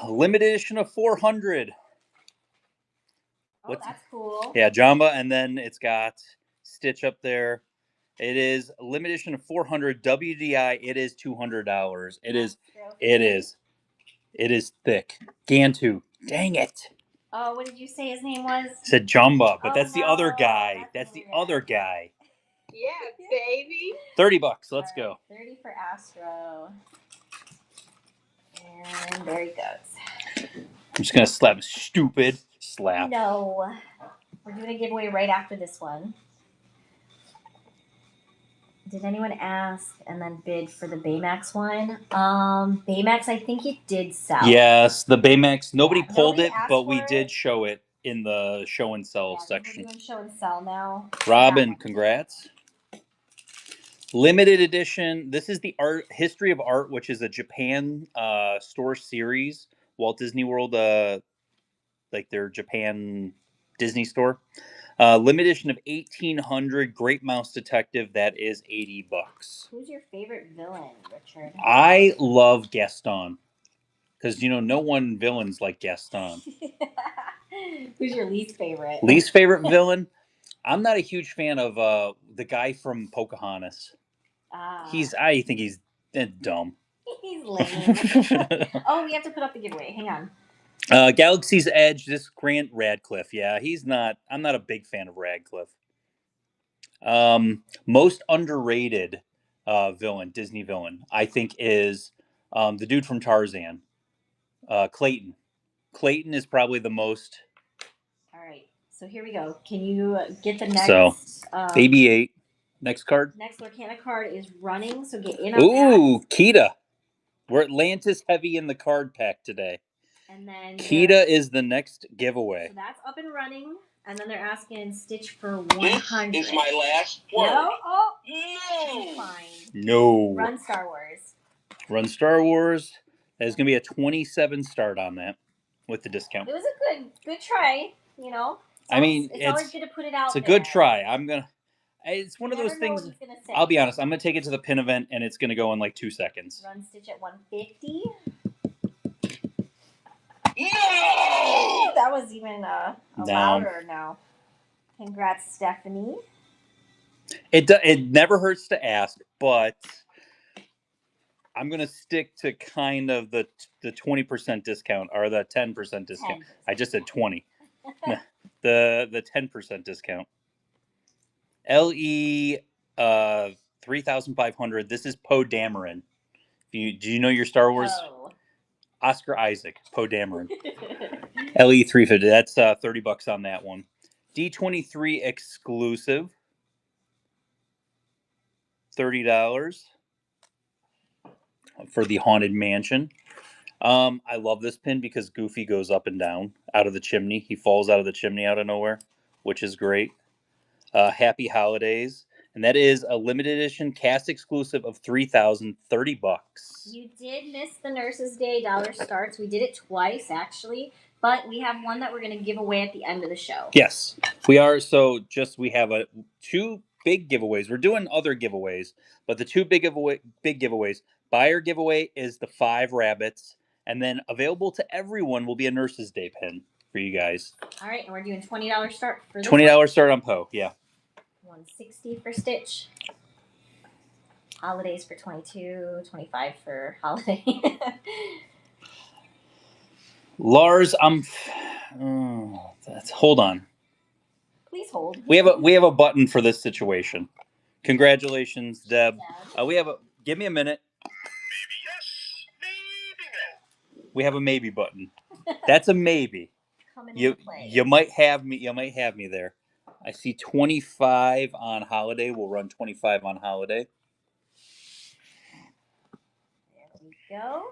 A limited edition of 400. Oh, that's cool. Yeah, Jamba, and then it's got Stitch up there. It is a limited edition of 400 WDI. It is $200. It is. It is thick. Gantu. Dang it. Oh, what did you say his name was? It said Jamba, but Oh, that's the no, other guy. That's the weird. other guy. Yeah, baby. $30. Let's All right, go. 30 for Astro. And there he goes. I'm just gonna slap stupid slap. No. We're doing a giveaway right after this one. Did anyone ask and then bid for the Baymax one? Baymax, I think it did sell. Yes, the Baymax. Nobody Yeah, pulled nobody it, asked but for we it. did show it in the show and sell Yeah, section. we're doing show and sell now. Robin, congrats. Limited edition. This is the art history of art, which is a Japan store series. Walt Disney World, like their Japan Disney store. Limited edition of 1800 Great Mouse Detective. That is $80. Who's your favorite villain, Richard? I love Gaston because no one villains like Gaston. Who's your least favorite? Least favorite villain. I'm not a huge fan of the guy from Pocahontas. I think he's dumb. He's lame. Oh, we have to put up the giveaway. Hang on. Galaxy's Edge. This Grant Radcliffe. Yeah, he's not. I'm not a big fan of Radcliffe. Most underrated villain, Disney villain, I think is the dude from Tarzan, Clayton. Clayton is probably the most. All right. So here we go. Can you get the next? So, BB-8. Next card. Next Lorcana card is running, so get in on Ooh, that. Kita. We're Atlantis heavy in the card pack today. And then Kita is the next giveaway. So that's up and running. And then they're asking Stitch for 100. This is my last word. No? Oh, No. fine. No. Run Star Wars. Run Star Wars. There's going to be a 27 start on that with the discount. It was a good try, I mean, it's always good to put it out. It's a good try. It's one of those things. Say. I'll be honest. I'm gonna take it to the pin event, and it's gonna go in like 2 seconds. Run Stitch at 150. No. That was even louder now. Congrats, Stephanie. It never hurts to ask, but I'm gonna stick to kind of the 20% discount or the 10% discount. 10%. I just said 20. the 10% discount. LE 3,500. This is Poe Dameron. Do you know your Star Wars? Oh. Oscar Isaac, Poe Dameron. LE 350. That's $30 on that one. D23 exclusive. $30 for the Haunted Mansion. I love this pin because Goofy goes up and down out of the chimney. He falls out of the chimney out of nowhere, which is great. Happy Holidays. And that is a limited edition cast exclusive of $3,030. You did miss the Nurses Day dollar starts. We did it twice, actually. But we have one that we're going to give away at the end of the show. Yes, we are. So we have two big giveaways. We're doing other giveaways, but the two big giveaways. Buyer giveaway is the 5 rabbits. And then available to everyone will be a Nurses Day pin for you guys. All right, and we're doing $20 start for this $20 one. start on Poe, yeah. $160 for Stitch. Holidays for $22, $25 for Holiday. Lars, hold on. Please hold. We have a button for this situation. Congratulations, Deb. Give me a minute. Maybe yes, maybe no. We have a maybe button. That's a maybe. Coming into play. You might have me there. I see 25 on holiday. We'll run 25 on holiday. There we go.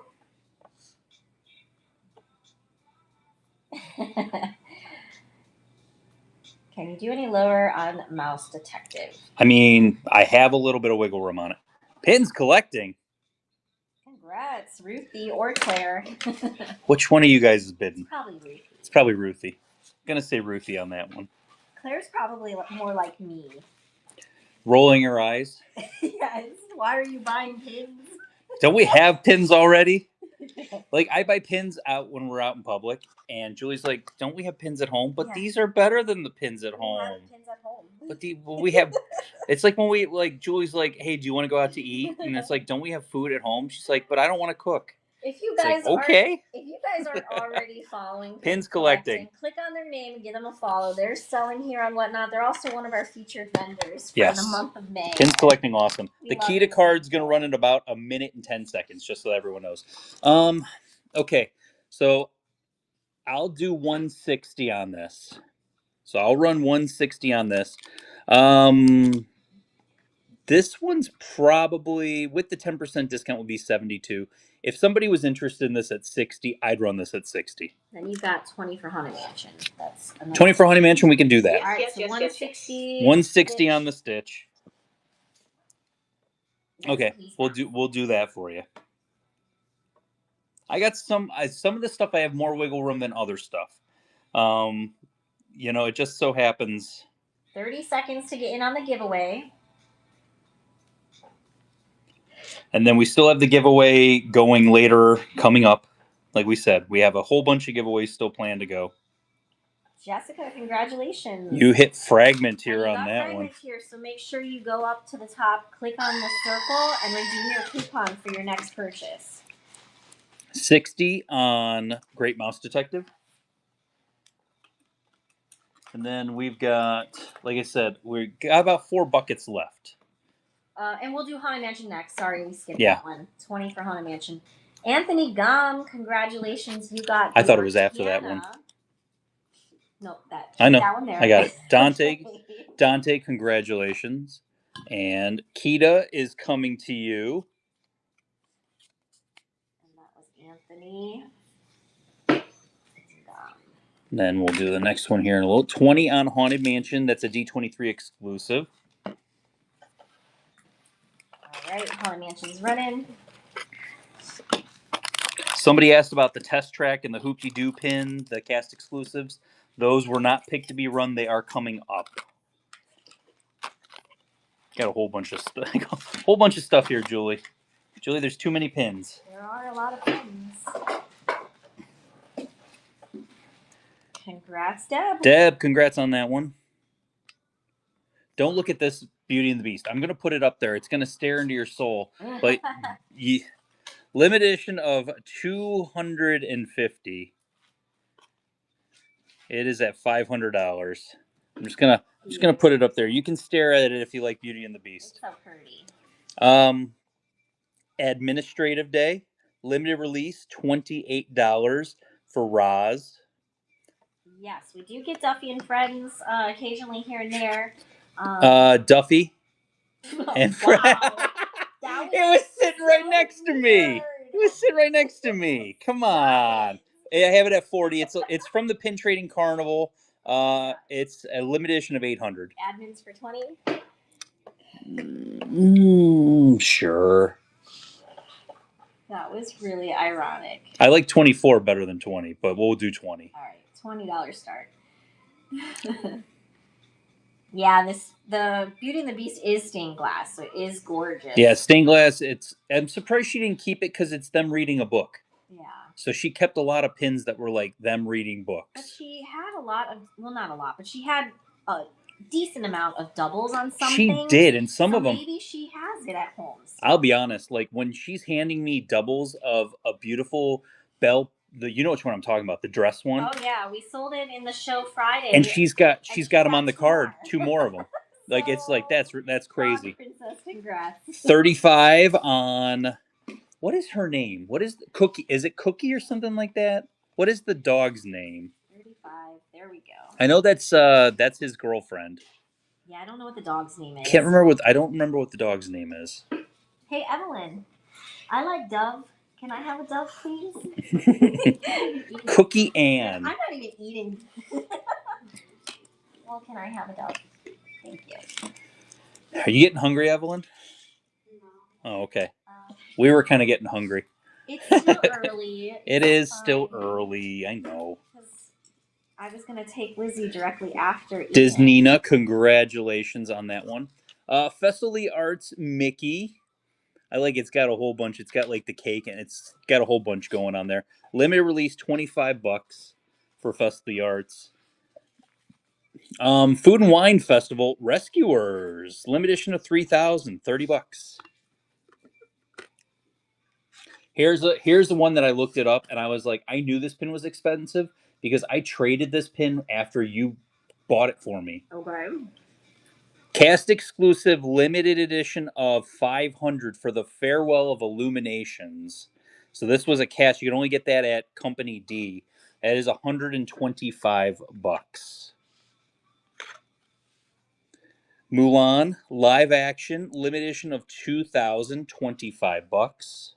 Can you do any lower on Mouse Detective? I mean, I have a little bit of wiggle room on it. Pins collecting. Congrats, Ruthie or Claire. Which one of you guys is bidding? Probably Ruthie. It's probably Ruthie. I'm going to say Ruthie on that one. Claire's probably more like me. Rolling her eyes. Yes. Why are you buying pins? Don't we have pins already? Like, I buy pins out when we're out in public, and Julie's like, don't we have pins at home? But Yeah. these are better than the pins at We home. have pins at home. But we have, it's like when we, like, Julie's like, hey, do you want to go out to eat? And it's like, don't we have food at home? She's like, but I don't want to cook. If you It's guys like, okay. if you guys aren't already following Pins collecting, click on their name and give them a follow. They're selling here on Whatnot. They're also one of our featured vendors for yes. the month of May. Pins collecting, awesome. We The love key to it. card's gonna run in about a minute and 10 seconds, just so everyone knows. Okay, so I'll do 160 on this. So I'll run 160 on this. This one's probably, with the 10% discount, would be 72. If somebody was interested in this at 60, I'd run this at 60. Then you've got 20 for Haunted Mansion. That's 20 for Honey Mansion, we can do that. All right, Yes, so yes, yes, yes. 160. 160 on the stitch. Yes, Okay, please, we'll do that for you. I got some of the stuff I have more wiggle room than other stuff. You know, it just so happens. 30 seconds to get in on the giveaway. And then we still have the giveaway going later, coming up. Like we said, we have a whole bunch of giveaways still planned to go. Jessica, congratulations. You hit Fragment here And you on got that Fragment one. here, so make sure you go up to the top, click on the circle, and redeem your coupon for your next purchase. 60 on Great Mouse Detective. And then we've got, like I said, we got about 4 buckets left. And we'll do Haunted Mansion next. Sorry, we skipped Yeah. that one. 20 for Haunted Mansion. Anthony Gom, congratulations. You got I thought it your was after that Tiana. one. No, I know. that one there. I got it. Okay. Dante, congratulations. And Kita is coming to you. And that was Anthony. Then we'll do the next one here in a little. 20 on Haunted Mansion. That's a D23 exclusive. All right, Haunted Mansion's running. Somebody asked about the test track and the Hoopty Doo pin, the cast exclusives. Those were not picked to be run. They are coming up. Got a whole bunch of stuff here, Julie. Julie, there's too many pins. There are a lot of pins. Congrats, Deb. Deb, congrats on that one. Don't look at this Beauty and the Beast. I'm going to put it up there. It's going to stare into your soul. But limited edition of 250. It is at $500. I'm just gonna put it up there. You can stare at it if you like Beauty and the Beast. It's so pretty. Administrative Day, limited release, $28 for Roz. Yes, we do get Duffy and Friends occasionally here and there. Duffy and Friends. Wow. It was sitting right next to me. It was sitting right next to me. Come on. I have it at 40. It's from the Pin Trading Carnival. It's a limited edition of 800. Admins for 20. Sure. That was really ironic. I like 24 better than 20, but we'll do 20. All right, $20 start. Yeah, the Beauty and the Beast is stained glass, so it is gorgeous. Yeah, stained glass. I'm surprised she didn't keep it because it's them reading a book. Yeah. So she kept a lot of pins that were like them reading books. But she had a lot of, well, not a lot, but she had a decent amount of doubles on some She things. did, and some of them. Maybe she has it at home. So. I'll be honest, like when she's handing me doubles of a beautiful bell, you know which one I'm talking about, the dress one. Oh yeah, we sold it in the show Friday. And she's got them on the card, 2 more of them. Like So, it's like that's crazy. Princess, congrats. 35 on. What is her name? What is Cookie? Is it Cookie or something like that? What is the dog's name? 35 There we go. I know that's his girlfriend. Yeah, I don't know what the dog's name is. I don't remember what the dog's name is. Hey, Evelyn. I like Dove. Can I have a Dove, please? Cookie Ann. I'm not even eating. Well, can I have a Dove? Thank you. Are you getting hungry, Evelyn? No. Oh, okay. We were kind of getting hungry. It's still early. It is still early. I know. I was going to take Lizzie directly after eating. Disneyna, congratulations on that one. Festival Arts Mickey. I like it's got a whole bunch. It's got like the cake and it's got a whole bunch going on there. Limited release, $25 for Festival Arts. Food and Wine Festival, Rescuers, limited edition of 3,000, $30. Here's the one that I looked it up and I was like, I knew this pin was expensive because I traded this pin after you bought it for me. Okay. Cast exclusive limited edition of 500 for the Farewell of Illuminations. So this was a cast. You can only get that at Company D. That is $125. Mulan live action limited edition of 2,000, $25.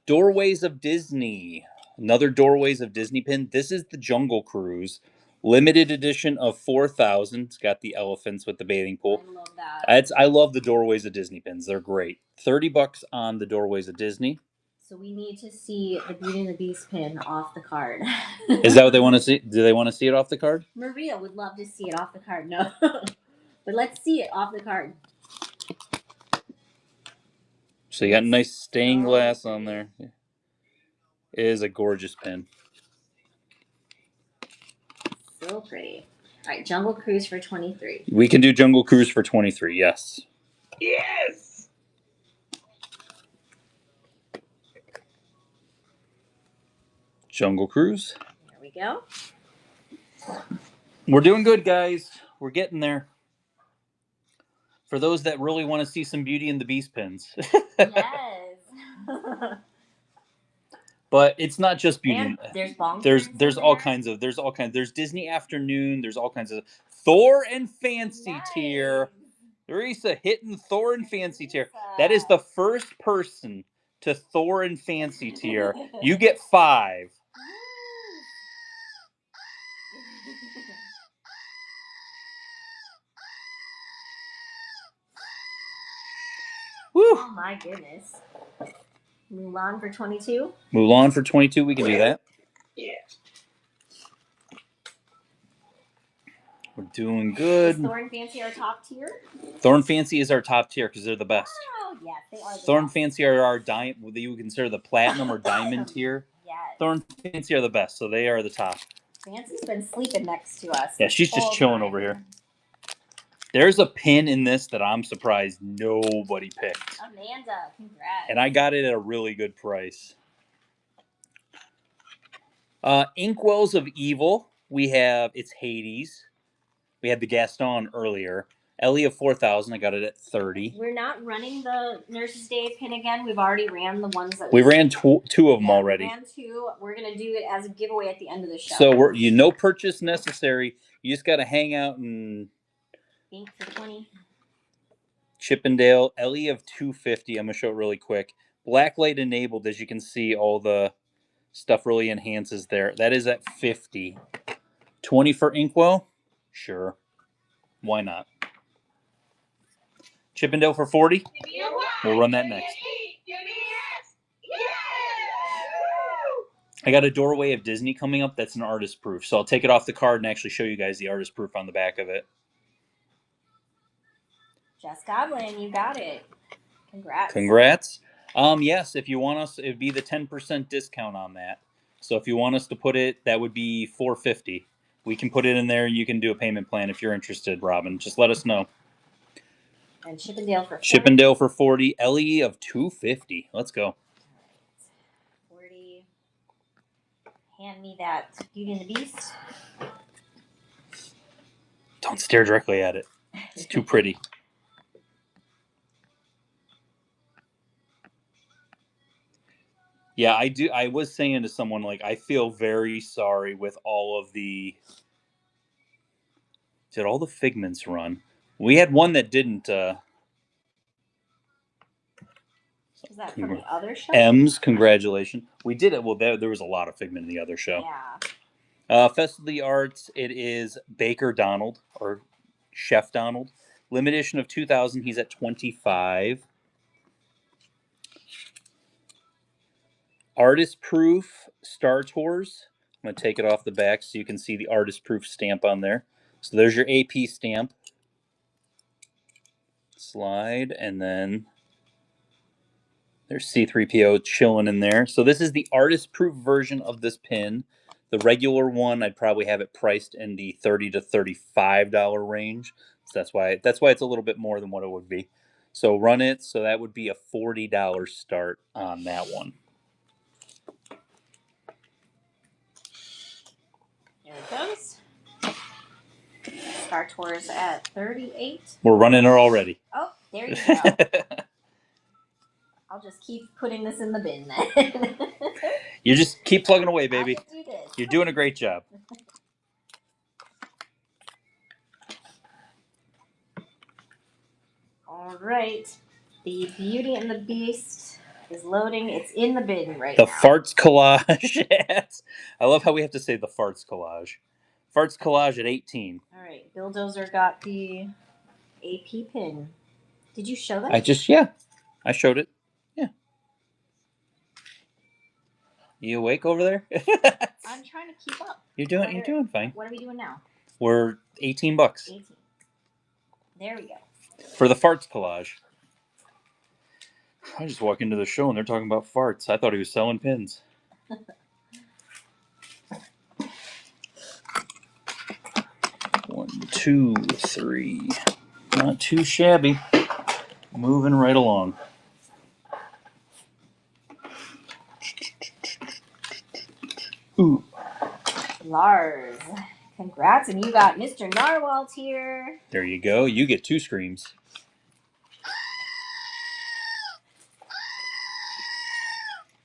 Doorways of Disney. Another Doorways of Disney pin. This is the Jungle Cruise. Limited edition of 4,000. It's got the elephants with the bathing pool. I love that. I love the Doorways of Disney pins. They're great. $30 on the Doorways of Disney. So we need to see the Beauty and the Beast pin off the card. Is that what they want to see? Do they want to see it off the card? Maria would love to see it off the card. No. But let's see it off the card. So you got a nice stained glass on there. It is a gorgeous pin. So pretty. All right, Jungle Cruise for 23. We can do Jungle Cruise for 23, yes. Yes! Jungle Cruise. There we go. We're doing good, guys. We're getting there. For those that really want to see some Beauty and the Beast pins. Yes. But it's not just Beauty. And there's bonk. There's all kinds of there's Disney Afternoon, there's all kinds of Thor and Fancy tier. Teresa hitting Thor and Fancy tier. That is the first person to Thor and Fancy tier. You get 5. Woo! Oh my goodness. Mulan for 22. Mulan for 22. We can do that. Yeah. We're doing good. Is Thor and Fancy our top tier? Thor and Fancy is our top tier because they're the best. Oh, yes, they are. Thor and Fancy are our diamond. You would consider the platinum or diamond tier. Yes. Thor and Fancy are the best, so they are the top. Fancy's been sleeping next to us. Yeah, she's just chilling over here. There's a pin in this that I'm surprised nobody picked. Amanda, congrats. And I got it at a really good price. Inkwells of Evil. It's Hades. We had the Gaston earlier. Ellie of 4,000. I got it at 30. We're not running the Nurse's Day pin again. We've already ran the ones that we ran two of them already. We ran 2. We're gonna do it as a giveaway at the end of the show. So no purchase necessary. You just got to hang out and. Ink for 20. Chippendale, Ellie of 250. I'm going to show it really quick. Blacklight enabled, as you can see, all the stuff really enhances there. That is at 50. 20 for Inkwell? Sure. Why not? Chippendale for 40? We'll run that next. I got a Doorway of Disney coming up. That's an artist proof. So I'll take it off the card and actually show you guys the artist proof on the back of it. Jess Goblin, you got it. Congrats. Congrats. Yes, if you want us, it'd be the 10% discount on that. So if you want us to put it, that would be $450. We can put it in there and you can do a payment plan if you're interested, Robin. Just let us know. And Chippendale for 40. Chippendale for 40. Ellie of 250. Let's go. 40. Hand me that Beauty and the Beast. Don't stare directly at it. It's too pretty. Yeah, I do. I was saying to someone, like, I feel very sorry with all of the. Did all the Figments run? We had one that didn't. Is that from the other show? M's, congratulations. We did it. Well, there was a lot of Figment in the other show. Yeah. Fest of the Arts, it is Baker Donald, or Chef Donald. Limited edition of 2000, he's at 25. Artist Proof Star Tours. I'm going to take it off the back so you can see the Artist Proof stamp on there. So there's your AP stamp. Slide, and then there's C3PO chilling in there. So this is the Artist Proof version of this pin. The regular one, I'd probably have it priced in the $30 to $35 range. So that's why it's a little bit more than what it would be. So run it. So that would be a $40 start on that one. Here it goes. Star Tours at 38. We're running her already. Oh, there you go. I'll just keep putting this in the bin then. You just keep plugging away, baby. I'll just do this. You're doing a great job. All right. The Beauty and the Beast is loading. It's in the bin right The now. Farts Collage. I love how we have to say the Farts Collage. Farts Collage at 18. All right. Bill Dozer got the AP pin. Did you show that? I showed it. Yeah. You awake over there? I'm trying to keep up. You're doing fine. What are we doing now? We're $18. 18. There we go. For the Farts Collage. I just walk into the show and they're talking about farts. I thought he was selling pins. 1, 2, 3. Not too shabby. Moving right along. Ooh. Lars, congrats, and you got Mr. Narwhal here. There you go. You get 2 screams.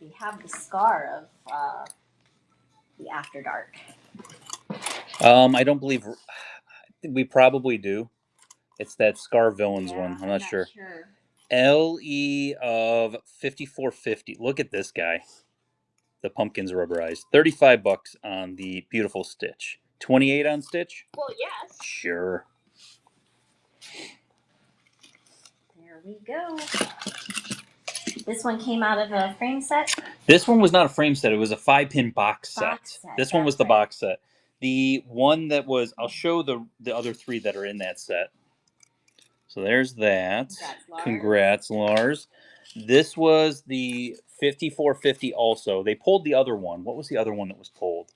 We have the scar of the After Dark. I don't believe we probably do. It's that Scar Villains one. I'm not sure. LE of 5450. Look at this guy. The pumpkin's rubberized. $35 on the beautiful Stitch. 28 on Stitch? Well, yes. Sure. There we go. This one came out of a frame set? This one was not a frame set. It was a 5-pin box set. This one was the box set. The one that was... I'll show the other 3 that are in that set. So there's that. Congrats, Lars. This was the 5450 also. They pulled the other one. What was the other one that was pulled?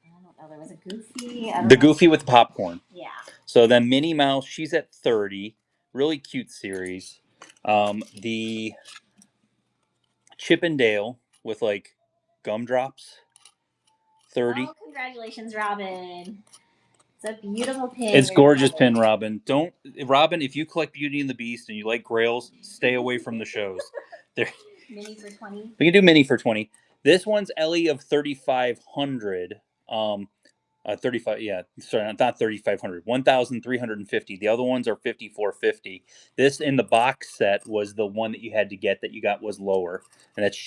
I don't know. There was a Goofy. The Goofy with the popcorn. Yeah. So then Minnie Mouse, she's at 30. Really cute series. The Chip and Dale with like gumdrops. 30. Oh, congratulations, Robin. It's a beautiful pin. It's gorgeous pin, Robin. Robin, if you collect Beauty and the Beast and you like grails, stay away from the shows. Mini for 20. We can do mini for 20. This one's Ellie of 3,500. 35, yeah, sorry, not 3,500. 1,350. The other ones are 5,450. This in the box set was the one that you had to get that you got was lower, and that's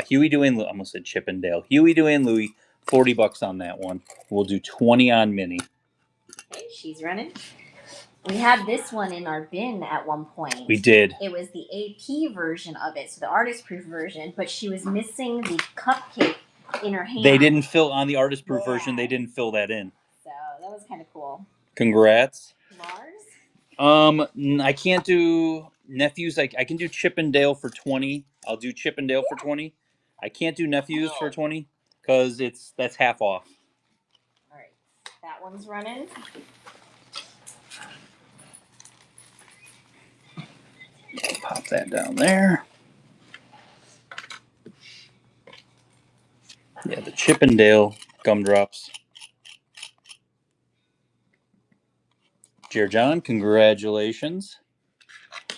Huey, Dewey, and I almost said Chip and Dale. Huey, Dewey, and Louie. $40 on that one. We'll do 20 on mini. Okay, she's running. We had this one in our bin at one point. We did. It was the AP version of it, so the artist proof version, but she was missing the cupcake in her hand. They didn't fill on the artist proof version. They didn't fill that in. So that was kind of cool. Congrats. Lars? I can't do nephews. I can do Chip and Dale for 20. I'll do Chip and Dale for 20. I can't do nephews for 20 because that's half off. All right, that one's running. Pop that down there. Yeah, the Chip and Dale gumdrops. Dear John, congratulations.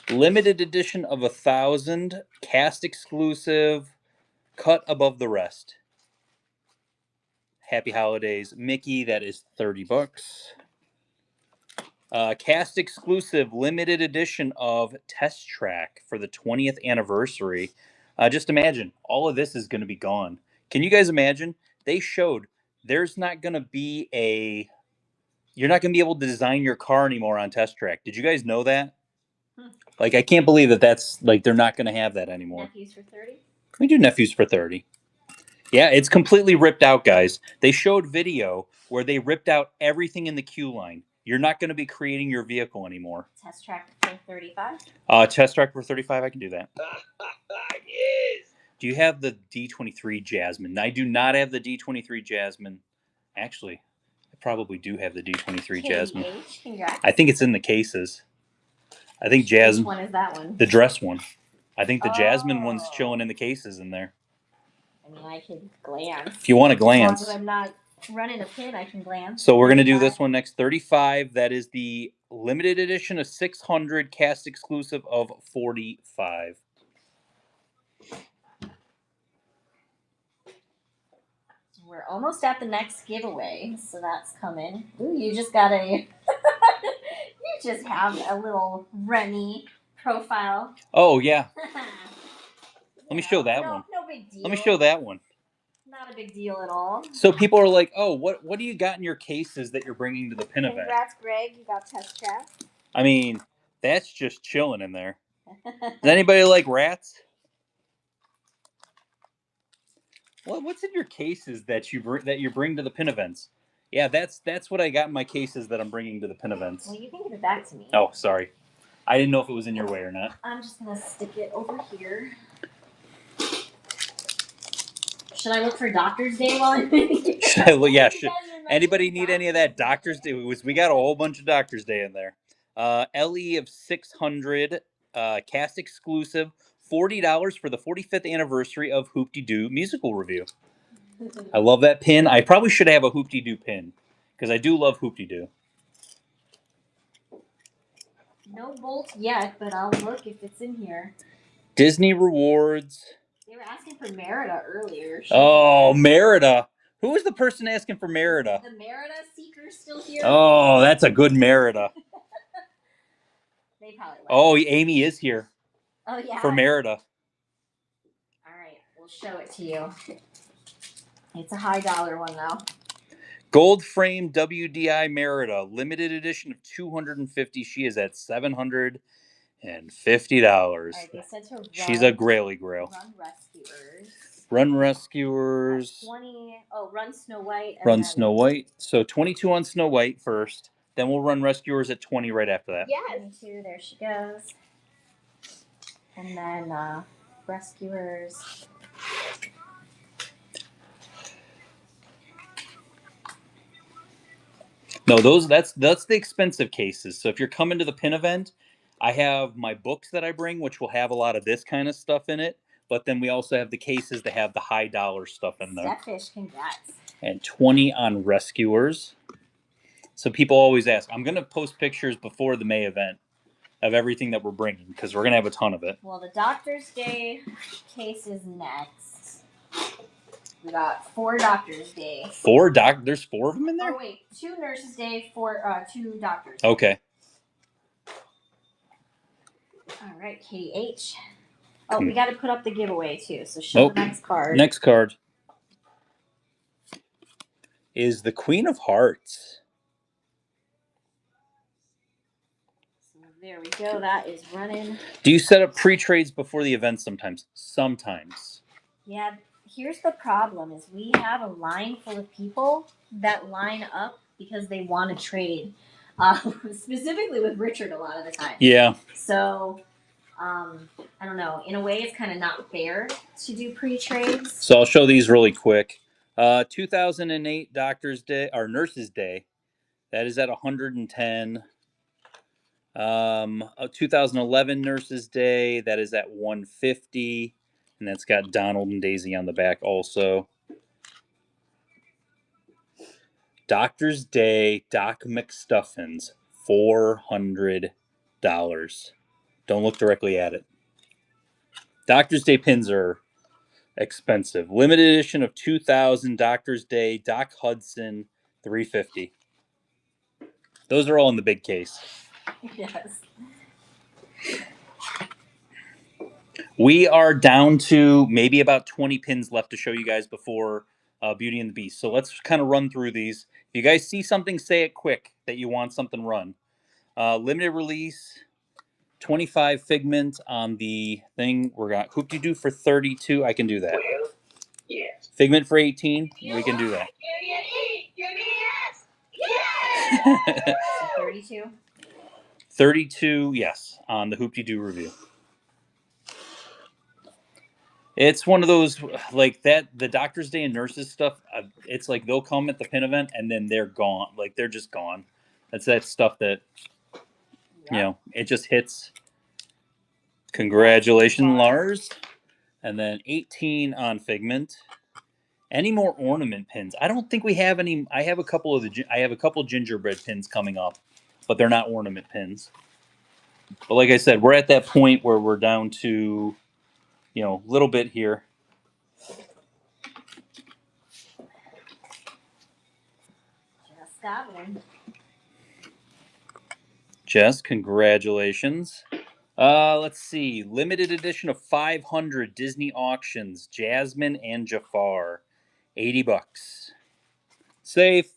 Limited edition of 1,000 cast exclusive cut above the rest. Happy Holidays. Mickey, that is $30. Cast exclusive limited edition of Test Track for the 20th anniversary. Just imagine, all of this is going to be gone. Can you guys imagine? They showed there's not going to be you're not going to be able to design your car anymore on Test Track. Did you guys know that? Like, I can't believe that's, like, they're not going to have that anymore. Nephews for 30? We do nephews for 30. Yeah, it's completely ripped out, guys. They showed video where they ripped out everything in the queue line. You're not going to be creating your vehicle anymore. Test track for 35? Test track for 35, I can do that. Yes. Do you have the D23 Jasmine? I do not have the D23 Jasmine. Actually, I probably do have the D23 Jasmine. KH, congrats. I think it's in the cases. I think Which Jasmine, one is that one? the dress one. I think the Jasmine one's Oh. chilling in the cases in there. I mean, I could glance. If you want to As long glance. as I'm not running a pin, I can glance. So we're going to do this one next. 35. That is the limited edition of 600, cast exclusive of 45. We're almost at the next giveaway, so that's coming. Ooh, you just got a... you just have a little Remy profile. Oh, yeah. Let me show that no, one. No big deal. Let me show that one. Not a big deal at all. So people are like, oh, what do you got in your cases that you're bringing to the pin event? Congrats, Greg. You got Test Track. I mean, that's just chilling in there. Does anybody like rats? What's in your cases that you bring to the pin events? Yeah, that's what I got in my cases that I'm bringing to the pin events. Well, you can give it back to me. Oh, sorry. I didn't know if it was in your way or not. I'm just going to stick it over here. Should I look for Doctor's Day while I'm in here? Should I look? Yeah. Should anybody need any of that Doctor's Day? We got a whole bunch of Doctor's Day in there. LE of 600, cast exclusive, $40 for the 45th anniversary of Hoop-Dee-Doo musical review. I love that pin. I probably should have a Hoop-Dee-Doo pin because I do love Hoop-Dee-Doo. No bolt yet, but I'll look if it's in here. Disney Rewards. They were asking for Merida earlier. Oh, Merida. Who was the person asking for Merida? The Merida Seeker's still here. Oh, that's a good Merida. They probably like Oh, Amy is here. Oh, yeah. For Merida. All right, we'll show it to you. It's a high dollar one, though. Gold frame WDI Merida, limited edition of 250. She is at $750. All right, they said to run. She's a Graily Grail. Run Rescuers. Run Rescuers. 20. Oh, Run Snow White. And Run then Snow White. So 22 on Snow White first. Then we'll run Rescuers at 20 right after that. Yes. 22, there she goes. And then Rescuers. No, that's the expensive cases. So if you're coming to the pin event, I have my books that I bring, which will have a lot of this kind of stuff in it. But then we also have the cases that have the high dollar stuff in there. Stepfish, congrats. And 20 on Rescuers. So people always ask, I'm going to post pictures before the May event of everything that we're bringing because we're going to have a ton of it. Well, the Doctor's Day case is next. We got 4 Doctor's Day. There's 4 of them in there? Oh, wait. 2 Nurses Day, 2 Doctors. Okay. All right, Katie H. Oh, we got to put up the giveaway, too. So show Nope. the next card. Next card is the Queen of Hearts. So there we go. That is running. Do you set up pre-trades before the event sometimes? Sometimes. Yeah, here's the problem is we have a line full of people that line up because they want to trade. Specifically with Richard a lot of the time. Yeah. So, I don't know. In a way, it's kind of not fair to do pre-trades. So I'll show these really quick. 2008 Doctor's Day or Nurses Day, that is at 110. 2011 Nurses Day, that is at 150, and that's got Donald and Daisy on the back also. Doctor's Day Doc McStuffins, $400. Don't look directly at it. Doctor's Day pins are expensive. Limited edition of 2000 Doctor's Day Doc Hudson $350. Those are all in the big case. Yes. We are down to maybe about 20 pins left to show you guys before Beauty and the Beast. So let's kind of run through these. If you guys see something, say it quick that you want something run. Limited release, 25 Figment on the thing. We're got Hoop-de-Doo for 32. I can do that. Well, yes. Figment for 18. We can do that. Give me an E. Give me an S. Yeah. So 32. 32, yes, on the Hoop-de-Doo review. It's one of those, like that, the Doctor's Day and Nurses stuff, it's like they'll come at the pin event and then they're gone. Like, they're just gone. That's that stuff that, you know, it just hits. Congratulations, Lars. And then 18 on Figment. Any more ornament pins? I don't think we have any. I have a couple gingerbread pins coming up, but they're not ornament pins. But like I said, we're at that point where we're down to, you know, a little bit here. Just got one. Jess, congratulations. Let's see. Limited edition of 500 Disney auctions. Jasmine and Jafar. $80. Safe.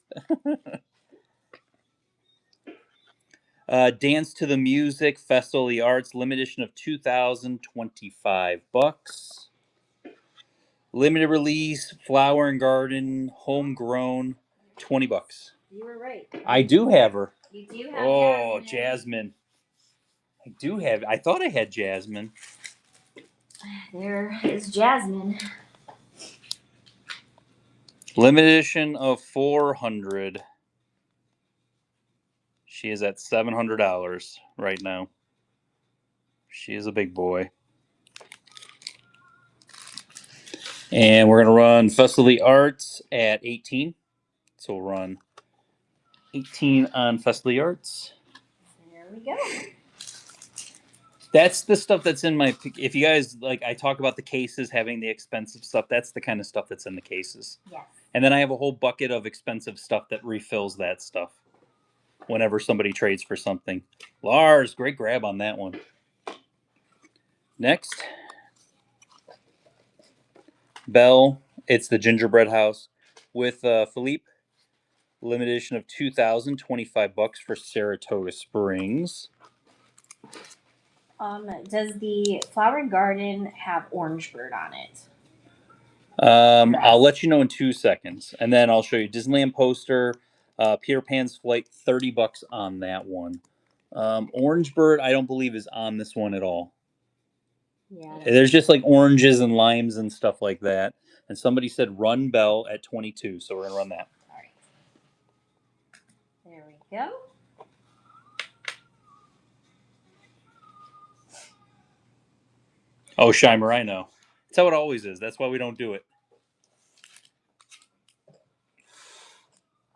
Dance to the Music, Festival of the Arts, limited edition of 2025 bucks. Limited release, Flower and Garden, homegrown, $20. You were right. I do have her. You do have Oh, Jasmine. Jasmine. I do have. I thought I had Jasmine. There is Jasmine. Limited edition of 400. She is at $700 right now. She is a big boy. And we're going to run Festival of the Arts at 18. So we'll run 18 on Festival of the Arts. There we go. That's the stuff that's in my... If you guys, like, I talk about the cases having the expensive stuff, that's the kind of stuff that's in the cases. Yes. And then I have a whole bucket of expensive stuff that refills that stuff whenever somebody trades for something. Lars, great grab on that one. Next. Belle, it's the gingerbread house with Philippe. Limited edition of 2000, $25 for Saratoga Springs. Does the Flower Garden have Orange Bird on it? I'll let you know in 2 seconds, and then I'll show you Disneyland poster, Peter Pan's Flight, $30 on that one. Orange Bird, I don't believe is on this one at all. Yeah. There's just like oranges and limes and stuff like that. And somebody said run Bell at 22, so we're gonna run that. All right. There we go. Oh, Shimer, I know. That's how it always is. That's why we don't do it.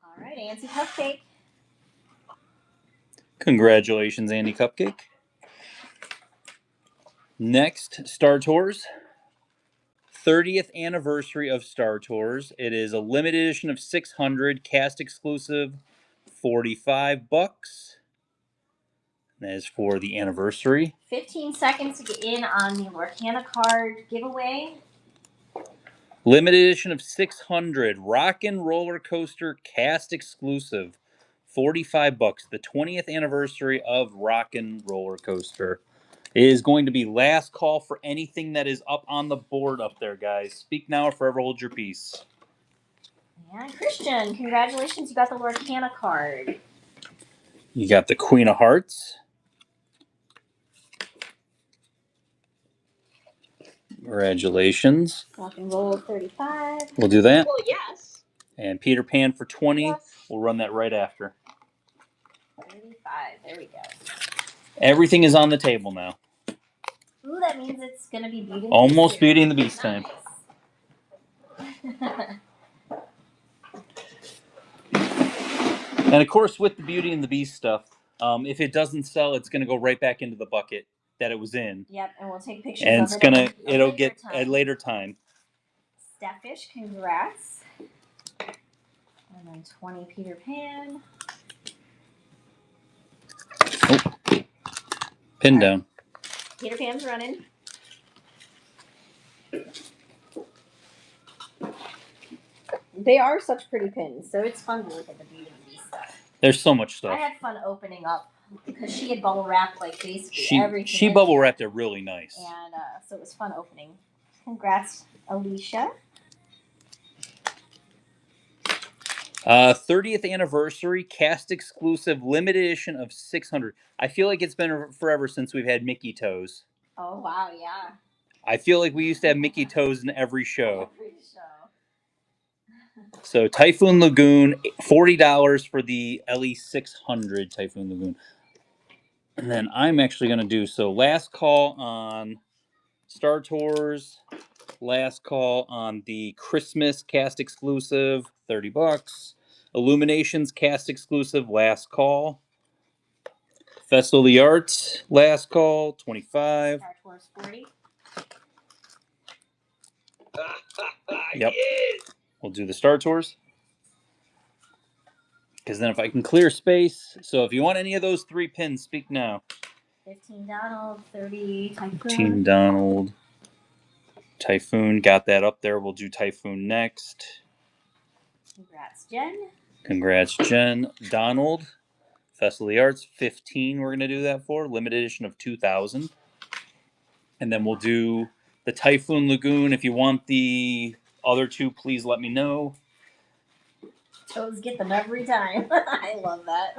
All right, Auntie Cupcake. Congratulations, Andy Cupcake. Next, Star Tours. 30th anniversary of Star Tours. It is a limited edition of 600, cast exclusive, $45. That is for the anniversary. 15 seconds to get in on the Lorcana card giveaway. Limited edition of 600, Rock and Roller Coaster cast exclusive, $45. The 20th anniversary of Rock and Roller Coaster. It is going to be last call for anything that is up on the board up there, guys. Speak now or forever hold your peace. And Christian, congratulations, you got the Lorcana card. You got the Queen of Hearts. Congratulations. Rock and Roll 35. We'll do that. Well, yes. And Peter Pan for 20. Yes. We'll run that right after. 35. There we go. Everything is on the table now. Ooh, that means it's going to be Beauty and the Almost Beast. Beauty and the Beast time. Nice. And of course, with the Beauty and the Beast stuff, if it doesn't sell, it's going to go right back into the bucket that it was in. Yep, and we'll take pictures And of it's it gonna, at a it'll later get time. at a later time. Steffish, congrats. And then 20 Peter Pan. Pin down. Peter Pan's running. They are such pretty pins, so it's fun to look at the Beauty and the Beast stuff. There's so much stuff. I had fun opening up because she had bubble wrapped like basically everything. She bubble wrapped it really nice. And so it was fun opening. Congrats, Alicia. 30th anniversary cast exclusive limited edition of 600. I feel like it's been forever since we've had Mickey Toes. Oh wow, yeah. I feel like we used to have Mickey Toes in every show. Every show. So Typhoon Lagoon, $40 for the LE 600 Typhoon Lagoon. And then I'm actually going to do, so last call on Star Tours, last call on the Christmas cast exclusive, $30. Illuminations cast exclusive, last call. Festival of the Arts, last call, $25. Star Tours 40. Yep. Yes. We'll do the Star Tours. Because then if I can clear space, so if you want any of those 3 pins, speak now. 15 Donald, 30 Typhoon. Team Donald. Typhoon, got that up there. We'll do Typhoon next. Congrats, Jen. Congrats, Jen. Donald, Festival of the Arts, 15 we're going to do that for. Limited edition of 2,000. And then we'll do the Typhoon Lagoon. If you want the other 2, please let me know. Toes get them every time. I love that.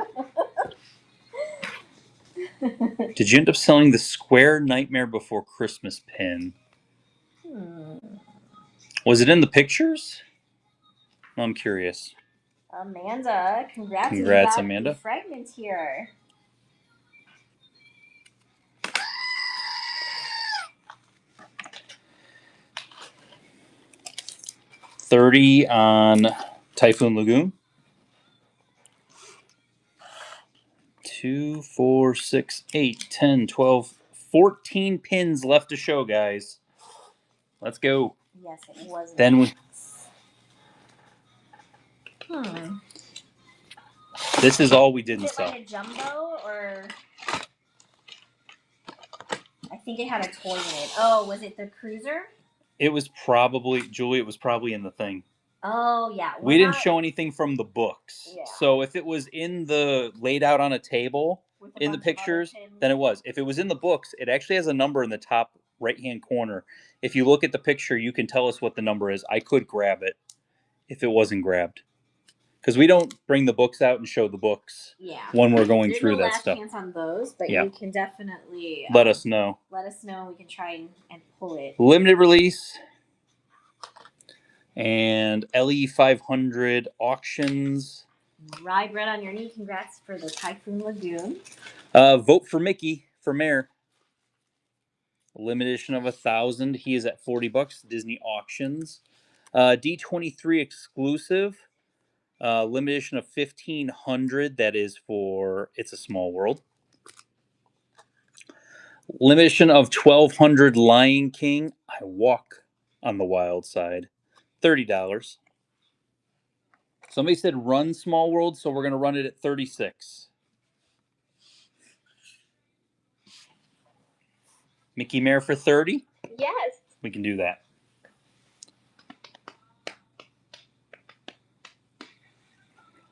Did you end up selling the Square Nightmare Before Christmas pin? Was it in the pictures? I'm curious. Amanda, congrats. Congrats, You got Amanda. the fragment here. $30 on Typhoon Lagoon. 2, 4, 6, 8, 10, 12, 14 pins left to show, guys. Let's go. Yes, it was. Then we, this is all we didn't Is it sell. like a jumbo or? I think it had a toy in it. Oh, was it the cruiser? It was probably, Julie, it was probably in the thing. Oh, yeah. We didn't show anything from the books. Yeah. So if it was in the, laid out on a table in the pictures, then it was. If it was in the books, it actually has a number in the top right-hand corner. If you look at the picture, you can tell us what the number is. I could grab it if it wasn't grabbed. Because we don't bring the books out and show the books when we're going through that stuff. There's no last chance on those, but Yeah. you can definitely let us know. Let us know. We can try and pull it. Limited release and LE 500 auctions. Ride Red on Your Knee. Congrats for the Typhoon Lagoon. Vote for Mickey for mayor. Limited edition of 1,000. He is at $40. Disney auctions. D23 exclusive. Limited edition of 1,500. That is for It's a Small World. Limited edition of 1,200 Lion King. I Walk on the Wild Side. $30. Somebody said run Small World, so we're going to run it at 36. Mickey Mare for 30? Yes. We can do that.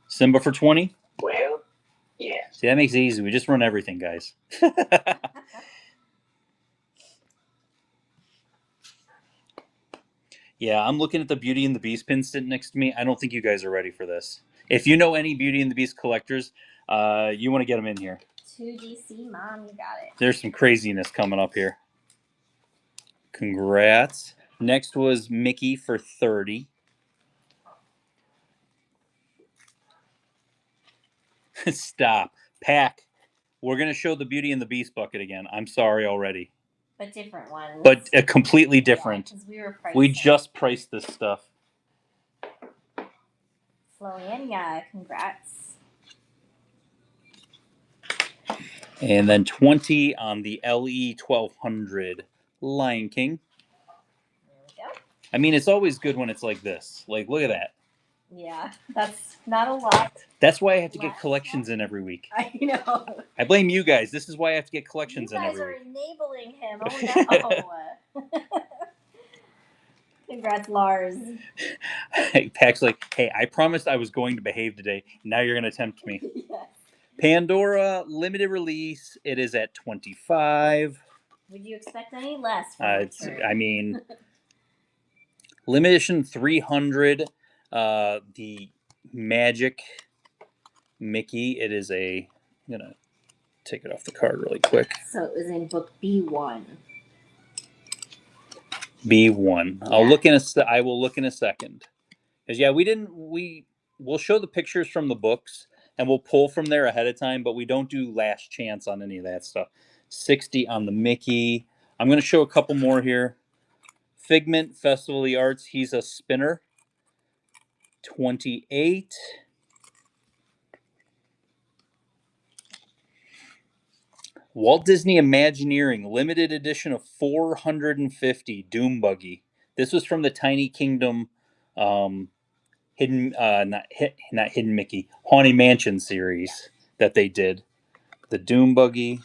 Simba for 20? Well, yes. See, that makes it easy. We just run everything, guys. Yeah, I'm looking at the Beauty and the Beast pin sitting next to me. I don't think you guys are ready for this. If you know any Beauty and the Beast collectors, you want to get them in here. 2DC, Mom, you got it. There's some craziness coming up here. Congrats. Next was Mickey for 30. Stop. Pack. We're going to show the Beauty and the Beast bucket again. I'm sorry already. But different ones. But completely different. Yeah, we just priced this stuff. Floriania, congrats. And then 20 on the LE 1200 Lion King. There we go. I mean, it's always good when it's like this. Like, look at that. Yeah, that's not a lot. That's why I have to get Less. collections in every week. I know. I blame you guys. This is why I have to get You collections in guys every are week. enabling him. Oh no. Congrats, Lars. Pack's like, hey, I promised I was going to behave today. Now you're going to tempt me. Yes. Pandora limited release. It is at 25. Would you expect any less from Richard? I mean, limited edition 300. The Magic Mickey. It is a. I'm gonna take it off the card really quick. So it was in book B1. B1. Yeah. I will look in a second. Because yeah, we'll show the pictures from the books and we'll pull from there ahead of time, but we don't do last chance on any of that stuff. 60 on the Mickey. I'm going to show a couple more here. Figment, Festival of the Arts. He's a spinner. 28. Walt Disney Imagineering, limited edition of 450, Doom Buggy. This was from the Tiny Kingdom not Hidden Mickey, Haunted Mansion series that they did. The Doom Buggy.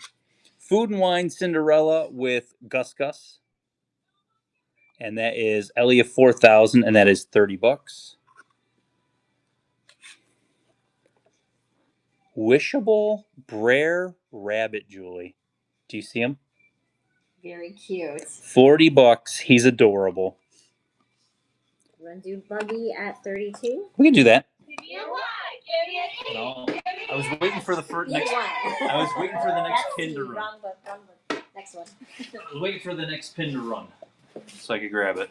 Food and Wine Cinderella with Gus Gus. And that is Elliot 4000, and that is $30. Wishable Brer Rabbit, Julie. Do you see him? Very cute. $40. He's adorable. Run Doom Buggy at 32. We can do that. Give me a Y. Give me an E. No, Give me I was waiting for the next. I was waiting for the next pin to run. Wrong book, wrong book. Next one. I was waiting for the next pin to run, so I could grab it.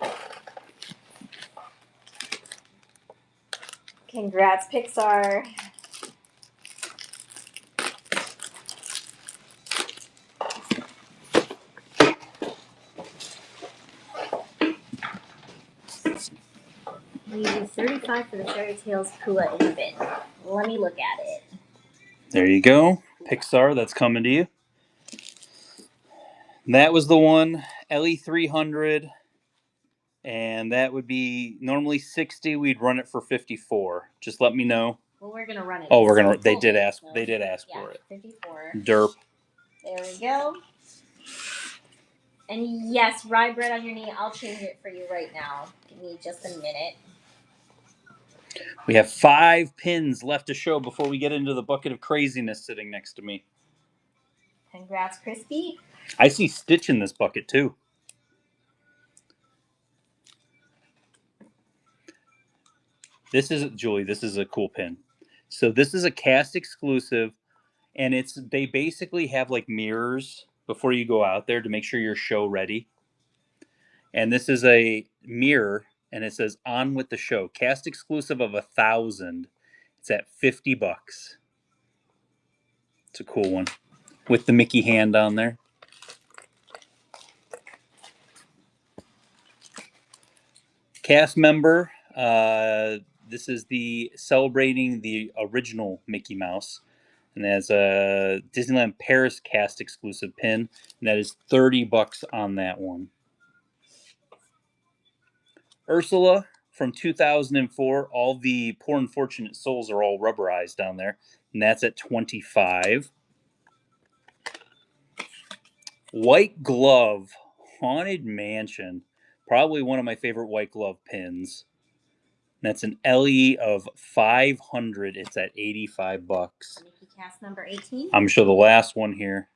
Congrats, Pixar. We do 35 for the Fairy Tales Pua in the bin. Let me look at it. There you go. Pixar, that's coming to you. And that was the one, LE300. And that would be normally 60. We'd run it for 54. Just let me know. Well, we're gonna run it. Oh, they did ask. So, They did ask yeah, for it. 54. Derp. There we go. And yes, rye bread on your knee. I'll change it for you right now. Give me just a minute. We have 5 pins left to show before we get into the bucket of craziness sitting next to me. Congrats, Crispy. I see Stitch in this bucket too. This is Julie. This is a cool pin. So this is a cast exclusive, and they basically have like mirrors before you go out there to make sure you're show ready. And this is a mirror, and it says "On with the show." Cast exclusive of 1,000. It's at $50. It's a cool one with the Mickey hand on there. Cast member. This is the celebrating the original Mickey Mouse, and that's a Disneyland Paris cast exclusive pin, and that is $30 on that one. Ursula from 2004. All the Poor Unfortunate Souls are all rubberized down there, and that's at $25. White Glove Haunted Mansion, probably one of my favorite White Glove pins. That's an LE of 500. It's at $85. Mickey cast number 18. I'm gonna show the last one here.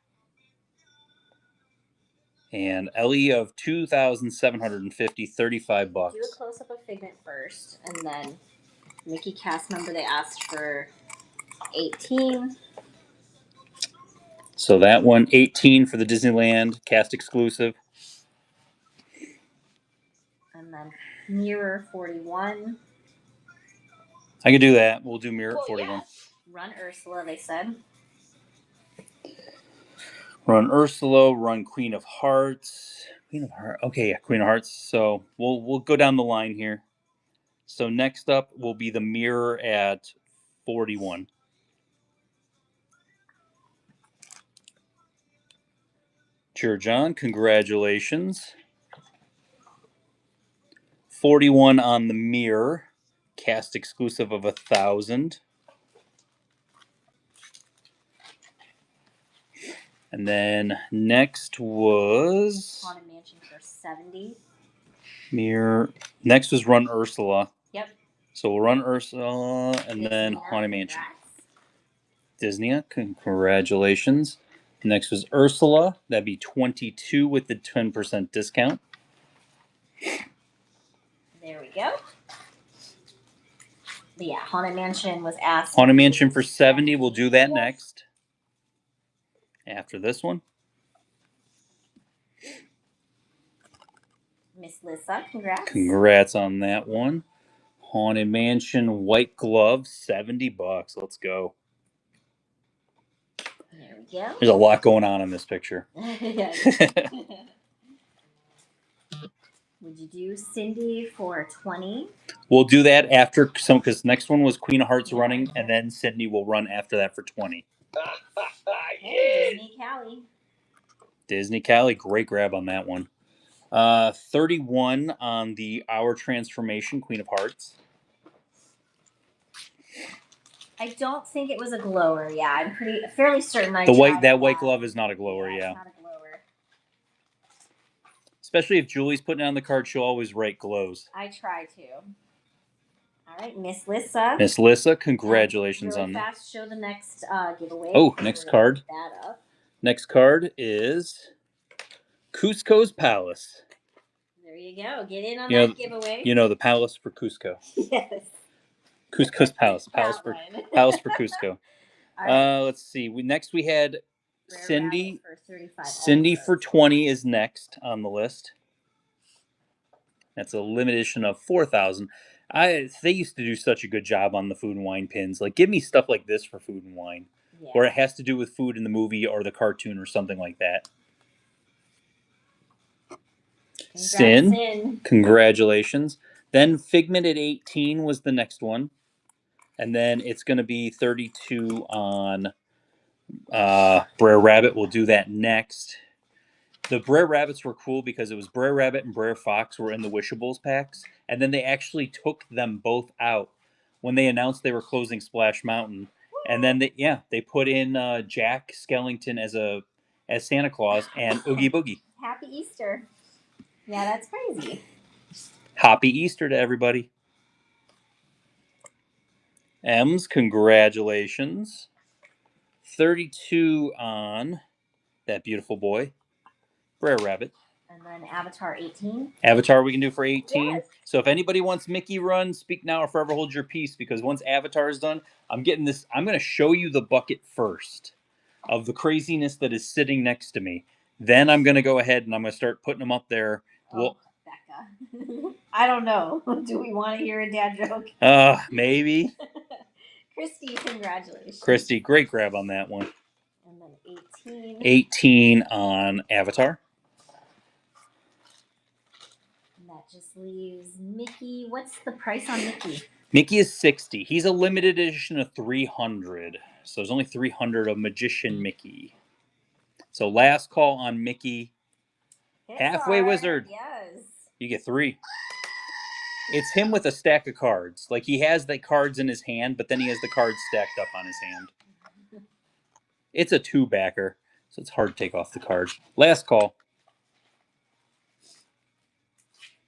And LE of 2,750, $35. Do a close up of Figment first, and then Mickey cast number they asked for 18. So that one, 18 for the Disneyland cast exclusive. And then Mirror 41. I could do that. We'll do Mirror at 41. Yeah. Run Ursula, they said. Run Ursula, run Queen of Hearts. Queen of Hearts. Okay, yeah, Queen of Hearts. So we'll go down the line here. So next up will be the Mirror at 41. Sure, John. Congratulations. $41 on the mirror, cast exclusive of $1,000. And then next was Haunted Mansion for $70. mirror. Next was Run Ursula. Yep. So we'll run Ursula and then Haunted Mansion. Disney, congratulations. Next was Ursula. That'd be $22 with the 10% discount. There we go. But yeah, Haunted Mansion was asked. Haunted Mansion for $70. We'll do that next. After this one. Miss Lissa, congrats. Congrats on that one. Haunted Mansion white glove, $70. Let's go. There we go. There's a lot going on in this picture. Would you do Cindy for $20? We'll do that after some, because next one was Queen of Hearts running, and then Sydney will run after that for $20. Hey, Disney Callie. Disney Callie, great grab on that one. 31 on the Our Transformation Queen of Hearts. I don't think it was a glower. Yeah, I'm fairly certain The white glove is not a glower. Yeah. It's not a glower. Especially if Julie's putting it on the card, she'll always write glows. I try to. All right, Miss Lissa. Miss Lissa, congratulations really on that. Fast, show the next giveaway. Oh, next card. That up. Next card is Cusco's Palace. There you go. Get in on that giveaway. You know the palace for Cusco. Yes. Cusco's Palace. Palace for Cusco. Right. Let's see. Next we had Cindy. Cindy for $20 is next on the list. That's a limited edition of 4,000. They used to do such a good job on the Food and Wine pins. Like, give me stuff like this for Food and Wine, where it has to do with food in the movie or the cartoon or something like that. Sin, congratulations. Then Figment at 18 was the next one, and then it's going to be 32 on Brer Rabbit. We'll do that next. The Brer Rabbits were cool because it was Brer Rabbit and Brer Fox were in the Wishables packs, and then they actually took them both out when they announced they were closing Splash Mountain. And then they put in Jack Skellington as Santa Claus and Oogie Boogie. Happy Easter. Yeah, that's crazy. Happy Easter to everybody. M's, congratulations. 32 on that beautiful boy. Brer Rabbit. And then Avatar 18. Avatar we can do for 18. Yes. So if anybody wants Mickey run, speak now or forever hold your peace, because once Avatar is done, I'm going to show you the bucket first of the craziness that is sitting next to me. Then I'm going to go ahead and I'm going to start putting them up there. Oh, Becca. I don't know. Do we want to hear a dad joke? Maybe. Christy, congratulations. Christy, great grab on that one. And then 18. 18 on Avatar. And that just leaves Mickey. What's the price on Mickey? Mickey is $60. He's a limited edition of 300. So there's only 300 of Magician Mickey. So last call on Mickey. Halfway Wizard. Yes. You get 3. It's him with a stack of cards. Like, he has the cards in his hand, but then he has the cards stacked up on his hand. It's a 2-backer, so it's hard to take off the card. Last call.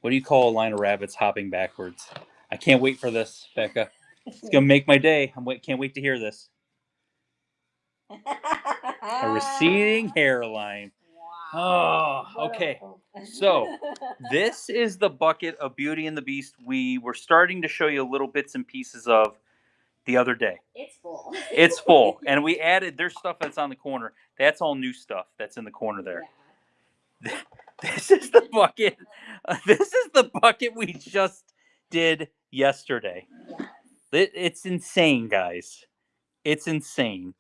What do you call a line of rabbits hopping backwards? I can't wait for this, Becca. It's going to make my day. Can't wait to hear this. A receding hairline. Wow. Oh, okay. So this is the bucket of Beauty and the Beast we were starting to show you little bits and pieces of the other day. It's full. It's full. And we added, there's stuff that's on the corner. That's all new stuff that's in the corner there. Yeah. This is the bucket. This is the bucket we just did yesterday. Yeah. It's insane, guys. It's insane.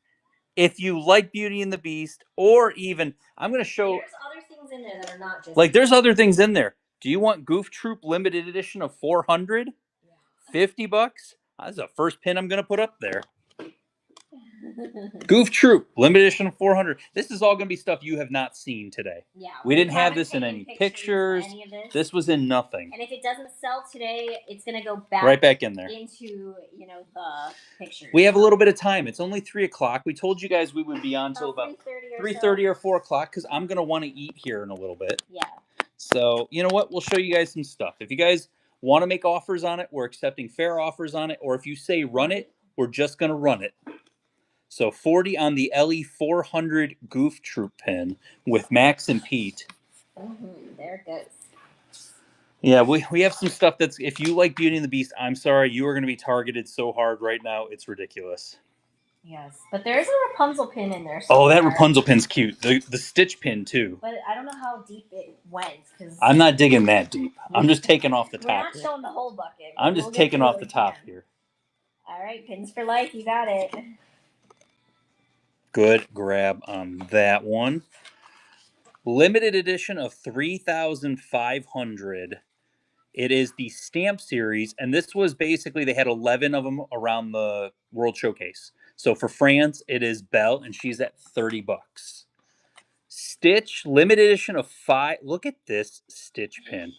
If you like Beauty and the Beast, or even, I'm going to show... There's other things in there that are not just... Like, there's other things in there. Do you want Goof Troop limited edition of 400? Yeah. $50? That's the first pin I'm going to put up there. Goof Troop, limited edition of 400. This is all going to be stuff you have not seen today. Yeah, We didn't have haven't this in taken any pictures. Any of this. This was in nothing. And if it doesn't sell today, it's going to go back right back in there into, you know, the pictures. We have a little bit of time. It's only 3 o'clock. We told you guys we would be on until about 3:30 or 4 o'clock because I'm going to want to eat here in a little bit. Yeah. So, you know what? We'll show you guys some stuff. If you guys want to make offers on it, we're accepting fair offers on it. Or if you say run it, we're just going to run it. So 40 on the LE 400 Goof Troop pin with Max and Pete. There it goes. Yeah, we have some stuff that's, if you like Beauty and the Beast, I'm sorry, you are going to be targeted so hard right now. It's ridiculous. Yes, but there's a Rapunzel pin in there. Oh, that Rapunzel pin's cute. The Stitch pin, too. But I don't know how deep it went. I'm not digging that deep. I'm just taking off the top. We're not showing the whole bucket. I'm just taking off the top here. All right, pins for life. You got it. Good grab on that one. Limited edition of 3,500. It is the stamp series, and this was basically, they had 11 of them around the World Showcase. So for France, it is Belle, and she's at $30. Stitch, limited edition of 5. Look at this Stitch pin.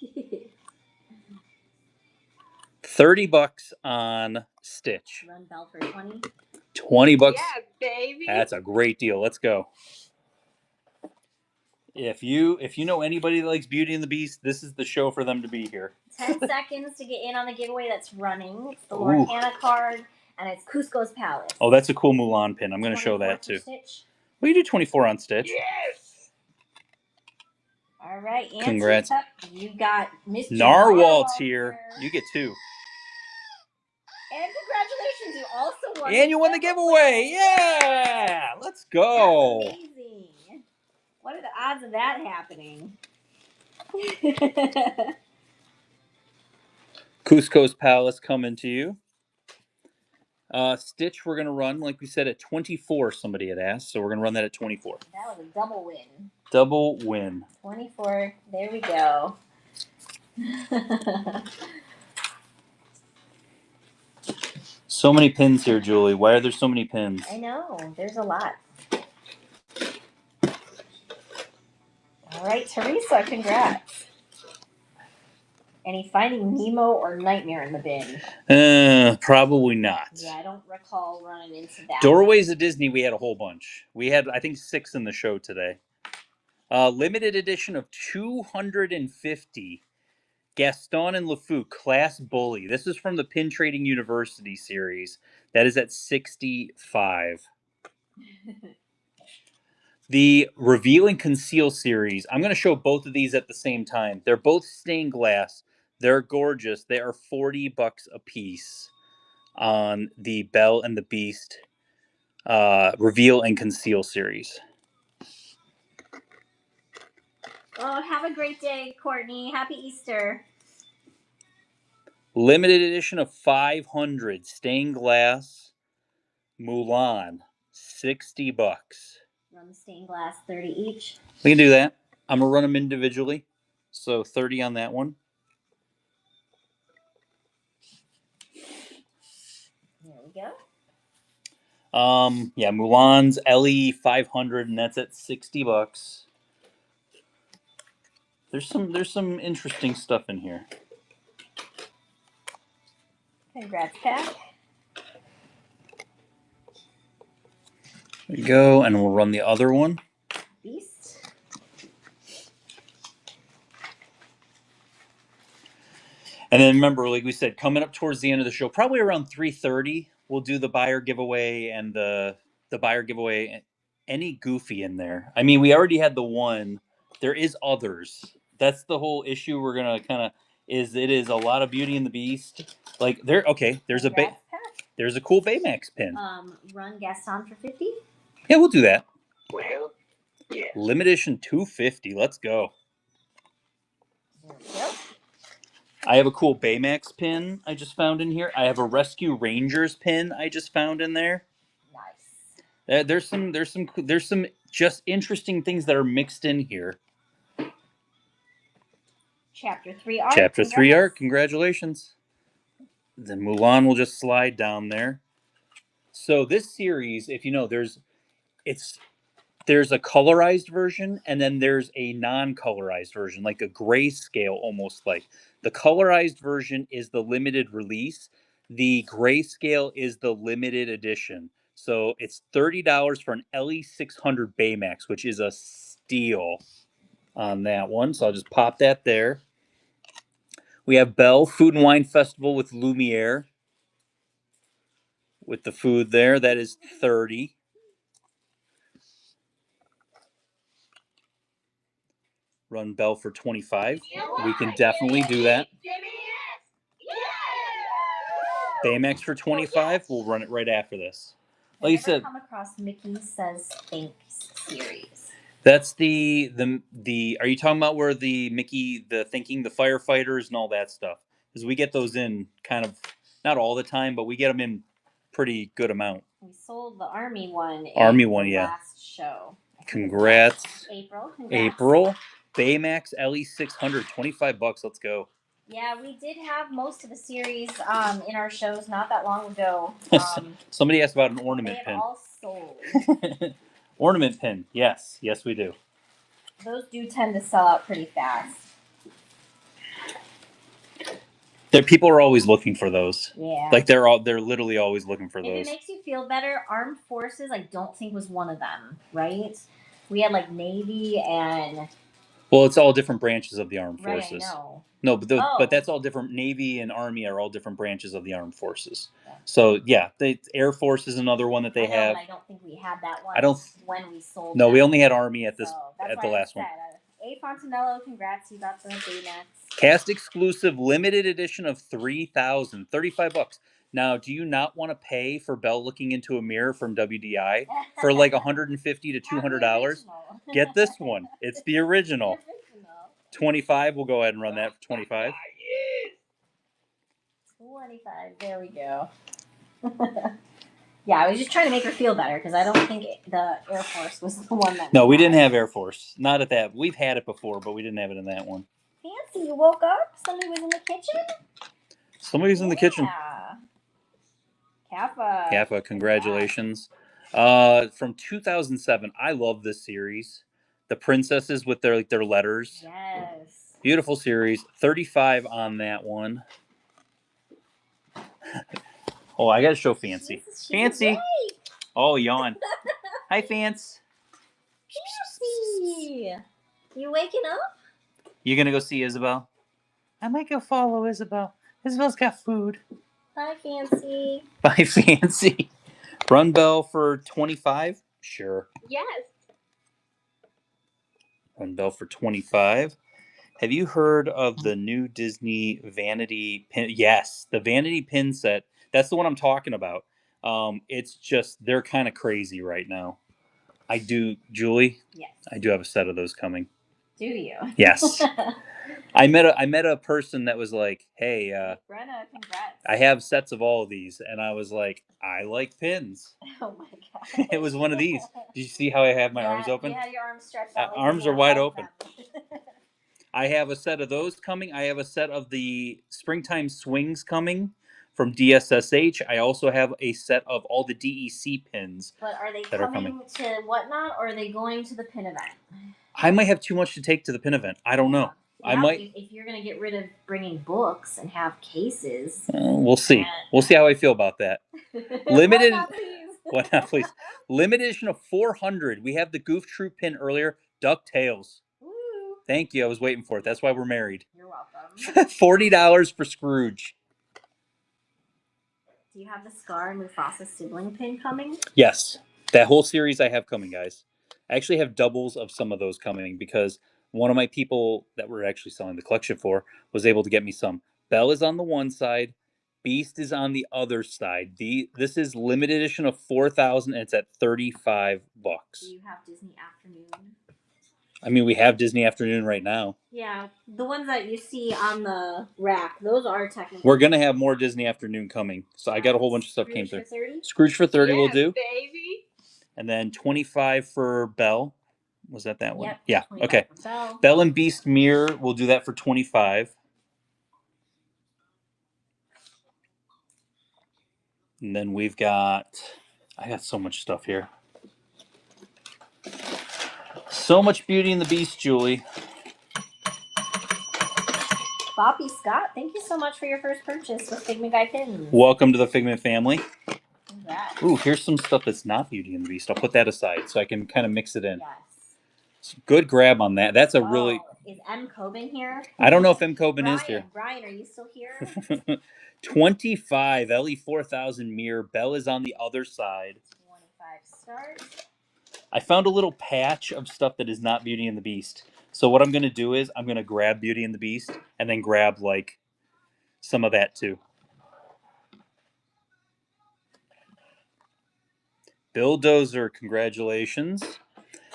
$30 on Stitch. Run Belle for 20. $20. Yeah, baby. That's a great deal. Let's go. If you know anybody that likes Beauty and the Beast, this is the show for them to be here. 10 seconds to get in on the giveaway that's running. It's the Lorcana card, and it's Cusco's Palace. Oh, that's a cool Mulan pin. I'm going to show that too. Stitch. Well, you do 24 on Stitch. Yes. All right, and Congrats. You got Mr. Narwhal's here. You get 2. And congratulations, you also won. And you won the giveaway. Yeah, let's go. That's amazing. What are the odds of that happening? Cusco's Palace coming to you. Stitch, we're going to run, like we said, at 24. Somebody had asked, so we're going to run that at 24. That was a double win. Double win. 24. There we go. So many pins here, Julie. Why are there so many pins? I know. There's a lot. All right, Teresa, congrats. Any Finding Nemo or Nightmare in the bin? Probably not. Yeah, I don't recall running into that. Doorways of Disney, we had a whole bunch. We had, I think, 6 in the show today. Limited edition of 250. Gaston and LeFou, Class Bully. This is from the Pin Trading University series. That is at 65. The Reveal and Conceal series. I'm going to show both of these at the same time. They're both stained glass. They're gorgeous. They are $40 a piece on the Belle and the Beast Reveal and Conceal series. Oh, have a great day, Courtney. Happy Easter. Limited edition of 500 stained glass Mulan, $60. Run the stained glass, 30 each. We can do that. I'm gonna run them individually, so 30 on that one. There we go. Yeah, Mulan's LE 500, and that's at $60. There's some interesting stuff in here. Congrats, Pat. There you go, and we'll run the other one. Beast. And then remember, like we said, coming up towards the end of the show, probably around 3:30, we'll do the buyer giveaway and the buyer giveaway. Any Goofy in there? I mean, we already had the one. There is others. That's the whole issue. We're gonna kind of it is a lot of Beauty and the Beast. Like there's there's a cool Baymax pin. Run Gaston for 50. Yeah, we'll do that. Well, yeah. Limited edition 250. Let's go. There we go. I have a cool Baymax pin I just found in here. I have a Rescue Rangers pin I just found in there. Nice. There's some just interesting things that are mixed in here. Chapter 3 art. Chapter 3 art. Congratulations. Then Mulan will just slide down there. So this series, if you know, there's a colorized version and then there's a non-colorized version, like a grayscale almost like. The colorized version is the limited release. The grayscale is the limited edition. So it's $30 for an LE600 Baymax, which is a steal on that one. So I'll just pop that there. We have Bell Food and Wine Festival with Lumiere. With the food there, that is 30. Run Bell for 25. We can definitely do that. Baymax for 25. We'll run it right after this. Like you said, come across Mickey Says Thanks series. That's the. Are you talking about where the Mickey, the thinking, the firefighters and all that stuff? Because we get those in kind of not all the time, but we get them in pretty good amount. We sold the Army one. Yeah. Last show. Congrats. April. Baymax LE600, $25. Let's go. Yeah, we did have most of the series in our shows not that long ago. Somebody asked about an ornament they have pin. all sold. Ornament pin, yes, we do. Those do tend to sell out pretty fast. People are always looking for those. Yeah. Like they're literally always looking for those. If it makes you feel better, Armed Forces I don't think was one of them, right? We had like Navy and. Well, it's all different branches of the Armed Forces. Right, I know. No, but that's all different. Navy and Army are all different branches of the Armed Forces. Yeah. So yeah, the Air Force is another one that they have. But I don't think we had that one. When we sold. No, we only had Army at the last one. A Fontanello, congrats! You got the Baymax. Cast exclusive limited edition of 3,000, $35. Now, do you not want to pay for Belle looking into a mirror from WDI for like $150 to $200? Get this one. It's the original. 25. We'll go ahead and run that for 25. 25. There we go. Yeah, I was just trying to make her feel better because I don't think the Air Force was the one that. No, we didn't have Air Force. Not at that. We've had it before, but we didn't have it in that one. Fancy, you woke up? Somebody was in the kitchen? Somebody was in the kitchen. Kappa, congratulations. From 2007. I love this series. The princesses with their letters. Yes. Beautiful series. 35 on that one. Oh, I gotta show Fancy. Fancy. Awake. Oh, yawn. Hi, Fancy. Fancy. You waking up? You gonna go see Isabel? I might go follow Isabel. Isabel's got food. Bye, Fancy. Bye, Fancy. Run Bell for 25? Sure. Yes. Run Bell for 25. Have you heard of the new Disney vanity pin? Yes, the vanity pin set. That's the one I'm talking about. It's just, they're kind of crazy right now. I do, Julie? Yes. I do have a set of those coming. Do you? Yes. I met a person that was like, hey, Brenna, congrats. I have sets of all of these. And I was like, I like pins. Oh my god. It was one of these. Did you see how I have my arms open? You had your arms stretched out. Arms are wide open. I have a set of those coming. I have a set of the Springtime Swings coming from DSSH. I also have a set of all the DEC pins. But are they coming to Whatnot or are they going to the pin event? I might have too much to take to the pin event. I don't know. Yeah, I might. If you're going to get rid of bringing books and have cases. We'll see. We'll see how I feel about that. Limited. What not, please? Limited edition of 400. We have the Goof Troop pin earlier. DuckTales. Thank you. I was waiting for it. That's why we're married. You're welcome. $40 for Scrooge. Do you have the Scar and Mufasa sibling pin coming? Yes. That whole series I have coming, guys. I actually have doubles of some of those coming because one of my people that we're actually selling the collection for was able to get me some. Belle is on the one side. Beast is on the other side. This is limited edition of 4,000 and it's at $35. Do you have Disney Afternoon? I mean, we have Disney Afternoon right now. Yeah, the ones that you see on the rack, those are technically. We're going to have more Disney Afternoon coming. So I got a whole bunch of stuff came through. Scrooge for 30 will do. Baby. And then 25 for Belle. Was that one? Yep, yeah. Okay. Belle and Beast Mirror, we'll do that for 25. And then we've got I got so much stuff here. So much Beauty and the Beast, Julie. Boppy Scott, thank you so much for your first purchase with Figment Guy pins. Welcome to the Figment family. Congrats. Ooh, here's some stuff that's not Beauty and the Beast. I'll put that aside so I can kind of mix it in. Yes. Good grab on that. That's a really... Is M. Coben here? I don't know if M. Coben is here. Brian, are you still here? 25 LE 4000 mirror. Bell is on the other side. 25 start. I found a little patch of stuff that is not Beauty and the Beast. So what I'm going to do is I'm going to grab Beauty and the Beast and then grab like some of that too. Bill Dozer, congratulations.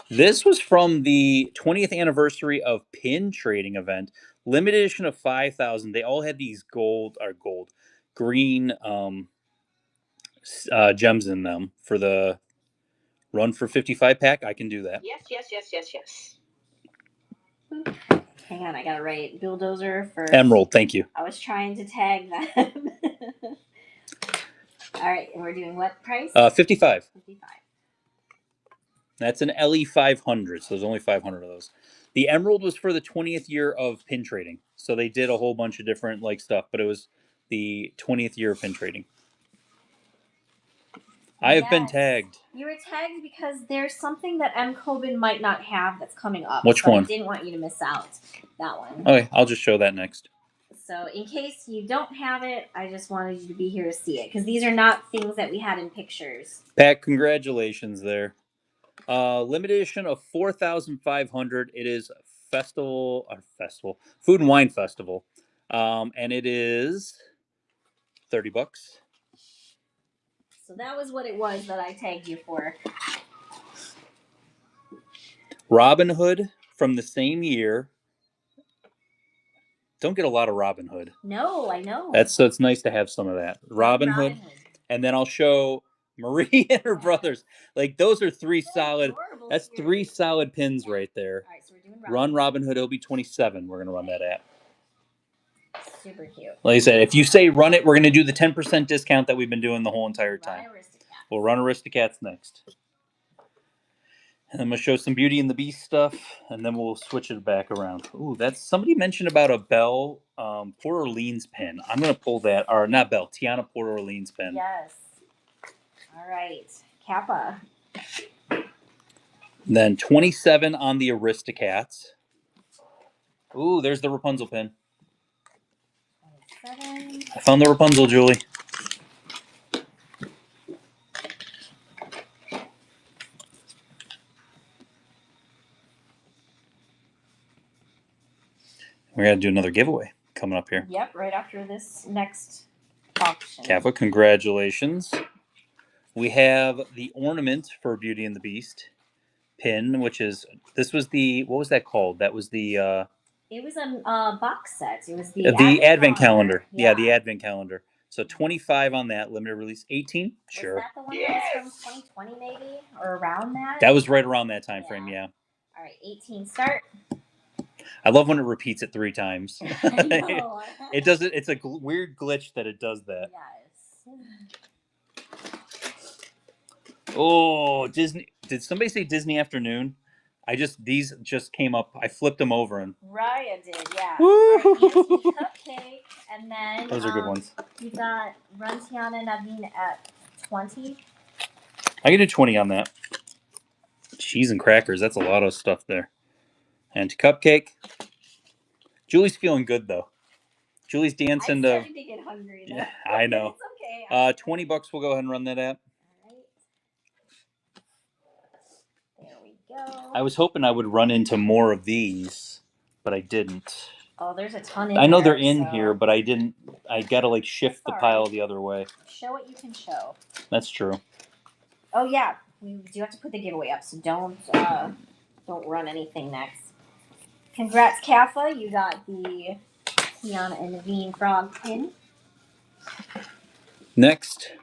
This was from the 20th anniversary of Pin Trading event. Limited edition of 5,000. They all had these green gems in them for the run for 55 pack. I can do that. Yes, yes, yes, yes, yes. Hang on, I gotta write Bill Dozer for Emerald, thank you. I was trying to tag them. All right, and we're doing what price? 55. 55. That's an LE 500, so there's only 500 of those. The Emerald was for the 20th year of pin trading, so they did a whole bunch of different like stuff, but it was the 20th year of pin trading. I have been tagged. You were tagged because there's something that M. Coben might not have that's coming up. Which one? I didn't want you to miss out. That one. Okay, I'll just show that next. So in case you don't have it, I just wanted you to be here to see it because these are not things that we had in pictures. Pat, congratulations there. Limited edition of 4,500. It is Food and Wine Festival, and it is $30. So that was what it was that I tagged you for. Robin Hood from the same year. Don't get a lot of Robin Hood. No, I know. So it's nice to have some of that. Robin Hood. And then I'll show Marie and her brothers. Like those are three solid. That's three solid pins right there. All right, so we're doing Robin Hood. It'll be 27. We're gonna run that at. Super cute. Like I said, if you say run it, we're gonna do the 10% discount that we've been doing the whole entire time. We'll run Aristocats next. And I'm gonna show some Beauty and the Beast stuff, and then we'll switch it back around. Ooh, that's somebody mentioned about a Belle Port Orleans pin. I'm gonna pull that, or not Belle, Tiana Port Orleans pin. Yes. All right, Kappa. Then 27 on the Aristocats. Ooh, there's the Rapunzel pin. 27. I found the Rapunzel, Julie. We're gonna do another giveaway coming up here. Yep, right after this next auction. Kappa, congratulations. We have the ornament for Beauty and the Beast pin, which is what was that called? That was the it was a box set. It was the advent calendar. Yeah, the advent calendar. So 25 on that, limited release. 18? Sure. Was that the one that was from 2020 maybe? Or around that? That was right around that time frame, yeah. All right, 18 start. I love when it repeats it 3 times. I know. It does it. It's a weird glitch that it does that. Yes. Oh, Disney! Did somebody say Disney Afternoon? These just came up. I flipped them over and. Raya did, yeah. Woo! Cupcake, and then those are good ones. You got Runtiana Naveen at 20. I can do 20 on that. Cheese and crackers. That's a lot of stuff there. And Cupcake. Julie's feeling good though. Julie's dancing I'm starting to get hungry. Yeah, I know. It's okay. $20. We'll go ahead and run that at. There we go. I was hoping I would run into more of these, but I didn't. Oh, there's a ton in I know there, they're in here, but I didn't. I gotta like shift the pile the other way. Show what you can show. That's true. Oh yeah, we do have to put the giveaway up, so don't run anything next. Congrats, Kaffa. You got the Tiana and Naveen frog pin. Next,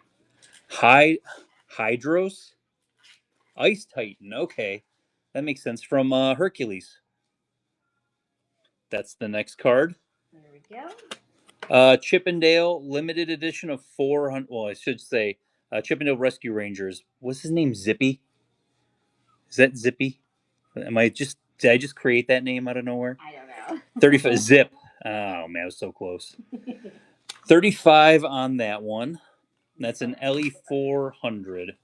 Hydros Ice Titan. Okay, that makes sense from Hercules. That's the next card. There we go. Chippendale limited edition of 400. Well, I should say Chippendale Rescue Rangers. What's his name? Zippy? Is that Zippy? Did I just create that name out of nowhere? I don't know. 35 Zip. Oh man, I was so close. 35 on that one. That's an LE 400.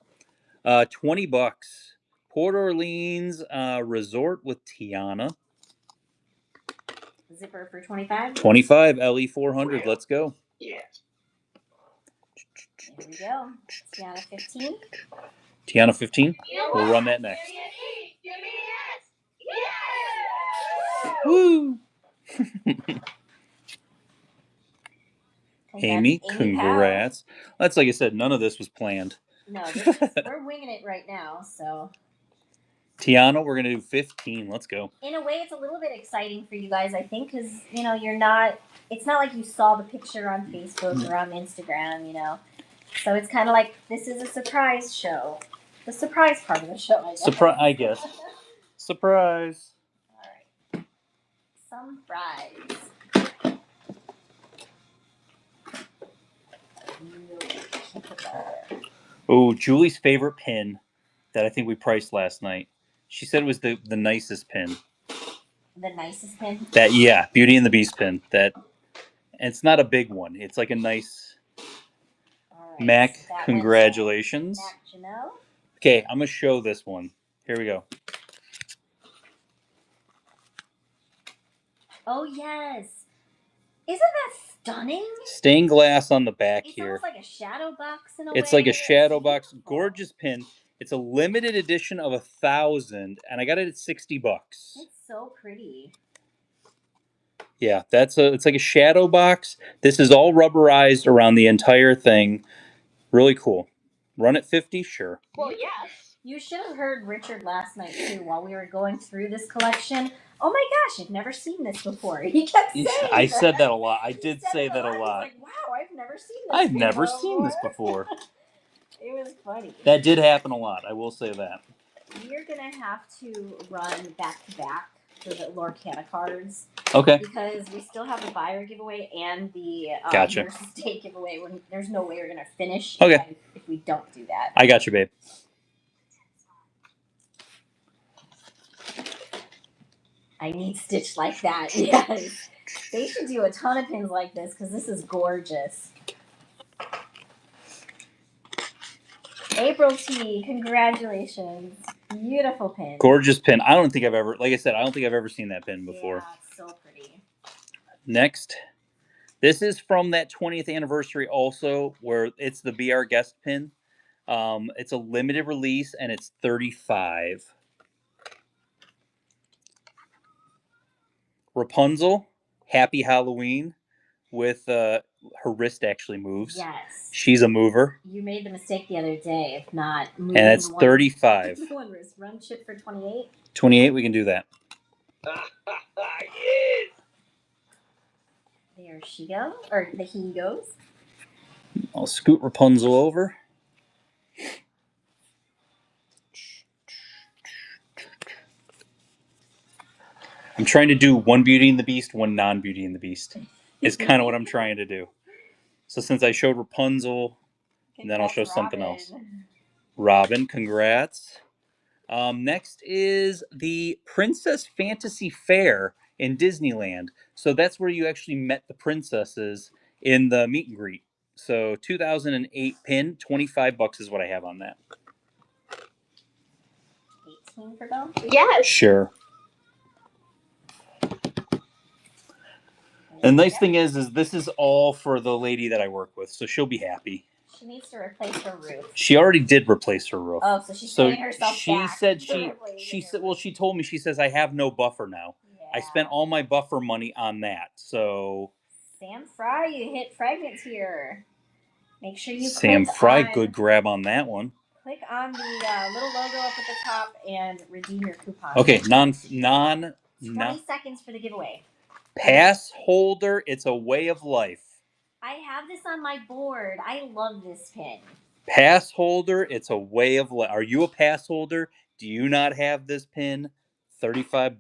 $20. Port Orleans Resort with Tiana. Zipper for 25. 25 LE 400. Let's go. Yeah. There we go. Tiana 15. Tiana 15. You know We'll what? run that next. Give me an E. Give me an S. Yes. Woo! Congrats, Amy, Powell. congrats. That's like I said, none of this was planned. No, we're winging it right now. So Tiana, we're gonna do 15. Let's go. in a way, it's a little bit exciting for you guys, I think, because you're not. It's not like you saw the picture on Facebook or on Instagram, So it's kind of like this is a surprise show. The surprise part of the show, I guess. Surprise, I guess. Surprise. All right. Some fries. Oh, Julie's favorite pin that I think we priced last night. She said it was the nicest pin. The nicest pin? Beauty and the Beast pin. And it's not a big one. It's like a nice. All right. Mac, That congratulations. Mac Janelle. Okay, I'm gonna show this one. Here we go. Oh yes. Isn't that stunning? Stained glass on the back It's here. almost like a shadow box in a way. It's like a shadow box. Beautiful. Gorgeous pin. It's a limited edition of 1,000, and I got it at $60. It's so pretty. Yeah, it's like a shadow box. This is all rubberized around the entire thing. Really cool. Run at 50, sure. Well, yes. You should have heard Richard last night too while we were going through this collection. Oh my gosh, I've never seen this before. He kept saying I said that a lot. I did say that a I was lot. like, wow, I've never seen this. I've never seen this before. It was funny. That did happen a lot. I will say that. We're gonna have to run back to back for the Lorcana cards. Okay. Because we still have the buyer giveaway and the Gotcha. versus date giveaway. There's no way we're gonna finish Okay. if we don't do that. I got you, babe. I need stitch like that. Yes. They should do a ton of pins like this because this is gorgeous. April T, congratulations. Beautiful pin. Gorgeous pin. I don't think I've ever seen that pin before. Yeah, it's so pretty. Next. This is from that 20th anniversary also, where it's the Be Our Guest pin. It's a limited release, and it's 35. Rapunzel, Happy Halloween, with her wrist actually moves. Yes. She's a mover. You made the mistake the other day of not moving. And it's 35. One wrist. Run chip for 28. 28, we can do that. Yes. There she goes. Or he goes. I'll scoot Rapunzel over. I'm trying to do one Beauty and the Beast, one non-Beauty and the Beast. Is kind of what I'm trying to do. So since I showed Rapunzel, and then I'll show something else. Robin, congrats. Next is the Princess Fantasy Fair in Disneyland. So that's where you actually met the princesses in the meet and greet. So 2008 pin, $25 is what I have on that. 18 for Belle? Yes. Sure. And the nice thing is this is all for the lady that I work with, so she'll be happy. She needs to replace her roof. She already did replace her roof. Oh, so she's paying herself she back. said she said well, she told me, she says I have no buffer now. Yeah. I spent all my buffer money on that. So Sam Fry, you hit fragments here. Make sure you Sam click Fry, on, good grab on that one. Click on the little logo up at the top and redeem your coupon. Okay, 20 seconds for the giveaway. Pass holder, it's a way of life. I have this on my board. I love this pin. Pass holder, it's a way of life. Are you a pass holder? Do you not have this pin? $35.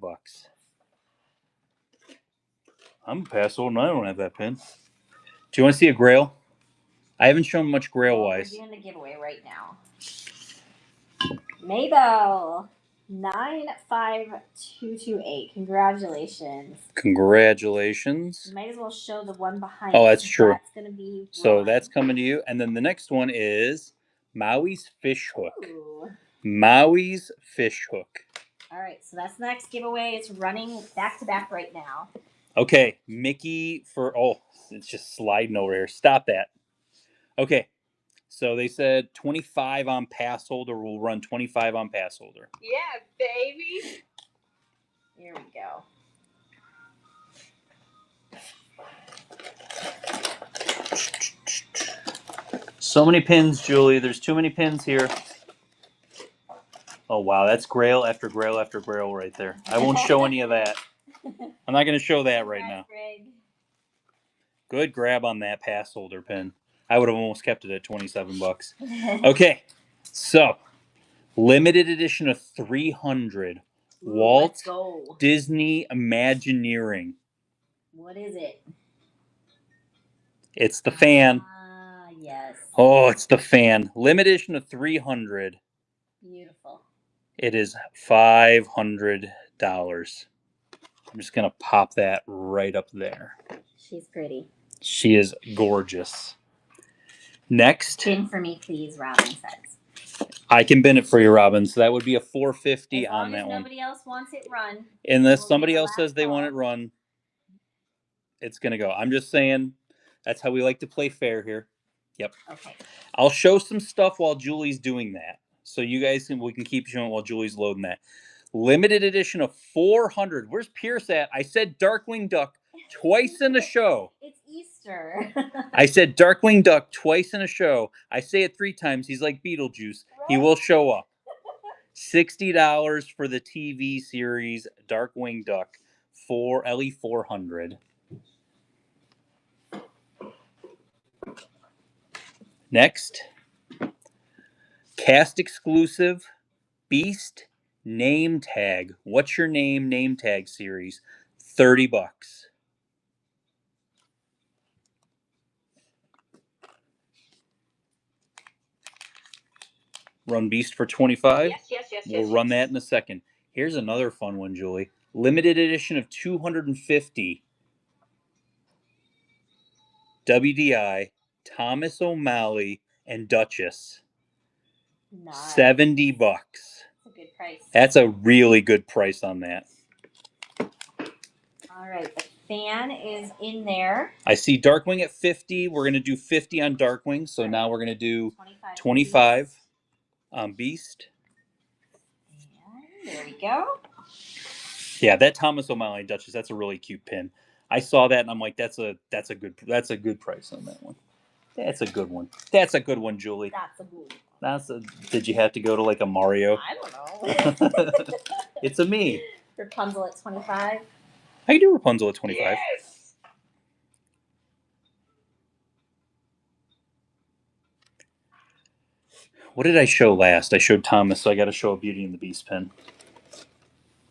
I'm a pass holder and I don't have that pin. Do you want to see a grail? I haven't shown much Grail Well, wise. we're doing the giveaway right now. Maybell, 95228. Congratulations. Congratulations. You might as well show the one behind. Oh, that's true. That's going to be So Ron. that's coming to you. And then the next one is Maui's Fish Hook. Ooh. Maui's Fish Hook. All right, so that's the next giveaway. It's running back to back right now. Okay, Mickey for... Oh, it's just sliding over here. Stop that. Okay, so they said 25 on pass holder. We'll run 25 on pass holder. Yeah, baby. Here we go. So many pins, Julie. There's too many pins here. Oh, wow. That's Grail after Grail after Grail right there. I won't show any of that. I'm not going to show that right now. Greg. Good grab on that pass holder pin. I would have almost kept it at 27 bucks. Okay, so limited edition of 300. Ooh, Walt let's go. Disney Imagineering. What is it? It's the fan. Ah, yes. Oh, it's the fan. Limited edition of 300. Beautiful. It is $500. I'm just going to pop that right up there. She's pretty. She is gorgeous. Next. Bin for me, please, Robin says. I can bin it for you, Robin. So that would be a $450 as on long that as one. nobody else wants it run. Unless we'll somebody get a else says last they want call. it run, it's going to go. I'm just saying that's how we like to play fair here. Yep. Okay. I'll show some stuff while Julie's doing that. So you guys we can keep showing while Julie's loading that. Limited edition of 400. Where's Pierce at? I said Darkwing Duck twice in a show. It's Easter. I said Darkwing Duck twice in a show. I say it 3 times. He's like Beetlejuice. Right? He will show up. $60 for the TV series Darkwing Duck for LE 400. Next, cast exclusive Beast name tag. What's your name tag series? $30. Run Beast for 25. Yes. We'll run that in a second. Here's another fun one, Julie. Limited edition of 250. WDI, Thomas O'Malley, and Duchess. Nice. $70. That's a good price. That's a really good price on that. All right, the fan is in there. I see Darkwing at 50. We're going to do 50 on Darkwing. So now we're going to do 25 on Beast. And there we go. Yeah, that Thomas O'Malley Duchess, that's a really cute pin. I saw that and I'm like, that's a good price on that one. That's a good one. That's a good one, Julie. That's a good one. Did you have to go to like a Mario? I don't know. It's a me. Rapunzel at 25. I can do Rapunzel at 25. Yes. What did I show last? I showed Thomas, so I got to show a Beauty and the Beast pin.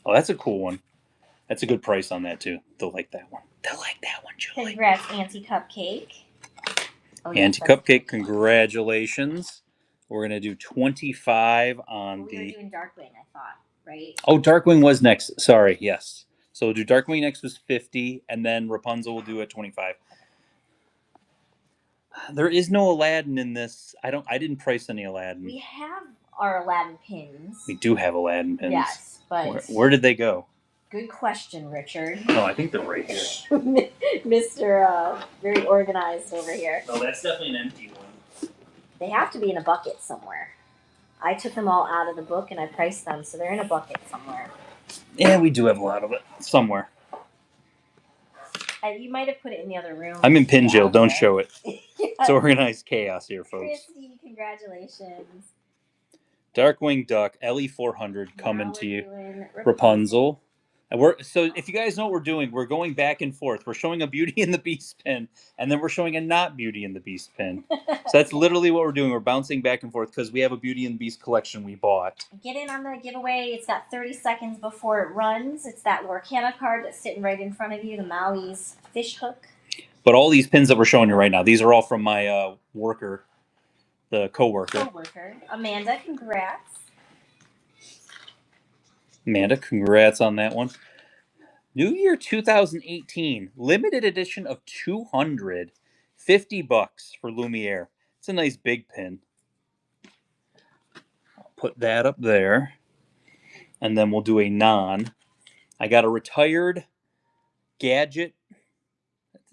Oh, that's a cool one. That's a good price on that too. They'll like that one. They'll like that one, Julie. Congrats, Auntie Cupcake. Oh, Auntie Cupcake, congratulations. We're gonna do 25 on we were doing Darkwing, I thought, right? Oh, Darkwing was next. Sorry, yes. So we'll do Darkwing next was 50, and then Rapunzel will do at 25. There is no Aladdin in this. I didn't price any Aladdin. We have our Aladdin pins. We do have Aladdin pins. Yes, but where did they go? Good question, Richard. Oh, I think they're right here. Mr. Very organized over here. No, that's definitely an empty one. They have to be in a bucket somewhere. I took them all out of the book and I priced them, so they're in a bucket somewhere. Yeah, we do have a lot of it somewhere. You might have put it in the other room. I'm in pin jail. Don't show it. Yeah. It's organized chaos here, folks. Christy, congratulations. Darkwing Duck, LE 400 coming Now to we're you. doing Rapunzel. And so if you guys know what we're doing, we're going back and forth. We're showing a Beauty and the Beast pin, and then we're showing a not Beauty and the Beast pin. So that's literally what we're doing. We're bouncing back and forth because we have a Beauty and the Beast collection we bought. Get in on the giveaway. It's got 30 seconds before it runs. It's that Lorcana card that's sitting right in front of you, the Maui's Fish Hook. But all these pins that we're showing you right now, these are all from my worker, the co-worker. Amanda, congrats. Amanda, congrats on that one. New Year 2018, limited edition of 200, $50 for Lumiere. It's a nice big pin. I'll put that up there, and then we'll do a non. I got a retired Gadget.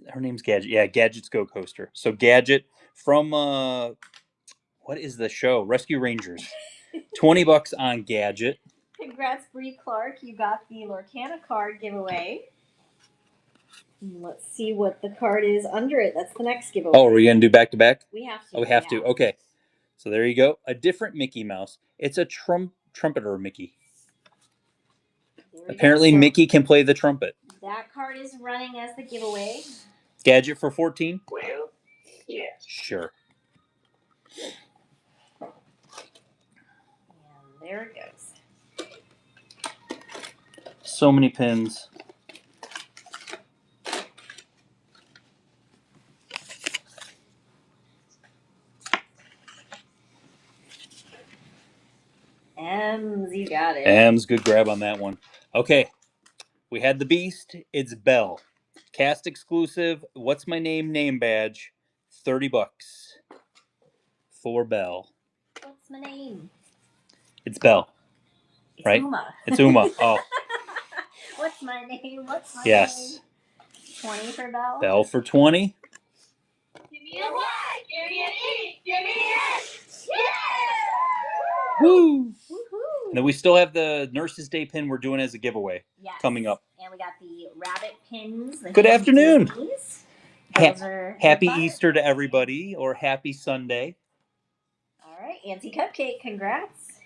Her name's Gadget. Yeah, Gadget's Go Coaster. So Gadget from what is the show? Rescue Rangers. $20 on Gadget. Congrats, Bree Clark. You got the Lorcana card giveaway. Let's see what the card is under it. That's the next giveaway. Oh, are we gonna do back to back? We have to. Oh, we have to. Okay. So there you go. A different Mickey Mouse. It's a trumpeter Mickey. Apparently, Mickey can play the trumpet. That card is running as the giveaway. Gadget for 14? Well, yes. Sure. And there it goes. So many pins. Ems, you got it. Ems, good grab on that one. Okay. We had the Beast. It's Belle. Cast exclusive. What's my name badge. $30 for Belle. What's my name? It's Belle. It's right? Uma. It's Uma. Oh. What's my name? What's my Yes. name? 20 for Belle. Belle for 20. Give me a Y. Give me an E. Give me an S. Yeah! Woo! Woohoo! And then we still have the Nurses Day pin we're doing as a giveaway coming up. And we got the rabbit pins. The Good afternoon. Happy fun. Easter to everybody, or happy Sunday. All right, Auntie Cupcake, congrats.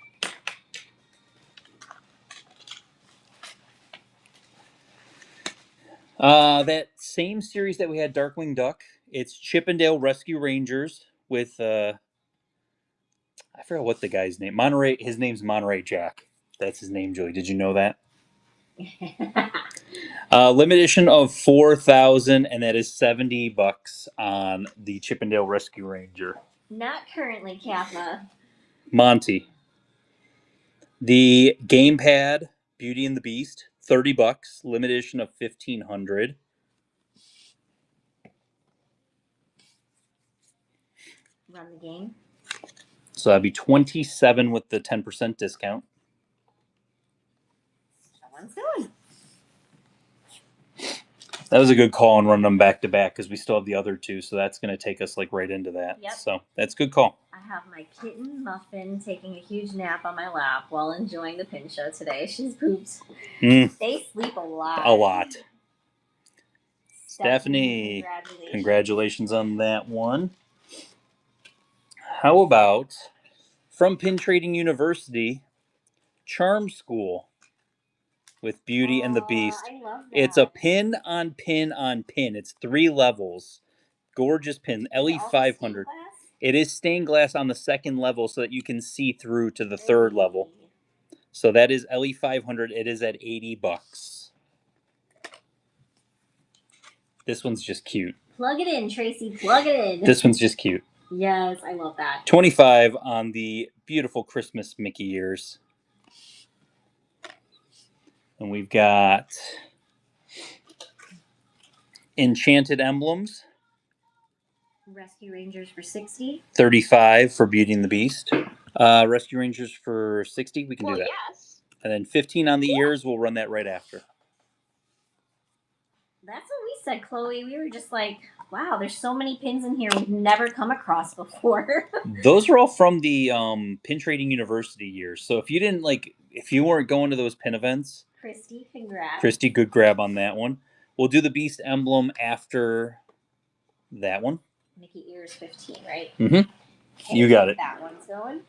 That same series that we had, Darkwing Duck. It's Chippendale Rescue Rangers with I forgot what the guy's name. Monterey. His name's Monterey Jack. That's his name, Julie. Did you know that? Limited edition of 4,000, and that is $70 on the Chippendale Rescue Ranger. Not currently, Katha. Monty. The gamepad, Beauty and the Beast, $30. Limited edition of 1,500. Run the game. So that'd be 27 with the 10% discount. That one's going. That was a good call on running them back to back because we still have the other two, so that's going to take us like right into that. Yep. So that's a good call. I have my kitten Muffin taking a huge nap on my lap while enjoying the pin show today. She's pooped. They sleep a lot. A lot. Stephanie, congratulations on that one. How about from Pin Trading University, Charm School with Beauty and the Beast. I love that. It's a pin on pin on pin. It's 3 levels. Gorgeous pin. LE 500. It is stained glass on the second level so that you can see through to the third level. So that is LE 500. It is at $80. This one's just cute. Plug it in, Tracy. Plug it in. This one's just cute. Yes, I love that. 25 on the beautiful Christmas Mickey ears. And we've got Enchanted Emblems. Rescue Rangers for 60. 35 for Beauty and the Beast. Rescue Rangers for 60. We can do that. Yes. And then 15 on the ears. We'll run that right after. That's what we said, Chloe. We were just like, wow, there's so many pins in here we've never come across before. Those are all from the Pin Trading University years. So if you didn't if you weren't going to those pin events, Christy, congrats. Christy, good grab on that one. We'll do the Beast emblem after that one. Mickey ears 15, right? Mm-hmm. Okay, You got it. That one's going.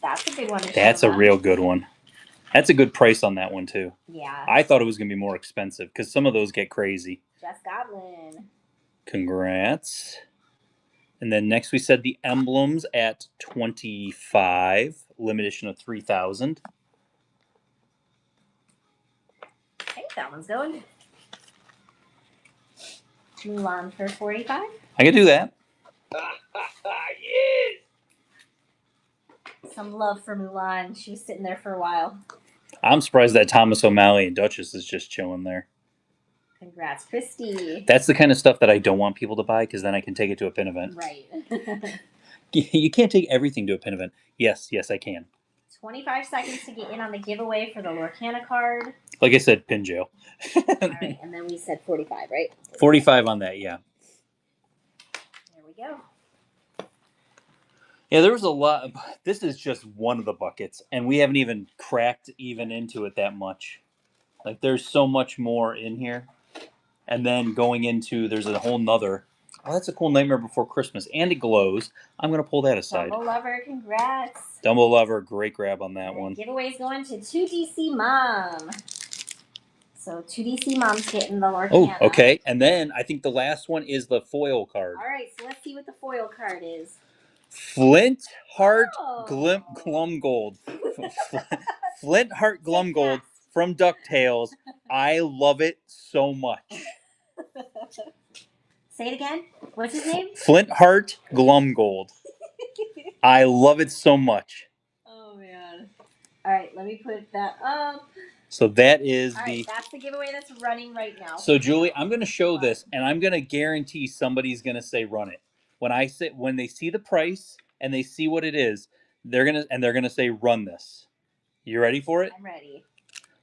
That's a good one. That's a real good one. That's a good price on that one too. Yeah. I thought it was gonna be more expensive because some of those get crazy. Jess Goblin. Congrats. And then next we said the emblems at 25, limited edition of 3,000. Okay, that one's going. Mulan for 45. I can do that. Yes! Some love for Mulan. She was sitting there for a while. I'm surprised that Thomas O'Malley and Duchess is just chilling there. Congrats, Christy. That's the kind of stuff that I don't want people to buy because then I can take it to a pin event. Right. You can't take everything to a pin event. Yes, I can. 25 seconds to get in on the giveaway for the Lorcana card. Like I said, pin jail. All right, and then we said 45, right? 45 on that, yeah. There we go. Yeah, there was a lot. This is just one of the buckets, and we haven't even cracked even into it that much. Like, there's so much more in here. And then going into, there's a whole nother. Oh, that's a cool Nightmare Before Christmas, and it glows. I'm going to pull that aside. Dumbo Lover, congrats. Dumbo Lover, great grab on that one. Giveaway's going to 2DC Mom. So 2DC Mom's getting the Lorcana. Oh, okay. And then I think the last one is the foil card. All right, so let's see what the foil card is. Flint Heart Oh. Glum Gold. Flint Heart Glum Gold from DuckTales. I love it so much. Say it again. What's his name? Flint Heart Glum Gold. I love it so much. Oh man. All right, let me put that up. So that is All right, that's the giveaway that's running right now. So Julie, I'm going to show this, and I'm going to guarantee somebody's going to say run it. When they see the price and they see what it is, they're gonna say run this. You ready for it? I'm ready.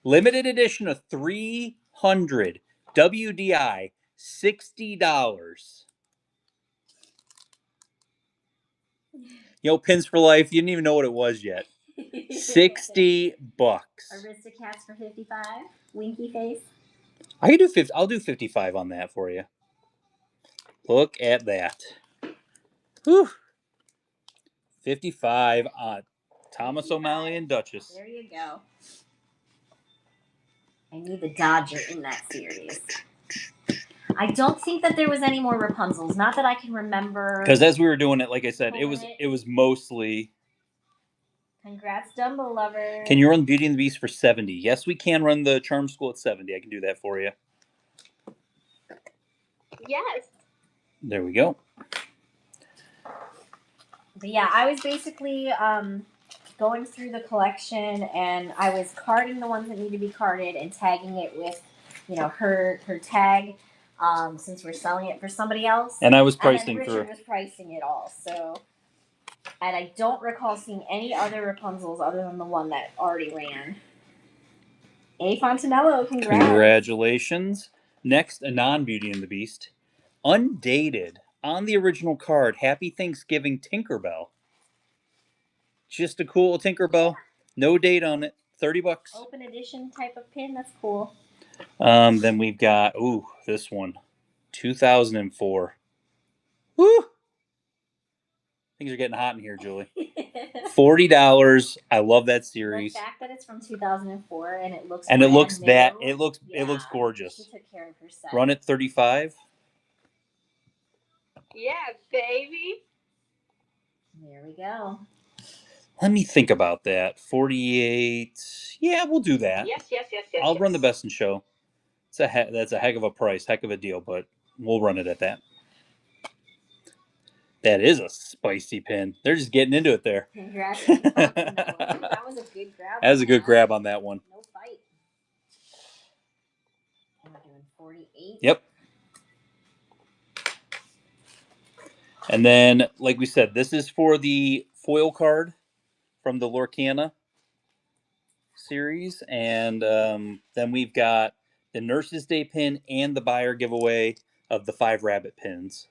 Limited edition of 300 WDI, $60. Pins for life. You didn't even know what it was yet. $60. Aristocats for 55. Winky face. I can do 50. I'll do 55 on that for you. Look at that. Whew. 55 on Thomas O'Malley and Duchess. There you go. I need the Dodger in that series. I don't think that there was any more Rapunzels. Not that I can remember. Because as we were doing it, like I said, it was mostly. Congrats, Dumbo Lover. Can you run Beauty and the Beast for 70? Yes, we can run the Charm School at 70. I can do that for you. Yes. There we go. But yeah, I was basically going through the collection, and I was carding the ones that need to be carded and tagging it with, her tag, since we're selling it for somebody else. And I was pricing Richard through. was pricing it all, so. And I don't recall seeing any other Rapunzels other than the one that already ran. A. Fontanello, congrats. Congratulations. Next, a non-Beauty and the Beast. Undated. On the original card, Happy Thanksgiving Tinkerbell. Just a cool Tinkerbell. No date on it. $30. Open edition type of pin. That's cool. Then we've got, this one. 2004. Woo! Things are getting hot in here, Julie. $40. I love that series. The fact that it's from 2004 and it looks it looks new, it looks gorgeous. She took care of her set. Run it 35. Yeah, baby. There we go. Let me think about that. 48. Yeah, we'll do that. Yes. I'll run the best in show. That's a heck of a price, heck of a deal, but we'll run it at that. That is a spicy pin. They're just getting into it there. Congrats. That was a good grab. That was a good grab on that one. No fight. And we're doing 48. Yep. And then, like we said, this is for the foil card from the Lorcana series. And then we've got the Nurse's Day pin and the buyer giveaway of the 5 rabbit pins.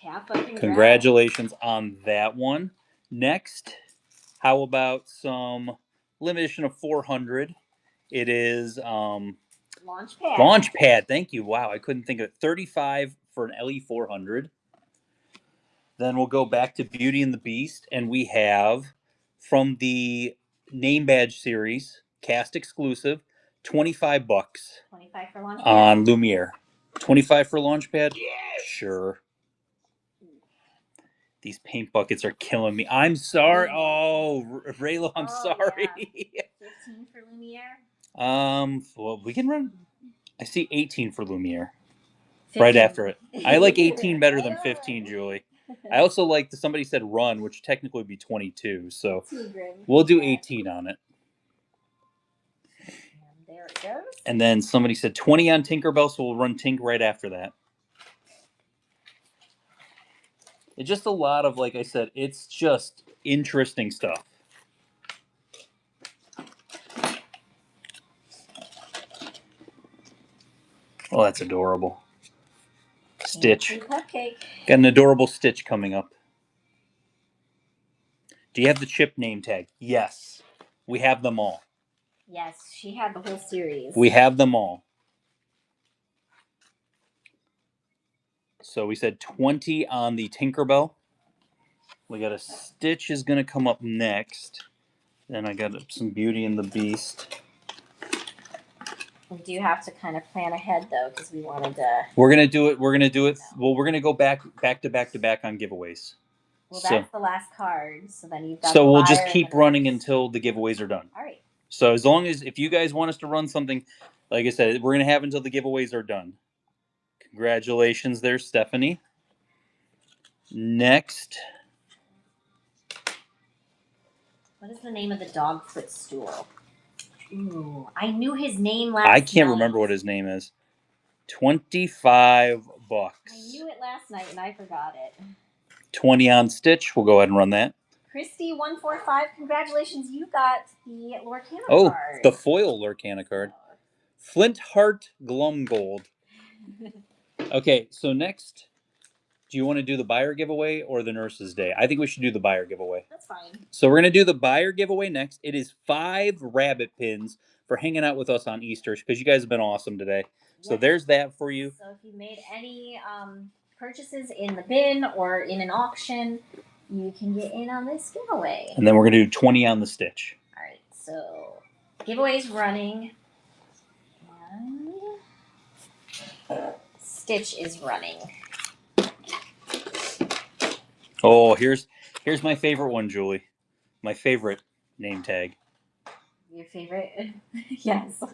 Kappa, Congratulations on that one. Next, how about some limited edition of 400? It is Launchpad. Launchpad. Thank you. Wow, I couldn't think of it. 35 for an LE 400. Then we'll go back to Beauty and the Beast, and we have from the name badge series, cast exclusive, $25 25 for Launchpad on Lumiere. 25 for Launchpad? Yes. Sure. These paint buckets are killing me. I'm sorry. Oh, Raylo, I'm sorry. Yeah. 15 for Lumiere. Well, we can run. I see 18 for Lumiere. 15. Right after it. I like 18 better than 15, Julie. I also like somebody said run, which technically would be 22. So we'll do 18 on it. And there it goes. And then somebody said 20 on Tinkerbell, so we'll run Tink right after that. It's just a lot of, like I said, it's just interesting stuff. Oh, that's adorable. Stitch. Cupcake. Got an adorable Stitch coming up. Do you have the chip name tag? Yes. We have them all. Yes, she had the whole series. We have them all. So we said 20 on the Tinkerbell. We got a Stitch is going to come up next. Then I got some Beauty and the Beast. We do have to kind of plan ahead though, because we wanted to. We're gonna do it. Well, we're gonna go back to back on giveaways. Well, that's the last card. So then you've got. So we'll just keep running until the giveaways are done. All right. So as long as if you guys want us to run something, like I said, we're gonna have until the giveaways are done. Congratulations, there, Stephanie. Next. What is the name of the dog footstool? Ooh, I knew his name last I can't night. remember what his name is. $25. I knew it last night and I forgot it. 20 on Stitch. We'll go ahead and run that. Christy145, congratulations! You got the Lorcana card. Oh, the foil Lorcana card. Flint Heart Glum Gold. Okay, so next, do you want to do the buyer giveaway or the nurse's day? I think we should do the buyer giveaway. That's fine. So we're going to do the buyer giveaway next. It is 5 rabbit pins for hanging out with us on Easter because you guys have been awesome today. Yes. So there's that for you. So if you made any purchases in the bin or in an auction, you can get in on this giveaway. And then we're going to do 20 on the Stitch. All right, so giveaway's running. And Stitch is running. Oh, here's my favorite one, Julie. My favorite name tag. Your favorite? Yes.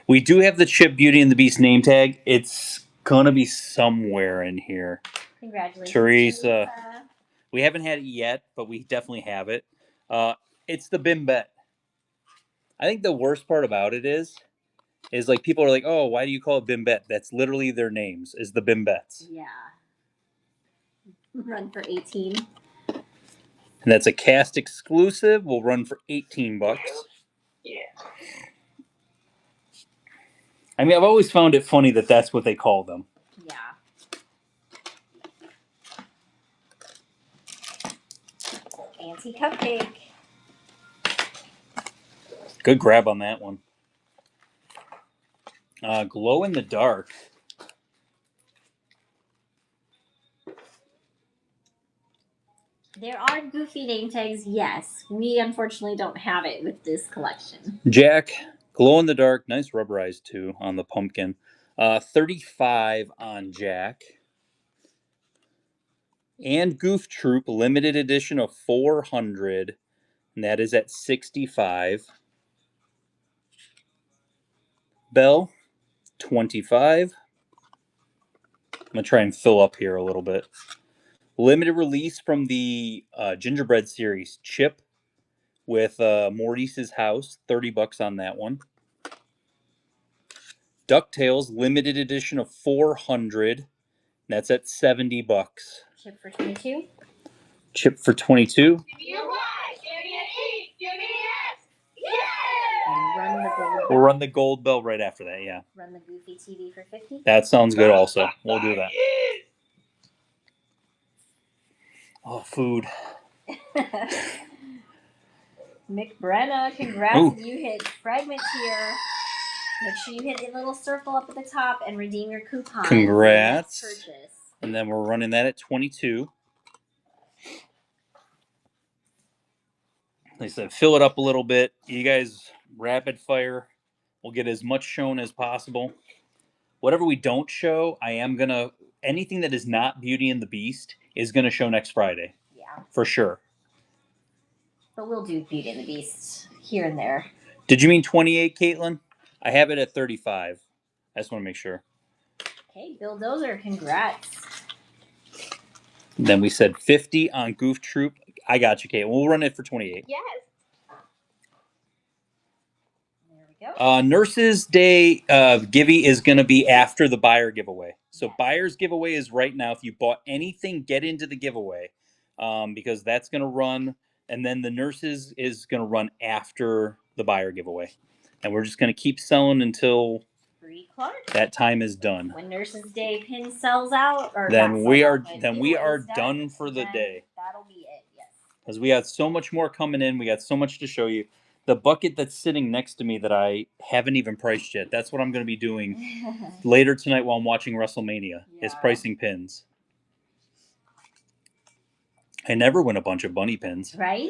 We do have the Chip Beauty and the Beast name tag. It's gonna be somewhere in here. Congratulations, Teresa. We haven't had it yet, but we definitely have it. It's the Bimbet. I think the worst part about it is like people are like, oh, why do you call it Bimbet? That's literally their names, is the Bimbets. Yeah. Run for 18. And that's a cast exclusive. We'll run for $18. Yeah. I mean, I've always found it funny that that's what they call them. Yeah. Fancy cupcake. Good grab on that one. Glow in the dark. There are goofy name tags, yes. We unfortunately don't have it with this collection. Jack, glow in the dark, nice rubberized too on the pumpkin. 35 on Jack. And Goof Troop, limited edition of 400. And that is at 65. Bell, 25. I'm going to try and fill up here a little bit. Limited release from the Gingerbread series. Chip with Maurice's House, $30 on that one. DuckTales, limited edition of 400. That's at $70. Chip for 22. Chip for 22. Give me a Y, give me an E, give me an S. Yeah! And run the gold We'll bell. run the gold bell right after that, yeah. Run the Goofy TV for 50. That sounds good also. We'll do that. Oh, food. Mick Brenna, congrats. Ooh. You hit Fragment here. Make sure you hit the little circle up at the top and redeem your coupon. Congrats. For your next purchase. And then we're running that at 22. Like I said, fill it up a little bit. You guys rapid fire. We'll get as much shown as possible. Whatever we don't show, I am going to... Anything that is not Beauty and the Beast is going to show next Friday. Yeah. For sure. But we'll do Beauty and the Beast here and there. Did you mean 28, Caitlin? I have it at 35. I just want to make sure. Okay, Bill Dozer, congrats. Then we said 50 on Goof Troop. I got you, Caitlin. We'll run it for 28. Yes. There we go. Nurses Day Givey is going to be after the buyer giveaway. So buyer's giveaway is right now. If you bought anything, get into the giveaway because that's going to run. And then the nurses is going to run after the buyer giveaway. And we're just going to keep selling until that time is done. When Nurses Day pin sells out, or then we are giveaway done for the day. That'll be it. Yes. Because we got so much more coming in. We got so much to show you. The bucket that's sitting next to me that I haven't even priced yet. That's what I'm going to be doing later tonight while I'm watching WrestleMania. Is pricing pins. I never win a bunch of bunny pins. Right?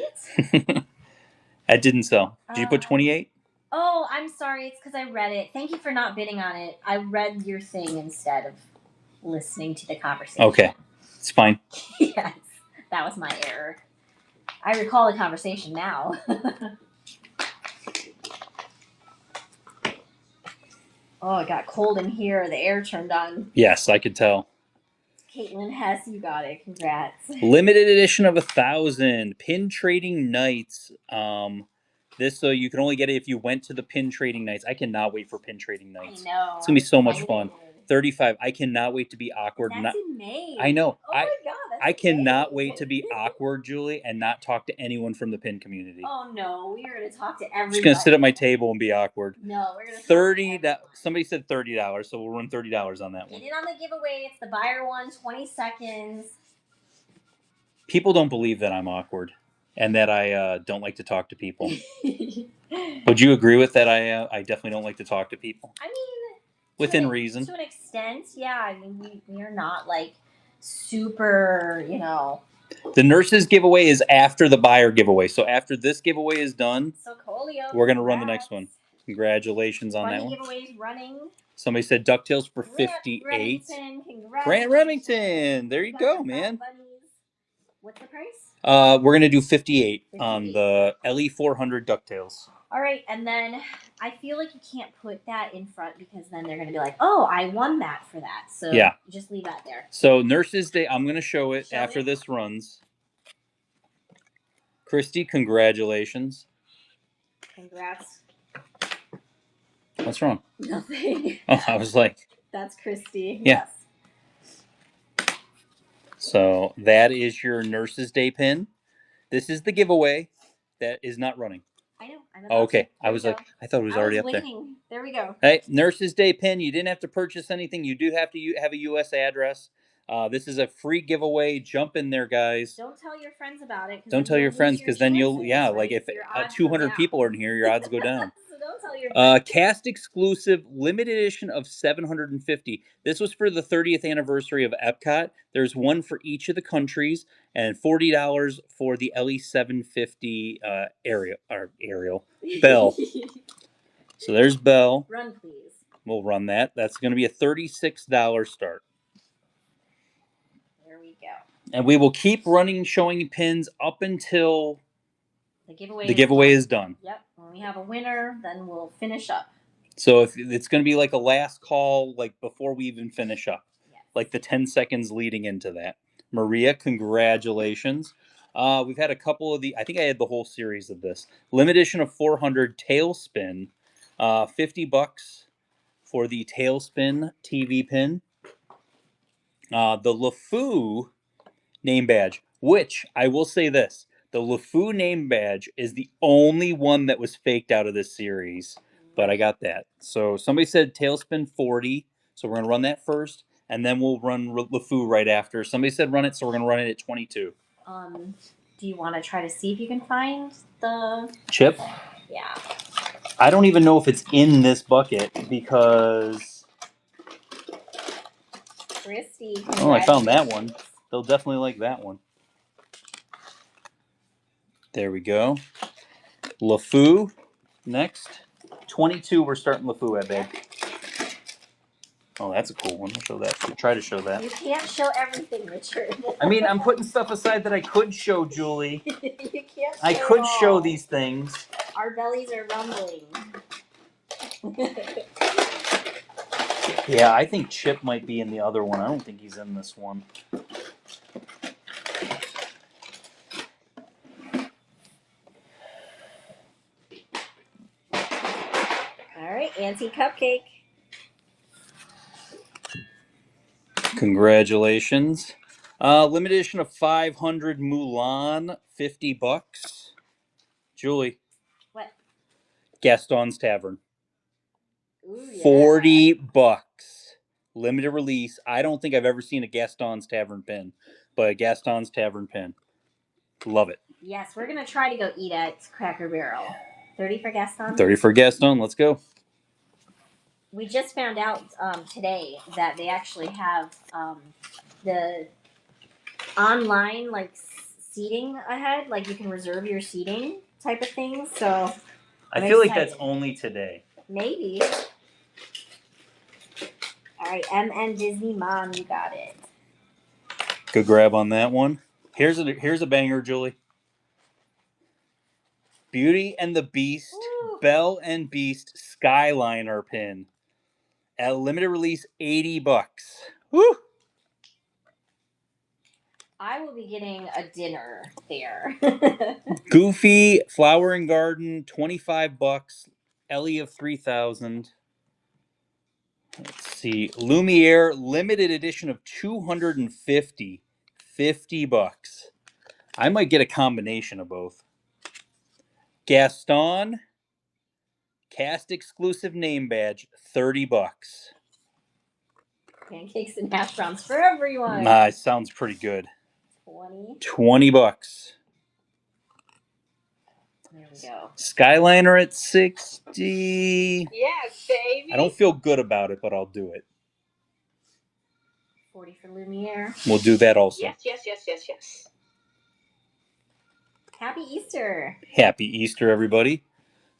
That didn't sell. Did you put 28? Oh, I'm sorry. It's because I read it. Thank you for not bidding on it. I read your thing instead of listening to the conversation. Okay. It's fine. Yes. That was my error. I recall the conversation now. Oh, it got cold in here. The air turned on. Yes, I could tell. Caitlin Hess, you got it. Congrats. Limited edition of 1,000 pin trading nights. This so you can only get it if you went to the pin trading nights. I cannot wait for pin trading nights. I know. It's gonna be so much fun. 35. I cannot wait to be awkward. That's in May. I know. Oh my God. I cannot wait to be awkward, Julie, and not talk to anyone from the pin community. Oh no, we are gonna talk to everybody. I'm just gonna sit at my table and be awkward. No, we're gonna. $30. Somebody said $30, so we'll run $30 on that one. Get in on the giveaway. It's the buyer one. 20 seconds. People don't believe that I'm awkward and that I don't like to talk to people. Would you agree with that? I definitely don't like to talk to people. I mean, within reason. To an extent, yeah. I mean, we are not like super, you know. The nurses giveaway is after the buyer giveaway. So after this giveaway is done, so Colio, we're gonna run the next one. Congratulations on that one. Giveaways running. Somebody said DuckTales for 58. Grant Remington. There you go, man. What's the price? We're gonna do 58 on the LE400 DuckTales. All right, and then I feel like you can't put that in front because then they're gonna be like, "Oh, I won that for that." So yeah, just leave that there. So Nurses Day, I'm gonna show it after this runs. Christy, congratulations. Congrats. What's wrong? Nothing. Oh, I was like. That's Christy. Yeah. Yes. So that is your Nurses Day pin. This is the giveaway that is not running. I know. Oh, okay. I was like, I thought it was already up there. There we go. Hey, Nurses Day pin. You didn't have to purchase anything. You do have to have a U.S. address. This is a free giveaway. Jump in there, guys. Don't tell your friends about it. Don't tell your friends because then you'll, like if 200 people are in here, your odds go down. So don't tell your friends. Cast exclusive limited edition of 750. This was for the 30th anniversary of Epcot. There's one for each of the countries and $40 for the LE750 Ariel Bell. So there's Bell. Run, please. We'll run that. That's going to be a $36 start. There we go. And we will keep running, showing pins up until the giveaway is done. Yep. When we have a winner, then we'll finish up. So if it's going to be like a last call, like before we even finish up, like the 10 seconds leading into that. Maria, congratulations. We've had a couple of I think I had the whole series of this. Limited edition of 400 Tailspin, $50 for the Tailspin TV pin. The LeFou name badge, which I will say this. The LeFou name badge is the only one that was faked out of this series, but I got that. So somebody said Tailspin 40, so we're going to run that first, and then we'll run LeFou right after. Somebody said run it, so we're going to run it at 22. Do you want to try to see if you can find the chip? Yeah. I don't even know if it's in this bucket because... Christy. Oh, I found that one. They'll definitely like that one. There we go. LeFou next. 22, we're starting LeFou at, babe. Oh, that's a cool one. I'll show that. Try to show that. You can't show everything, Richard. I mean, I'm putting stuff aside that I could show, Julie. You can't show I it could all. show these things. Our bellies are rumbling. Yeah, I think Chip might be in the other one. I don't think he's in this one. All right, Auntie Cupcake. Congratulations. Limited edition of 500 Mulan, $50. Julie. What? Gaston's Tavern. Ooh, yeah. $40. Limited release. I don't think I've ever seen a Gaston's Tavern pin, but a Gaston's Tavern pin. Love it. Yes, we're going to try to go eat at Cracker Barrel. 30 for Gaston? 30 for Gaston. Let's go. We just found out today that they actually have the online like seating ahead, like you can reserve your seating type of thing. So I I'm feel like excited. that's only today. Maybe. All right, MN Disney Mom, you got it. Good grab on that one. Here's a banger, Julie. Beauty and the Beast, Woo. Belle and Beast Skyliner pin. At limited release, $80. Woo! I will be getting a dinner there. Goofy Flower and Garden, $25. Ellie of 3000. Let's see. Lumiere limited edition of 250. $50. I might get a combination of both. Gaston cast exclusive name badge, $30. Pancakes and hash browns for everyone. Sounds pretty good. 20. $20. There we go. Skyliner at 60. Yes, baby. I don't feel good about it, but I'll do it. 40 for Lumiere. We'll do that also. Yes. Happy Easter. Happy Easter, everybody.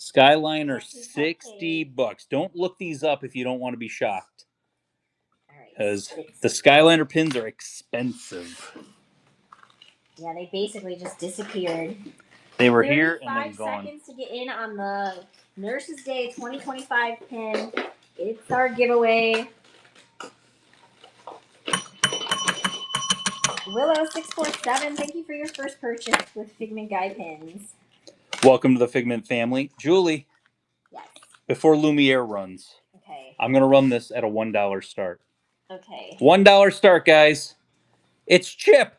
Skyliner, Happy $60. Don't look these up if you don't want to be shocked. All right. Because the Skyliner pins are expensive. Yeah, they basically just disappeared. They were here and then 35 gone. seconds to get in on the Nurses Day 2025 pin. It's our giveaway. Willow647, thank you for your first purchase with Figment Guy pins. Welcome to the Figment family. Julie, Yes. before Lumiere runs, Okay. I'm going to run this at a $1 start. Okay. $1 start, guys. It's Chip.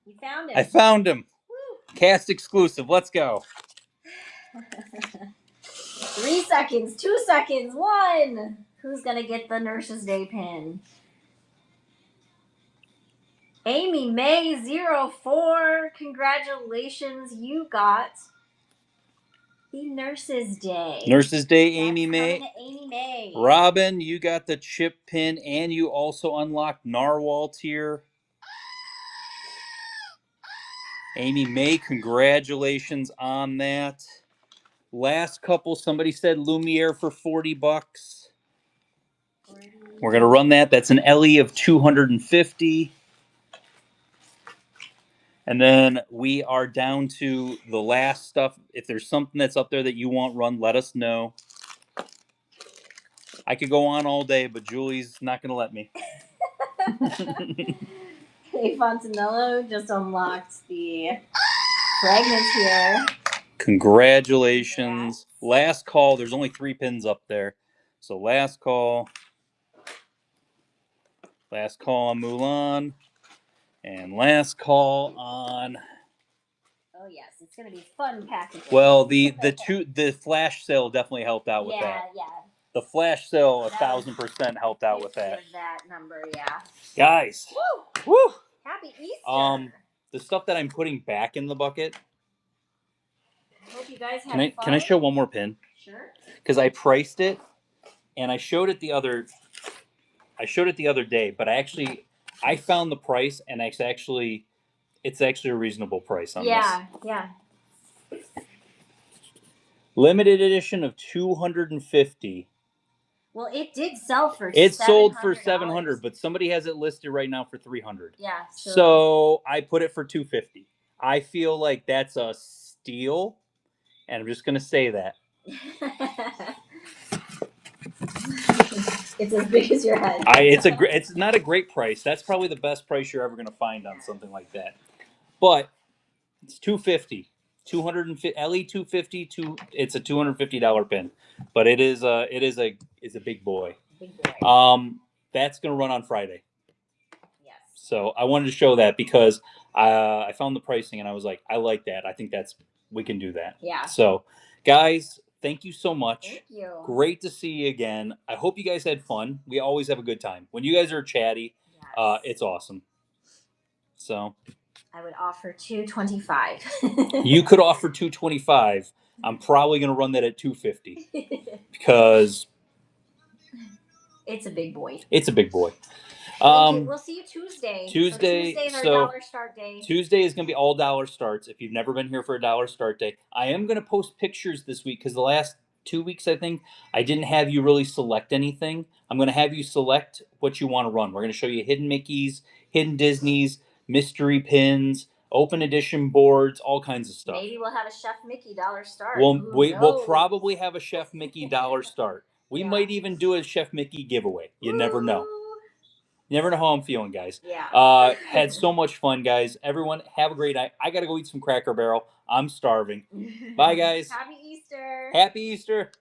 You found him. I found him. Woo. Cast exclusive. Let's go. 3 seconds, 2 seconds, 1. Who's going to get the Nurses Day pin? Amy May 04, congratulations, you got the Nurses Day. Nurses Day, That's Amy May. coming to Amy May. Robin, you got the Chip pin, and you also unlocked Narwhal tier. Amy May, congratulations on that. Last couple, somebody said Lumiere for $40. We're going to run that. That's an Ellie of 250. And then we are down to the last stuff. If there's something that's up there that you want run, let us know. I could go on all day, but Julie's not going to let me. Hey, Fontanello just unlocked the fragments here. Congratulations. Last call. There's only 3 pins up there. So last call. Last call on Mulan. And last call on... Oh, yes. It's going to be fun packaging. Well, the flash sale definitely helped out with that. Yeah. The flash sale 1,000% helped out with that. That number, yeah. Guys. Woo! Woo! Happy Easter. The stuff that I'm putting back in the bucket. I hope you guys have fun. Can I show one more pin? Sure. Because I priced it, and I showed it the other day, but I found the price, and it's actually a reasonable price on this. Yeah. Limited edition of 250. Well, it did sell for. It sold for $700. $700, but somebody has it listed right now for $300. Yeah. So I put it for $250. I feel like that's a steal, and I'm just gonna say that. It's as big as your head. It's not a great price. That's probably the best price you're ever gonna find on something like that. But it's $250. 250 LE 250 it's a $250 pin, but it's a big boy. Big boy. That's gonna run on Friday. Yes. So I wanted to show that because I found the pricing and I was like, I like that. I think we can do that. Yeah. So, guys, thank you so much. Thank you. Great to see you again. I hope you guys had fun. We always have a good time when you guys are chatty. Yes. It's awesome. So I would offer $225. you could offer $225. I'm probably gonna run that at $250 because it's a big boy. It's a big boy. We'll see you Tuesday. Tuesday, So Tuesday's our so dollar start day. Tuesday is going to be all dollar starts. If you've never been here for a dollar start day, I am going to post pictures this week because the last 2 weeks, I think, I didn't have you really select anything. I'm going to have you select what you want to run. We're going to show you hidden Mickeys, hidden Disneys, mystery pins, open edition boards, all kinds of stuff. Maybe we'll have a Chef Mickey dollar start. We'll probably have a Chef Mickey dollar start. We Yeah. might even do a Chef Mickey giveaway. You never know. You never know how I'm feeling, guys. Yeah. Had so much fun, guys. Everyone, have a great night. I got to go eat some Cracker Barrel. I'm starving. Bye, guys. Happy Easter. Happy Easter.